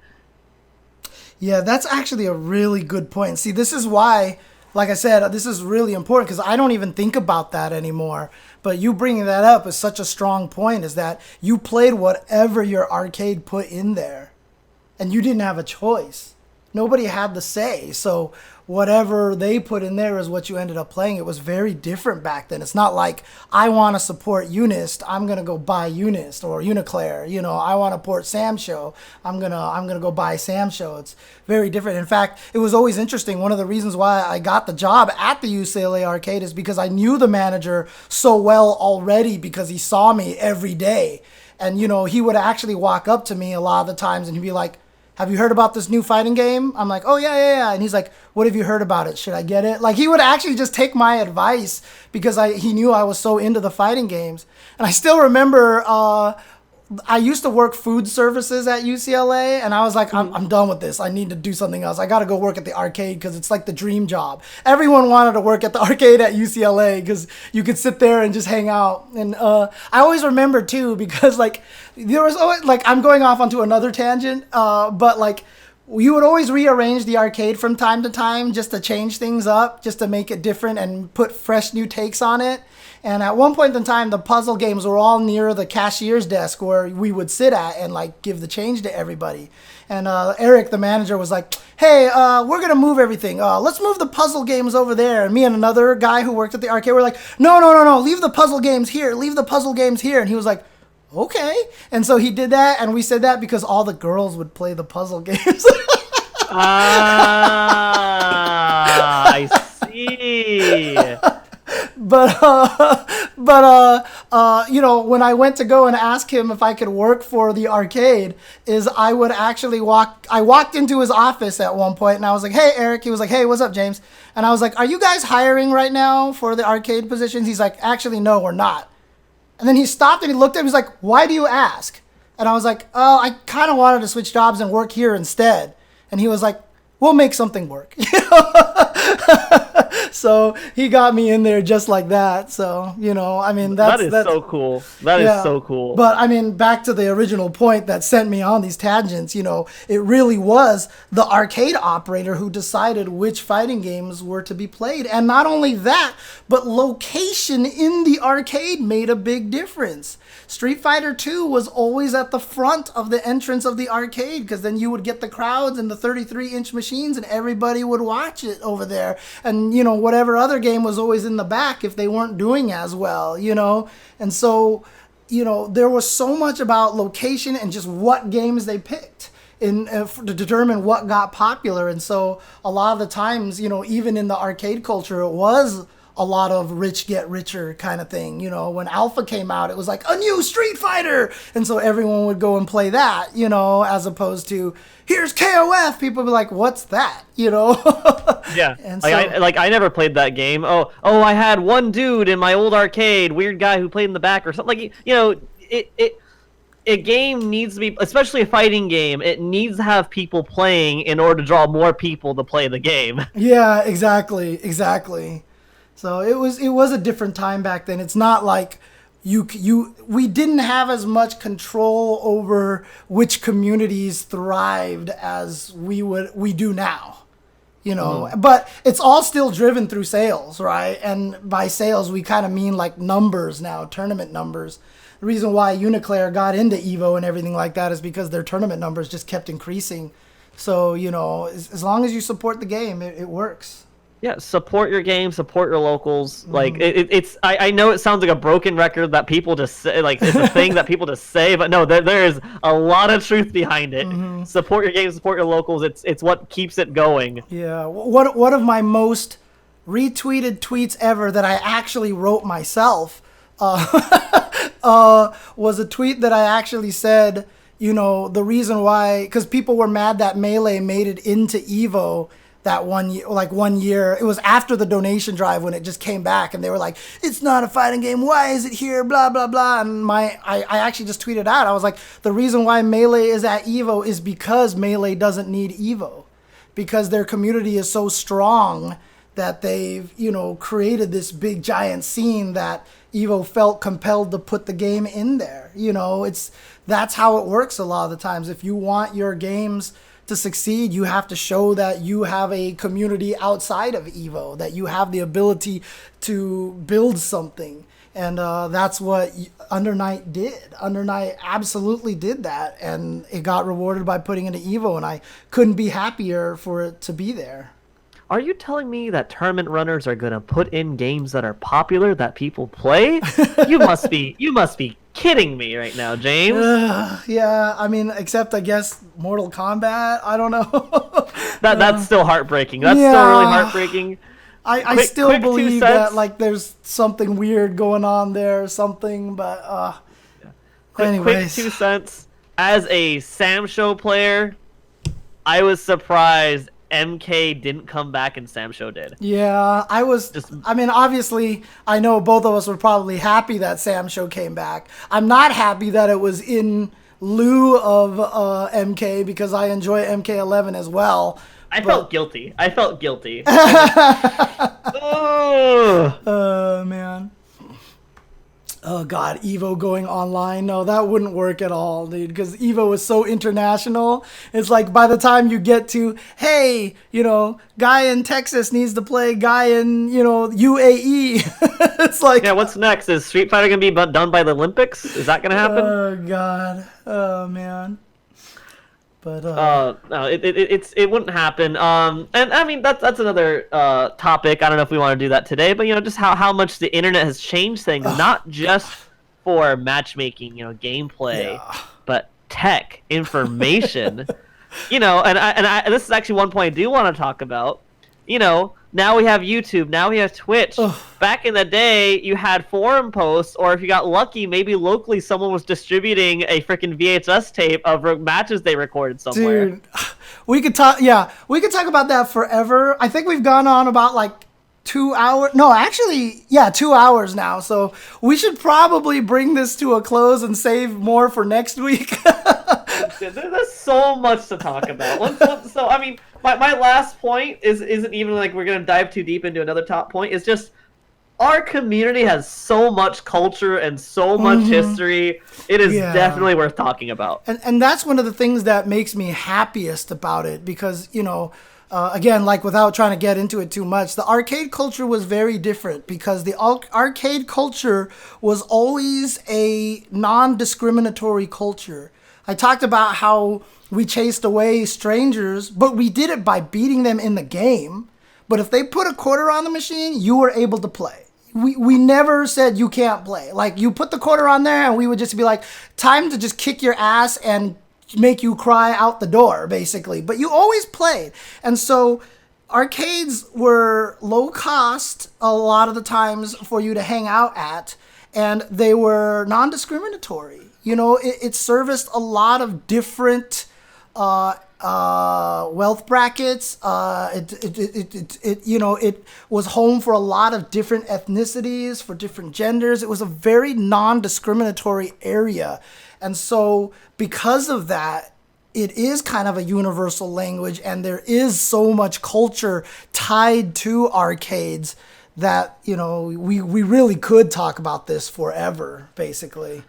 Yeah, that's actually a really good point. See, this is why, like I said, this is really important because I don't even think about that anymore. But you bringing that up is such a strong point, is that you played whatever your arcade put in there. And you didn't have a choice. Nobody had the say. So whatever they put in there is what you ended up playing. It was very different back then. It's not like, I want to support Unist, I'm going to go buy Unist, or Uniclair. You know, I want to port Samsho, I'm going to go buy Samsho. It's very different. In fact, it was always interesting. One of the reasons why I got the job at the UCLA arcade is because I knew the manager so well already, because he saw me every day. And, you know, he would actually walk up to me a lot of the times and he'd be like, have you heard about this new fighting game? I'm like, oh, yeah. And he's like, what have you heard about it? Should I get it? Like, he would actually just take my advice because he knew I was so into the fighting games. And I still remember I used to work food services at UCLA, and I was like, I'm done with this. I need to do something else. I got to go work at the arcade because it's like the dream job. Everyone wanted to work at the arcade at UCLA because you could sit there and just hang out. And I always remember, too, because, like, there was always, like, I'm going off onto another tangent, but, like, you would always rearrange the arcade from time to time just to change things up, just to make it different and put fresh new takes on it. And at one point in time, the puzzle games were all near the cashier's desk where we would sit at and, like, give the change to everybody. And Eric, the manager, was like, hey, we're going to move everything. Let's move the puzzle games over there. And me and another guy who worked at the arcade were like, no. Leave the puzzle games here. Leave the puzzle games here. And he was like, okay. And so he did that. And we said that because all the girls would play the puzzle games. I see. But you know, when I went to go and ask him if I could work for the arcade, I would actually I walked into his office at one point and I was like, hey, Eric. He was like, hey, what's up, James? And I was like, are you guys hiring right now for the arcade positions? He's like, actually, no, we're not. And then he stopped and he looked at me. He's like, why do you ask? And I was like, oh, I kind of wanted to switch jobs and work here instead. And he was like, we'll make something work. So he got me in there just like that. So, you know, I mean, that's so cool. That is so cool. But I mean, back to the original point that sent me on these tangents, you know, it really was the arcade operator who decided which fighting games were to be played. And not only that, but location in the arcade made a big difference. Street Fighter 2 was always at the front of the entrance of the arcade because then you would get the crowds and the 33-inch machines and everybody would watch it over there. And, you know, whatever other game was always in the back if they weren't doing as well, you know. And so, you know, there was so much about location and just what games they picked to determine what got popular. And so a lot of the times, you know, even in the arcade culture, it was a lot of rich get richer kind of thing. You know, when Alpha came out, it was like a new Street Fighter. And so everyone would go and play that, you know, as opposed to here's KOF. People would be like, what's that? You know? Yeah. And I never played that game. Oh, I had one dude in my old arcade, weird guy who played in the back or something. Like, you know, a game needs to be, especially a fighting game, it needs to have people playing in order to draw more people to play the game. Yeah, exactly. So it was a different time back then. It's not like we didn't have as much control over which communities thrived as we do now, you know. Mm-hmm. But it's all still driven through sales, right? And by sales, we kind of mean like numbers now, tournament numbers. The reason why Uniclair got into Evo and everything like that is because their tournament numbers just kept increasing. So, you know, as long as you support the game, it works. Yeah, support your game, support your locals. Mm-hmm. Like it's. I know it sounds like a broken record that people just say, like it's a thing that people just say, but no, there is a lot of truth behind it. Mm-hmm. Support your game, support your locals. It's what keeps it going. Yeah, one of my most retweeted tweets ever that I actually wrote myself was a tweet that I actually said, you know, the reason why, because people were mad that Melee made it into Evo. that one year, like 1 year. It was after the donation drive when it just came back, and they were like, "It's not a fighting game. Why is it here? Blah blah blah." And I actually just tweeted out. I was like, the reason why Melee is at Evo is because Melee doesn't need Evo, because their community is so strong that they've, created this big giant scene that Evo felt compelled to put the game in there. That's how it works a lot of the times. If you want your games to succeed, you have to show that you have a community outside of Evo, that you have the ability to build something. And that's what Undernight did. Undernight absolutely did that, and it got rewarded by putting it into Evo, and I couldn't be happier for it to be there. Are you telling me that tournament runners are going to put in games that are popular that people play? You must be kidding me right now, James. Yeah, I mean, except I guess Mortal Kombat. I don't know. That's still heartbreaking. That's still really heartbreaking. I still believe that like there's something weird going on there or something, but anyways. Quick 2 cents. As a Sam Show player, I was surprised MK didn't come back and Sam Show did. Yeah, I mean, obviously, I know both of us were probably happy that Sam Show came back. I'm not happy that it was in lieu of MK, because I enjoy MK11 as well. I felt guilty. Oh, man. Oh, God, Evo going online. No, that wouldn't work at all, dude, because Evo is so international. It's like by the time you get to, hey, guy in Texas needs to play guy in, UAE. It's like... Yeah, what's next? Is Street Fighter going to be done by the Olympics? Is that going to happen? Oh, God. Oh, man. But no, it wouldn't happen. And I mean that's another topic. I don't know if we want to do that today, but just how much the internet has changed things, not just for matchmaking, gameplay, but tech, information. And this is actually one point I do want to talk about. Now we have YouTube, now we have Twitch. Back in the day, you had forum posts, or if you got lucky, maybe locally someone was distributing a freaking VHS tape of matches they recorded somewhere. Dude, we could talk about that forever. I think we've gone on about like 2 hours. No, actually, 2 hours now. So we should probably bring this to a close and save more for next week. There's so much to talk about. So, I mean, my last point isn't even like we're going to dive too deep into another top point. It's just our community has so much culture and so much history. It is definitely worth talking about. And that's one of the things that makes me happiest about it, because, again, like without trying to get into it too much, the arcade culture was very different, because the arcade culture was always a non-discriminatory culture. I talked about how we chased away strangers, but we did it by beating them in the game. But if they put a quarter on the machine, you were able to play. We never said you can't play. Like, you put the quarter on there and we would just be like, time to just kick your ass and make you cry out the door, basically. But you always played. And so arcades were low cost a lot of the times for you to hang out at, and they were non-discriminatory. It serviced a lot of different wealth brackets. It was home for a lot of different ethnicities, for different genders. It was a very non-discriminatory area. And so because of that, it is kind of a universal language, and there is so much culture tied to arcades that, we really could talk about this forever, basically.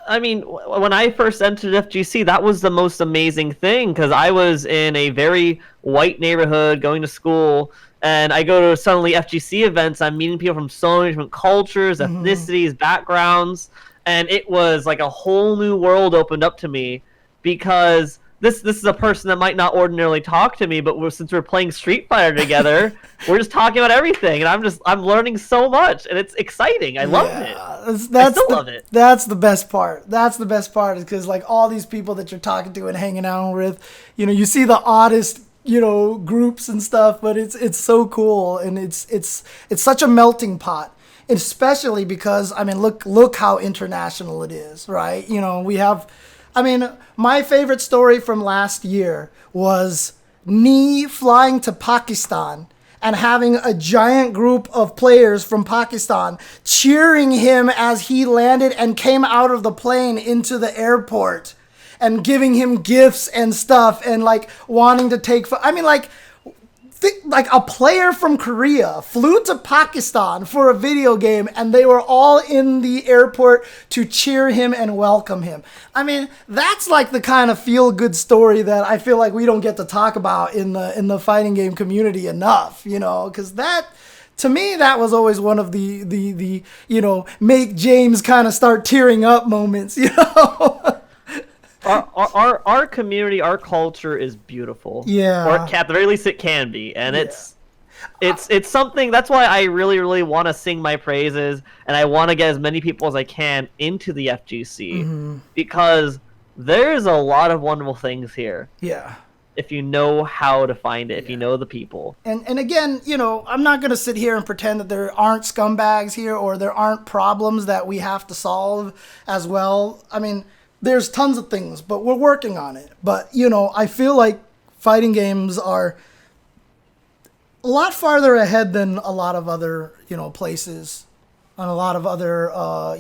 I mean, when I first entered FGC, that was the most amazing thing, because I was in a very white neighborhood going to school, and I go to suddenly FGC events. I'm meeting people from so many different cultures, ethnicities, backgrounds, and it was like a whole new world opened up to me, because this is a person that might not ordinarily talk to me, but since we're playing Street Fighter together, we're just talking about everything, and I'm learning so much, and it's exciting. I love it. I still love it. That's the best part. That's the best part, is because like all these people that you're talking to and hanging out with, you see the oddest, groups and stuff, but it's so cool, and it's such a melting pot. Especially because, I mean, look how international it is, right? We have, I mean, my favorite story from last year was me flying to Pakistan and having a giant group of players from Pakistan cheering him as he landed and came out of the plane into the airport and giving him gifts and stuff and like wanting to take, I mean, like a player from Korea flew to Pakistan for a video game and they were all in the airport to cheer him and welcome him. I mean, that's like the kind of feel-good story that I feel like we don't get to talk about in the fighting game community enough, you know, because that, to me, that was always one of the you know, make James kind of start tearing up moments, you know. Our community, our culture is beautiful. Yeah. Or at the very least it can be. And it's something, that's why I really, really want to sing my praises and I want to get as many people as I can into the FGC because there's a lot of wonderful things here. Yeah. If you know how to find it, if you know the people. And again, you know, I'm not going to sit here and pretend that there aren't scumbags here or there aren't problems that we have to solve as well. I mean, there's tons of things, but we're working on it. But, you know, I feel like fighting games are a lot farther ahead than a lot of other, you know, places and a lot of other,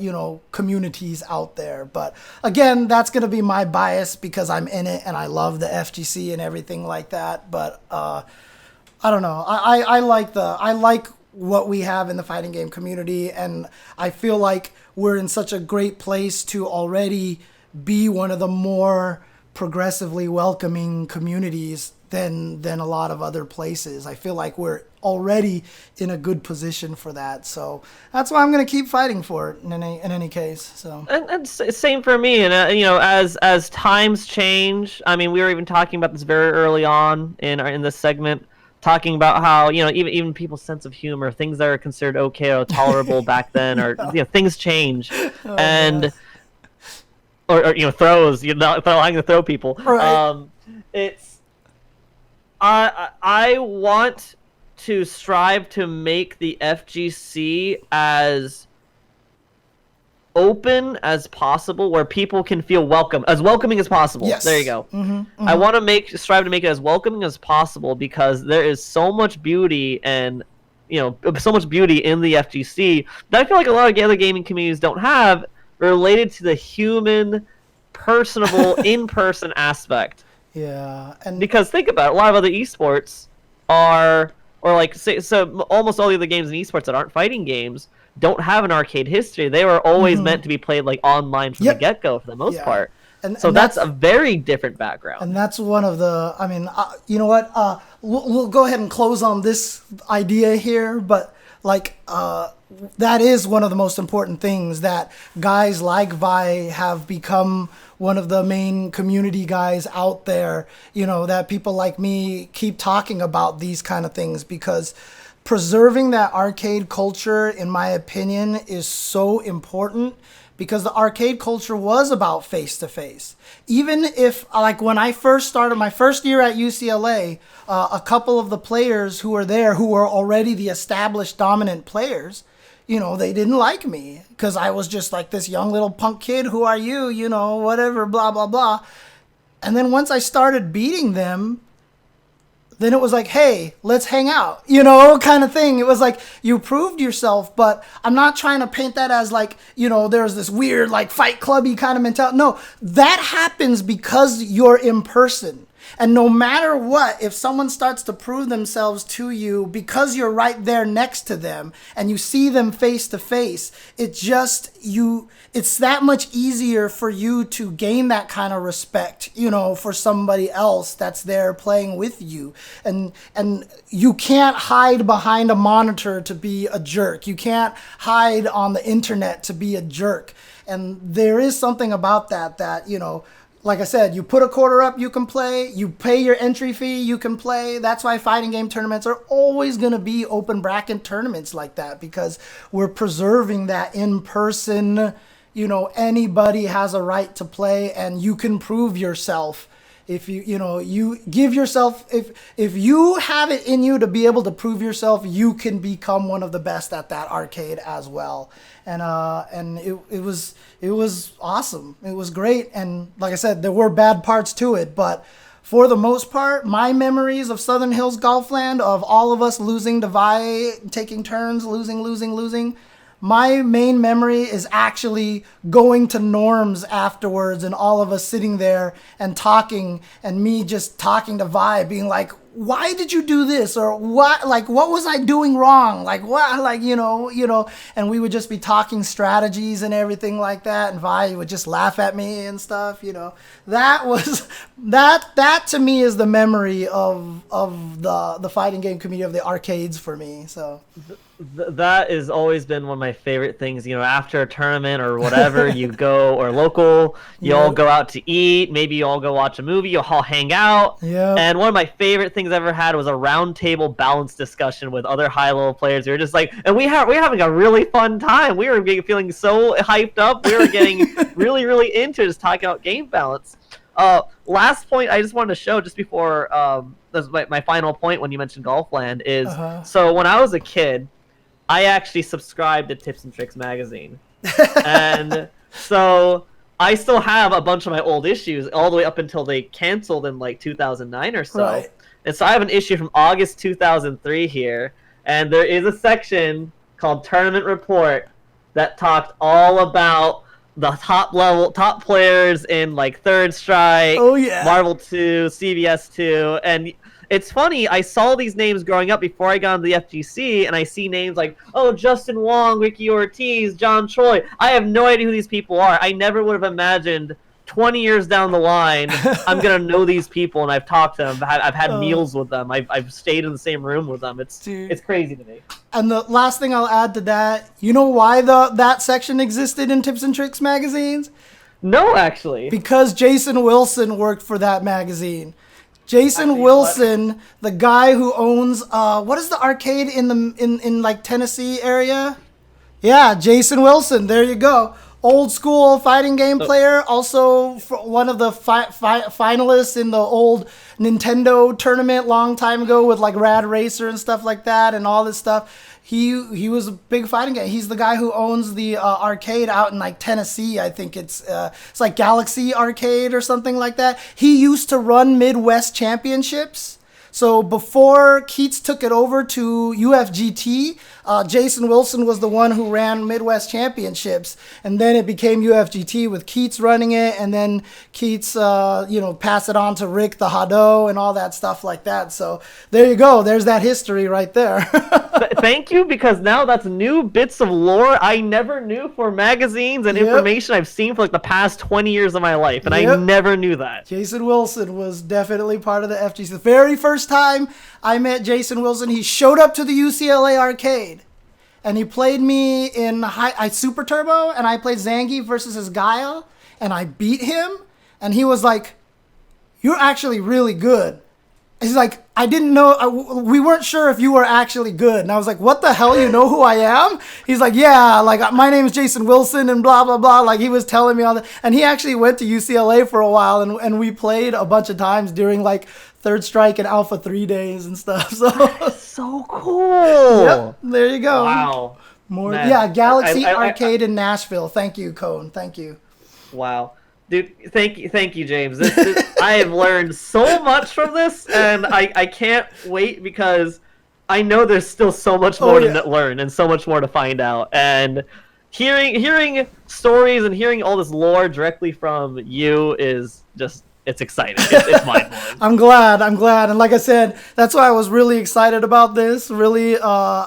you know, communities out there. But again, that's going to be my bias because I'm in it and I love the FGC and everything like that. But I don't know. I like what we have in the fighting game community. And I feel like we're in such a great place to already be one of the more progressively welcoming communities than a lot of other places. I feel like we're already in a good position for that. So that's why I'm going to keep fighting for it in any case. So and same for me. And you know, as times change, I mean, we were even talking about this very early on in this segment, talking about how, you know, even people's sense of humor, things that are considered okay or tolerable back then, or you know, things change. And yes. Or you know, throws, you're not allowing to throw people. Right. It's I want to strive to make the FGC as open as possible, where people can feel welcome, as welcoming as possible. Yes. There you go. I want to strive to make it as welcoming as possible because there is so much beauty and, you know, so much beauty in the FGC that I feel like a lot of other gaming communities don't have, related to the human, personable, in-person aspect. Yeah, and because think about it, a lot of other esports are, or like, so almost all the other games in esports that aren't fighting games don't have an arcade history. They were always meant to be played like online from the get-go for the most part. And that's a very different background. And that's one of the, I mean, you know what? We'll go ahead and close on this idea here, but like, that is one of the most important things, that guys like Vi have become one of the main community guys out there, you know, that people like me keep talking about these kind of things, because preserving that arcade culture, in my opinion, is so important, because the arcade culture was about face-to-face. Even if, like, when I first started my first year at UCLA, a couple of the players who were there, who were already the established dominant players, you know, they didn't like me because I was just like this young little punk kid. Who are you? You know, whatever, blah, blah, blah. And then once I started beating them, then it was like, hey, let's hang out, you know, kind of thing. It was like, you proved yourself, but I'm not trying to paint that as like, you know, there's this weird like fight clubby kind of mentality. No, that happens because you're in person. And no matter what, if someone starts to prove themselves to you because you're right there next to them and you see them face to face, it's that much easier for you to gain that kind of respect, you know, for somebody else that's there playing with you. And you can't hide behind a monitor to be a jerk. You can't hide on the internet to be a jerk. And there is something about that, you know, like I said, you put a quarter up, you can play. You pay your entry fee, you can play. That's why fighting game tournaments are always going to be open bracket tournaments like that, because we're preserving that in-person, you know, anybody has a right to play and you can prove yourself. If you give yourself, if you have it in you to be able to prove yourself, you can become one of the best at that arcade as well. And it was awesome. It was great. And like I said, there were bad parts to it, but for the most part, my memories of Southern Hills Golfland, of all of us losing to Vi, taking turns, losing, my main memory is actually going to Norm's afterwards and all of us sitting there and talking, and me just talking to Vi, being like, why did you do this? Or what was I doing wrong? Like, what, like, you know, and we would just be talking strategies and everything like that. And Vi would just laugh at me and stuff, you know. That was, that to me is the memory of the fighting game community, of the arcades for me, so. That has always been one of my favorite things. You know, after a tournament or whatever, you go, or local, you all go out to eat. Maybe you all go watch a movie. You all hang out. Yeah. And one of my favorite things I ever had was a round table balance discussion with other high level players. We were just like, and we were having a really fun time. We were feeling so hyped up. We were getting really into just talking about game balance. Last point I just wanted to show just before that's my final point when you mentioned Golfland is so when I was a kid, I actually subscribed to Tips and Tricks magazine. And so I still have a bunch of my old issues all the way up until they canceled in like 2009 or so. Right. And so I have an issue from August 2003 here, and there is a section called Tournament Report that talked all about the top players in like Third Strike, Marvel 2, CBS 2, and it's funny, I saw these names growing up before I got into the FGC, and I see names like, Justin Wong, Ricky Ortiz, John Choi. I have no idea who these people are. I never would have imagined 20 years down the line, I'm going to know these people, and I've talked to them. I've had meals with them. I've stayed in the same room with them. It's crazy to me. And the last thing I'll add to that, you know why that section existed in Tips and Tricks magazines? No, actually. Because Jason Wilson worked for that magazine. Jason Wilson, the guy who owns what is the arcade in like Tennessee area? Yeah, Jason Wilson. There you go. Old school fighting game player, also one of the finalists in the old Nintendo tournament long time ago with like Rad Racer and stuff like that and all this stuff. He was a big fighting game. He's the guy who owns the arcade out in like Tennessee. I think it's like Galaxy Arcade or something like that. He used to run Midwest Championships. So before Keats took it over to UFGT, Jason Wilson was the one who ran Midwest Championships, and then it became UFGT with Keats running it, and then Keats, passed it on to Rick the Hado and all that stuff like that. So there you go. There's that history right there. Thank you, because now that's new bits of lore I never knew for magazines and information I've seen for like the past 20 years of my life, and I never knew that. Jason Wilson was definitely part of the FGC. The very first time I met Jason Wilson, he showed up to the UCLA arcade, and he played me in Super Turbo, and I played Zangief versus his Gaia, and I beat him, and he was like, "You're actually really good." He's like, "I didn't know, we weren't sure if you were actually good." And I was like, "What the hell, you know who I am?" He's like, "Yeah, like my name is Jason Wilson and blah, blah, blah." Like he was telling me all that. And he actually went to UCLA for a while, and we played a bunch of times during like Third Strike and Alpha 3 days and stuff. So cool. Yep, there you go. Wow. Galaxy Arcade in Nashville. Thank you, Cone. Thank you. Wow. Dude, thank you, James. I have learned so much from this, and I can't wait, because I know there's still so much more to learn and so much more to find out. And hearing stories and hearing all this lore directly from you is just, it's exciting. It's mind-blowing. I'm glad. And like I said, that's why I was really excited about this, really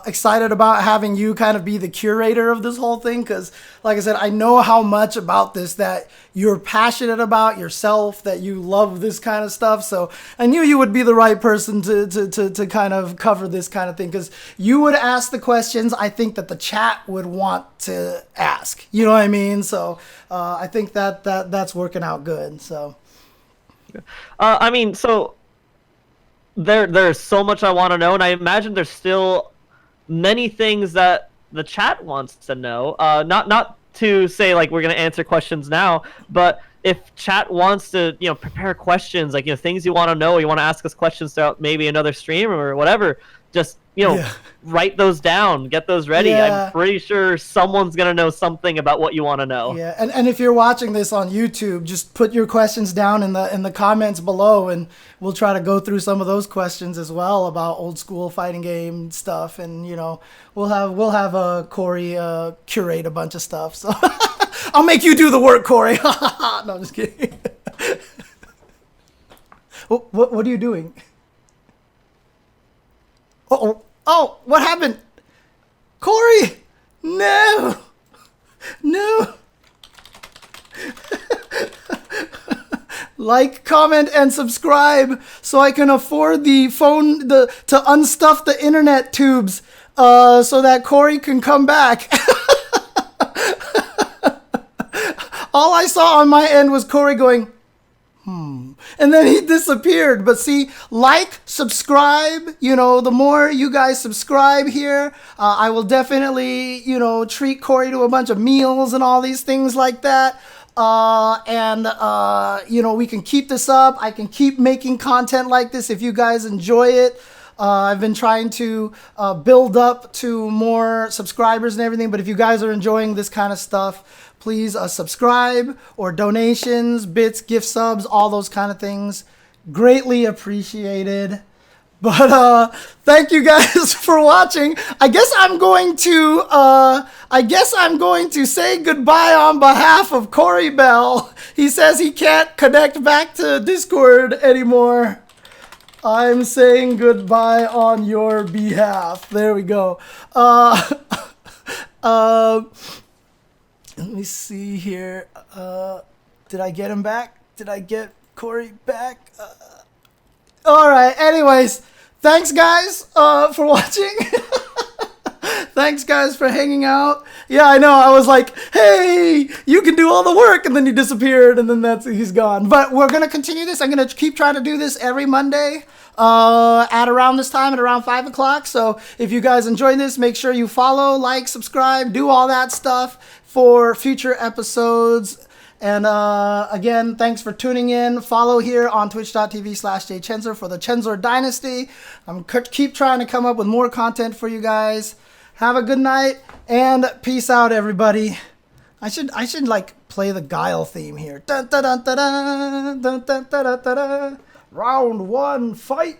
excited about having you kind of be the curator of this whole thing, because like I said, I know how much about this that you're passionate about yourself, that you love this kind of stuff. So I knew you would be the right person to kind of cover this kind of thing, because you would ask the questions I think that the chat would want to ask. You know what I mean? So I think that's working out good. So. So there's so much I want to know, and I imagine there's still many things that the chat wants to know. Not to say like we're gonna answer questions now, but if chat wants to, prepare questions, like things you want to know, you want to ask us questions throughout maybe another stream or whatever, just Yeah. write those down, get those ready. Yeah. I'm pretty sure someone's gonna know something about what you want to know. Yeah, and if you're watching this on YouTube, just put your questions down in the comments below, and we'll try to go through some of those questions as well about old school fighting game stuff, and we'll have Cory curate a bunch of stuff. So I'll make you do the work, Cory. No, I'm just kidding. What are you doing? Oh, what happened? Cory! No! No! Like, comment, and subscribe so I can afford the phone to unstuff the internet tubes so that Cory can come back. All I saw on my end was Cory going, and then he disappeared. But see, like, subscribe, the more you guys subscribe here, I will definitely, treat Cory to a bunch of meals and all these things like that. We can keep this up. I can keep making content like this if you guys enjoy it. I've been trying to build up to more subscribers and everything, but if you guys are enjoying this kind of stuff, please subscribe, or donations, bits, gift subs, all those kind of things. Greatly appreciated. But thank you guys for watching. I guess I'm going to say goodbye on behalf of Cory Bell. He says he can't connect back to Discord anymore. I'm saying goodbye on your behalf. There we go. Let me see here. Did I get him back? Did I get Cory back? All right. Anyways, thanks guys for watching. Thanks guys for hanging out. Yeah, I know. I was like, hey, you can do all the work, and then he disappeared, and then he's gone. But we're gonna continue this. I'm gonna keep trying to do this every Monday at around this time, at around 5 o'clock. So if you guys enjoy this, make sure you follow, like, subscribe, do all that stuff for future episodes. And again, thanks for tuning in. Follow here on twitch.tv/jchensor for the Chensor Dynasty. I'm keep trying to come up with more content for you guys. Have a good night and peace out, everybody. I should like play the Guile theme here. Dun, dun, dun, dun, dun, dun, dun, dun, dun, dun. Round 1, fight.